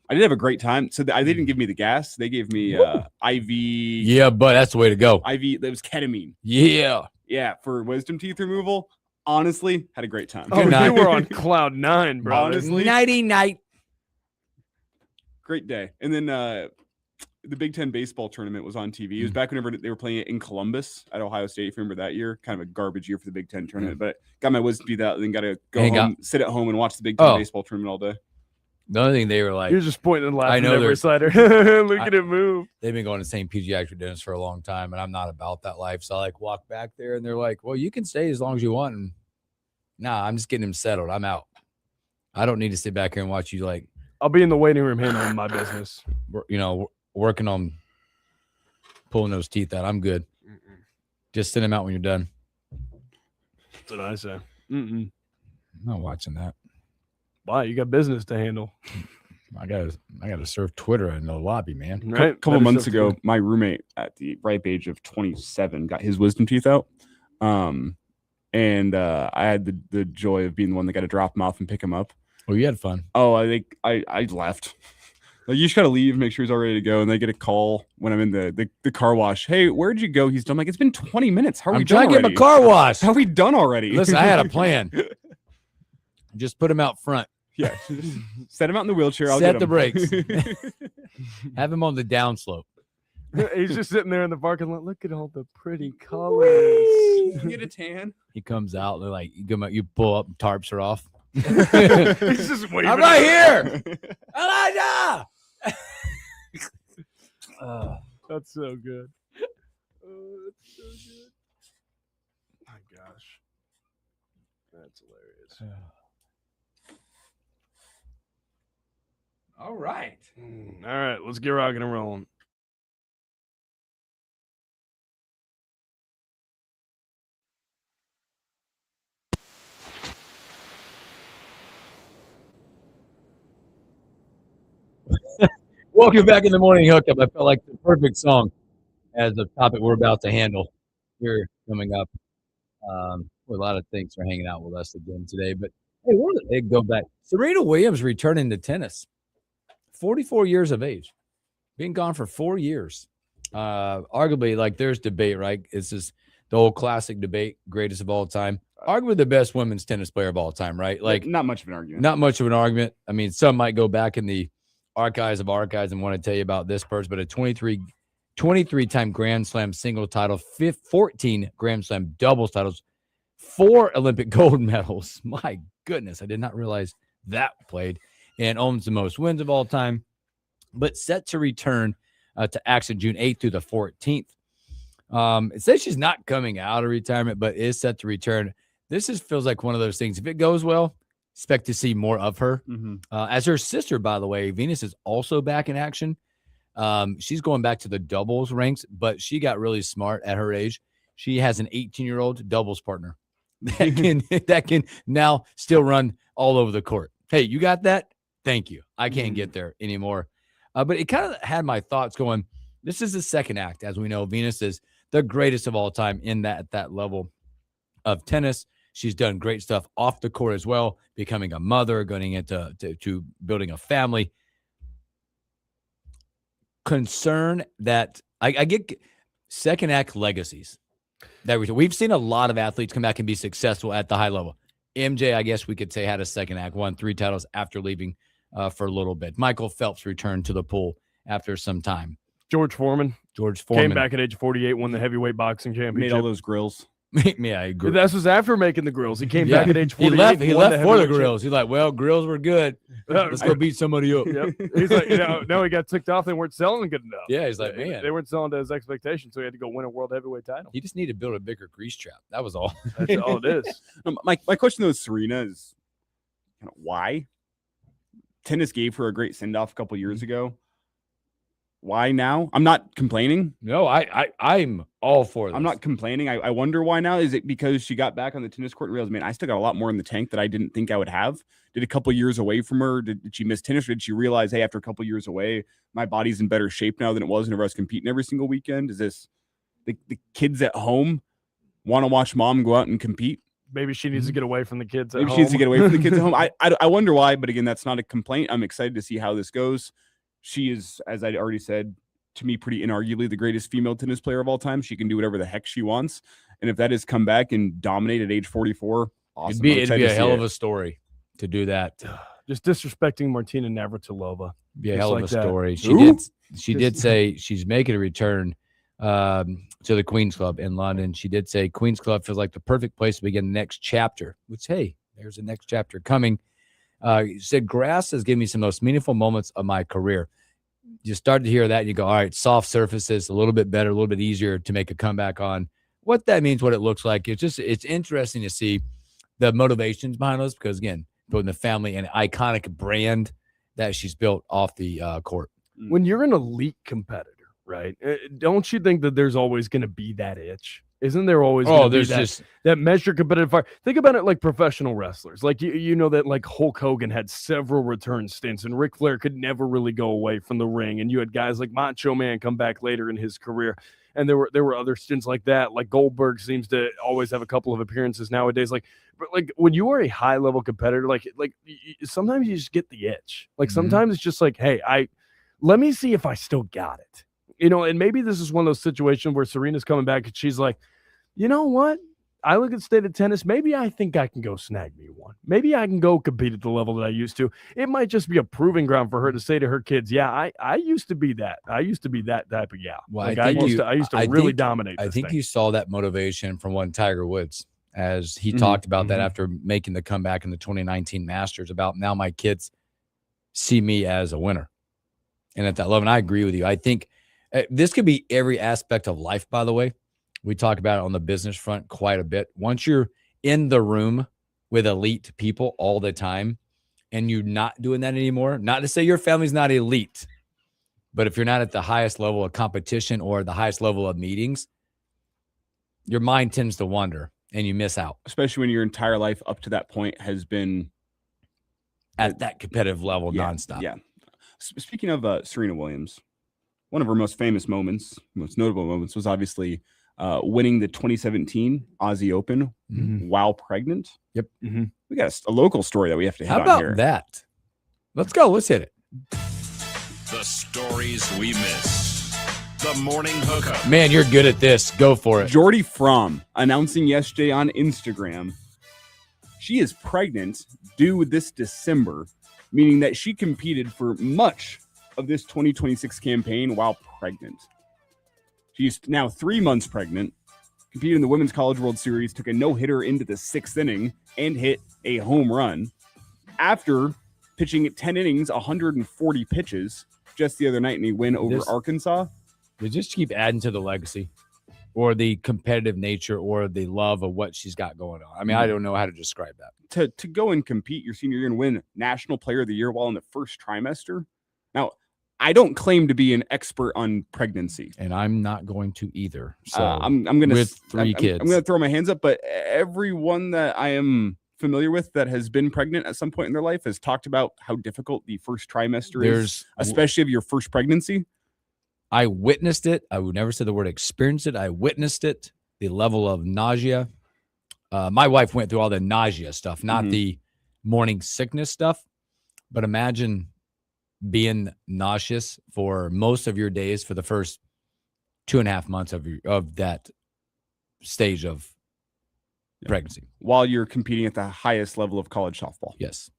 Speaker 3: I did have a great time. So they didn't give me the gas. They gave me IV.
Speaker 6: Yeah, but that's the way to go.
Speaker 3: IV. That was ketamine.
Speaker 6: Yeah.
Speaker 3: Yeah, for wisdom teeth removal. Honestly, had a great time.
Speaker 2: Oh, you were on cloud 9, bro.
Speaker 3: Honestly,
Speaker 6: nighty night.
Speaker 3: Great day. And then the Big Ten baseball tournament was on TV. It was back whenever they were playing it in Columbus at Ohio State. If you remember that year, kind of a garbage year for the Big Ten tournament. But got my wisdom teeth out, and then got to go home, sit at home, and watch the Big Ten baseball tournament all day.
Speaker 6: The only thing they were like,
Speaker 2: You're just pointing and laughing
Speaker 6: I know
Speaker 2: at every slider. Look at it move.
Speaker 6: They've been going to St. Pediatric dentists for a long time, and I'm not about that life. So I like walk back there, and they're like, well, you can stay as long as you want. And nah, I'm just getting him settled. I'm out. I don't need to sit back here and watch you like.
Speaker 2: I'll be in the waiting room handling my business.
Speaker 6: Working on pulling those teeth out. I'm good. Just send them out when you're done.
Speaker 2: That's what I say.
Speaker 6: I'm not watching that.
Speaker 2: Why? You got business to handle.
Speaker 6: I gotta surf Twitter in the lobby, man.
Speaker 3: Right. A couple months ago, my roommate at the ripe age of 27 got his wisdom teeth out. And I had the joy of being the one that got to drop him off and pick him up.
Speaker 6: Oh, you had fun.
Speaker 3: Oh, I think I left. Like, you just gotta leave, make sure he's all ready to go, and they get a call when I'm in the car wash. Hey, where'd you go? He's done. I'm like, it's been 20 minutes. How are we done
Speaker 6: trying to
Speaker 3: already?
Speaker 6: get my car washed.
Speaker 3: How are we done already?
Speaker 6: Listen, I had a plan. Just put him out front.
Speaker 3: Yeah, set him out in the wheelchair. I'll
Speaker 6: Set
Speaker 3: get
Speaker 6: the
Speaker 3: him.
Speaker 6: brakes. Have him on the downslope.
Speaker 2: He's just sitting there in the parking lot. Look at all the pretty colors.
Speaker 3: You can get a tan.
Speaker 6: He comes out. They're like, you pull up, tarps are off.
Speaker 2: He's just waving.
Speaker 6: I'm right here, Elijah.
Speaker 2: That's so good. Oh, that's so good. My gosh. That's hilarious.
Speaker 6: All right.
Speaker 2: All right, let's get rocking and rolling.
Speaker 6: Welcome back in the morning hookup. I felt like the perfect song as the topic we're about to handle here coming up. A lot of things are hanging out with us again today, but hey, where did they go back? Serena Williams returning to tennis, 44 years of age, being gone for 4 years. Arguably, like, there's debate, right? It's just the old classic debate, greatest of all time. Arguably the best women's tennis player of all time, right? Like,
Speaker 3: not much of an argument.
Speaker 6: Not much of an argument. I mean, some might go back in the archives of archives and want to tell you about this person, but a 23-time Grand Slam single title, 14 Grand Slam doubles titles, 4 Olympic gold medals. My goodness, I did not realize that played, and owns the most wins of all time, but set to return to action June 8th through the 14th. It says she's not coming out of retirement, but is set to return. This just feels like one of those things. If it goes well, expect to see more of her. As her sister, by the way, Venus is also back in action. She's going back to the doubles ranks, but she got really smart at her age. She has an 18-year-old doubles partner that can now still run all over the court. Hey, you got that? Thank you. I can't get there anymore. But it kind of had my thoughts going, this is the second act. As we know, Venus is the greatest of all time at that level of tennis. She's done great stuff off the court as well, becoming a mother, going into to building a family. Concern that I get second act legacies. That we've seen a lot of athletes come back and be successful at the high level. MJ, I guess we could say, had a second act, won 3 titles after leaving for a little bit. Michael Phelps returned to the pool after some time.
Speaker 2: George Foreman
Speaker 6: came
Speaker 2: back at age 48, won the heavyweight boxing championship.
Speaker 3: Made all those grills.
Speaker 6: Yeah, I agree.
Speaker 2: This was after making the grills. He came back at age 48.
Speaker 6: He left for the grills. He's like, well, grills were good. Let's go beat somebody up.
Speaker 2: Yep. He's like, no, he got ticked off. They weren't selling good enough.
Speaker 6: Yeah, he's like, man.
Speaker 2: They weren't selling to his expectations, so he had to go win a world heavyweight title.
Speaker 6: He just needed to build a bigger grease trap. That was all.
Speaker 2: That's all it is.
Speaker 3: My question, though, with Serena is kind of why? Tennis gave her a great send-off a couple years ago. Why now? I'm not complaining.
Speaker 6: No, I'm all for this.
Speaker 3: I'm not complaining. I wonder why now. Is it because she got back on the tennis court and realized, man, I still got a lot more in the tank that I didn't think I would have? Did a couple years away from her? Did she miss tennis? Or did she realize, hey, after a couple years away, my body's in better shape now than it was whenever I was competing every single weekend? Is this the kids at home want to watch mom go out and compete?
Speaker 2: Maybe she needs to get away from the kids at
Speaker 3: Maybe
Speaker 2: home.
Speaker 3: she needs to get away from the kids at home. I wonder why, but again, that's not a complaint. I'm excited to see how this goes. She is, as I already said, to me, pretty inarguably the greatest female tennis player of all time. She can do whatever the heck she wants. And if that is come back and dominate at age 44, awesome.
Speaker 6: It'd be a hell of a story to do that.
Speaker 2: Just disrespecting Martina Navratilova.
Speaker 6: Be a hell of a story. She did say she's making a return to the Queen's Club in London. She did say Queen's Club feels like the perfect place to begin the next chapter, which, hey, there's a next chapter coming. She said, grass has given me some of the most meaningful moments of my career. You start to hear that and you go, all right, soft surfaces, a little bit better, a little bit easier to make a comeback on. What that means, what it looks like, it's interesting to see the motivations behind us because, again, building the family and iconic brand that she's built off the court.
Speaker 2: When you're an elite competitor, right, don't you think that there's always going to be that itch? Isn't there always that measured competitive fire? Think about it like professional wrestlers. Like, you know that like Hulk Hogan had several return stints and Ric Flair could never really go away from the ring. And you had guys like Macho Man come back later in his career. And there were other stints like that. Like Goldberg seems to always have a couple of appearances nowadays. But when you are a high level competitor, like sometimes you just get the itch. Like sometimes it's just like, hey, let me see if I still got it. And maybe this is one of those situations where Serena's coming back and she's like, you know what? I look at the state of tennis. Maybe I think I can go snag me one. Maybe I can go compete at the level that I used to. It might just be a proving ground for her to say to her kids, yeah, I used to be that. I used to be that type of gal.
Speaker 6: Well,
Speaker 2: I used to really dominate.
Speaker 6: I think you saw that motivation from one Tiger Woods as he talked about that after making the comeback in the 2019 Masters about now my kids see me as a winner. And at that level, and I agree with you. I think this could be every aspect of life, by the way. We talk about it on the business front quite a bit. Once you're in the room with elite people all the time and you're not doing that anymore, not to say your family's not elite, but if you're not at the highest level of competition or the highest level of meetings, your mind tends to wander and you miss out.
Speaker 3: Especially when your entire life up to that point has been
Speaker 6: at that competitive level nonstop.
Speaker 3: Yeah. Speaking of Serena Williams, one of her most famous moments, most notable moments was obviously winning the 2017 Aussie Open while pregnant.
Speaker 6: Yep.
Speaker 3: We got a local story that we have to hit
Speaker 6: on here. How about that? Let's go. Let's hit it.
Speaker 12: The stories we miss. The morning hookup.
Speaker 6: Man, you're good at this. Go for it.
Speaker 3: Jordy Fromm announcing yesterday on Instagram she is pregnant due this December, meaning that she competed for much of this 2026 campaign while pregnant. She's now 3 months pregnant, competed in the Women's College World Series, took a no-hitter into the 6th inning, and hit a home run. After pitching 10 innings, 140 pitches, just the other night in a win over Arkansas.
Speaker 6: They just keep adding to the legacy or the competitive nature or the love of what she's got going on. I mean, I don't know how to describe that.
Speaker 3: To go and compete your senior year and win National Player of the Year while in the first trimester. Now, I don't claim to be an expert on pregnancy,
Speaker 6: and I'm not going to either. So
Speaker 3: I'm going to
Speaker 6: with three kids.
Speaker 3: I'm going to throw my hands up. But everyone that I am familiar with that has been pregnant at some point in their life has talked about how difficult the first trimester is, especially of your first pregnancy.
Speaker 6: I witnessed it. I would never say the word experienced it. I witnessed it. The level of nausea. My wife went through all the nausea stuff, not the morning sickness stuff. But imagine being nauseous for most of your days for the first 2.5 months of that stage of pregnancy
Speaker 3: while you're competing at the highest level of college softball.
Speaker 6: Yes.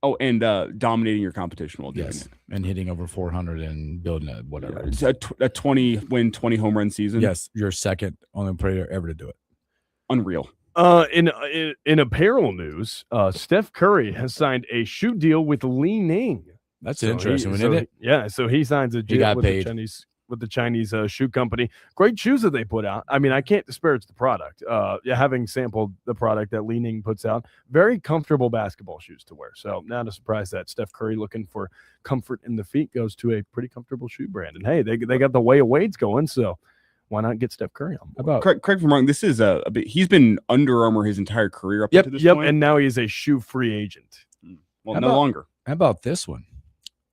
Speaker 3: Oh, and dominating your competition while doing it.
Speaker 6: And hitting over 400 and building a
Speaker 3: 20 win, 20 home run season.
Speaker 6: Yes, you're second only player ever to do it.
Speaker 3: unreal.
Speaker 2: In apparel news, Steph Curry has signed a shoe deal with Li Ning.
Speaker 6: That's interesting, isn't it?
Speaker 2: Yeah, so he signs a deal with the Chinese shoe company. Great shoes that they put out. I mean, I can't disparage the product. Having sampled the product that Li Ning puts out, very comfortable basketball shoes to wear. So not a surprise that Steph Curry, looking for comfort in the feet, goes to a pretty comfortable shoe brand. And hey, they got the Way of Wade's going, so why not get Steph Curry on board?
Speaker 3: Correct me if I'm wrong. This is he's been Under Armour his entire career up to this point.
Speaker 2: And now he is a shoe free agent.
Speaker 3: Well, no longer.
Speaker 6: How about this one?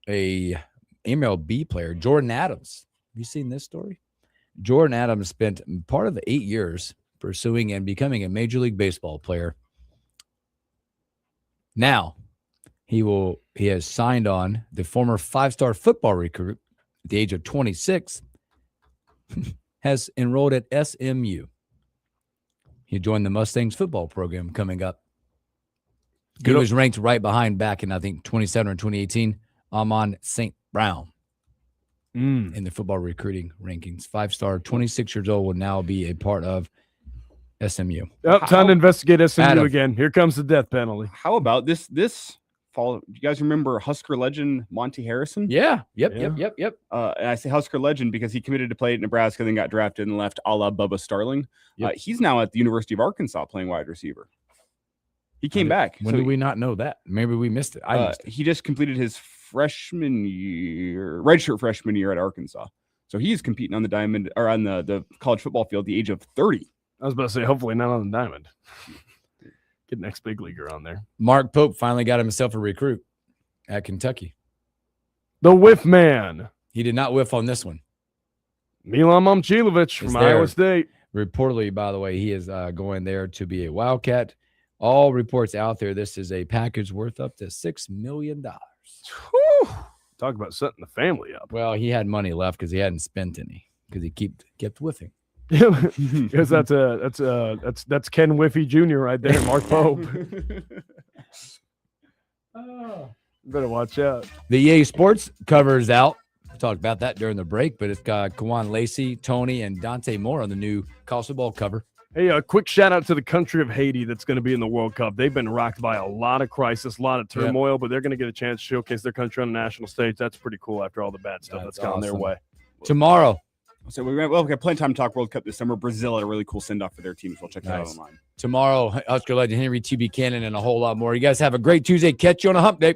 Speaker 6: A MLB player, Jordan Adams. Have you seen this story? Jordan Adams spent part of the 8 years pursuing and becoming a Major League Baseball player. Now, he has signed on. The former 5-star football recruit at the age of 26 has enrolled at SMU. He joined the Mustangs football program coming up. He was ranked right behind back in, I think, 2017 or 2018, Amon St. Brown in the football recruiting rankings. 5-star, 26 years old, will now be a part of SMU.
Speaker 2: Time to investigate SMU again. Here comes the death penalty.
Speaker 3: How about this fall? Do you guys remember Husker legend Monty Harrison?
Speaker 6: Yeah. Yep.
Speaker 3: And I say Husker legend because he committed to play at Nebraska, then got drafted and left a la Bubba Starling.
Speaker 6: Yep.
Speaker 3: He's now at the University of Arkansas playing wide receiver. He came back.
Speaker 6: When did we not know that? Maybe we missed it. I missed it.
Speaker 3: He just completed his redshirt freshman year at Arkansas. So he's competing on the diamond or on the college football field at the age of 30.
Speaker 2: I was about to say, hopefully not on the diamond. Get next big leaguer on there.
Speaker 6: Mark Pope finally got himself a recruit at Kentucky.
Speaker 2: The whiff man.
Speaker 6: He did not whiff on this one.
Speaker 2: Milan Momcilovic from Iowa State.
Speaker 6: Reportedly, by the way, he is going there to be a Wildcat. All reports out there, this is a package worth up to $6 million.
Speaker 2: Whew. Talk about setting the family up.
Speaker 6: Well, he had money left because he hadn't spent any because he kept whiffing.
Speaker 2: Because that's Ken Whiffy Jr. right there, Mark Pope. Better watch out.
Speaker 6: The EA Sports cover is out. We talked about that during the break, but it's got Kawan Lacey, Tony, and Dante Moore on the new college football cover.
Speaker 2: Hey, a quick shout out to the country of Haiti that's going to be in the World Cup. They've been rocked by a lot of crisis, a lot of turmoil, but they're going to get a chance to showcase their country on the national stage. That's pretty cool after all the bad stuff that's gone their way.
Speaker 6: Tomorrow.
Speaker 3: So we've got plenty of time to talk World Cup this summer. Brazil had a really cool send-off for their team, so we'll check that out online.
Speaker 6: Tomorrow, Husker legend Henry T. Buchanan and a whole lot more. You guys have a great Tuesday. Catch you on a hump day.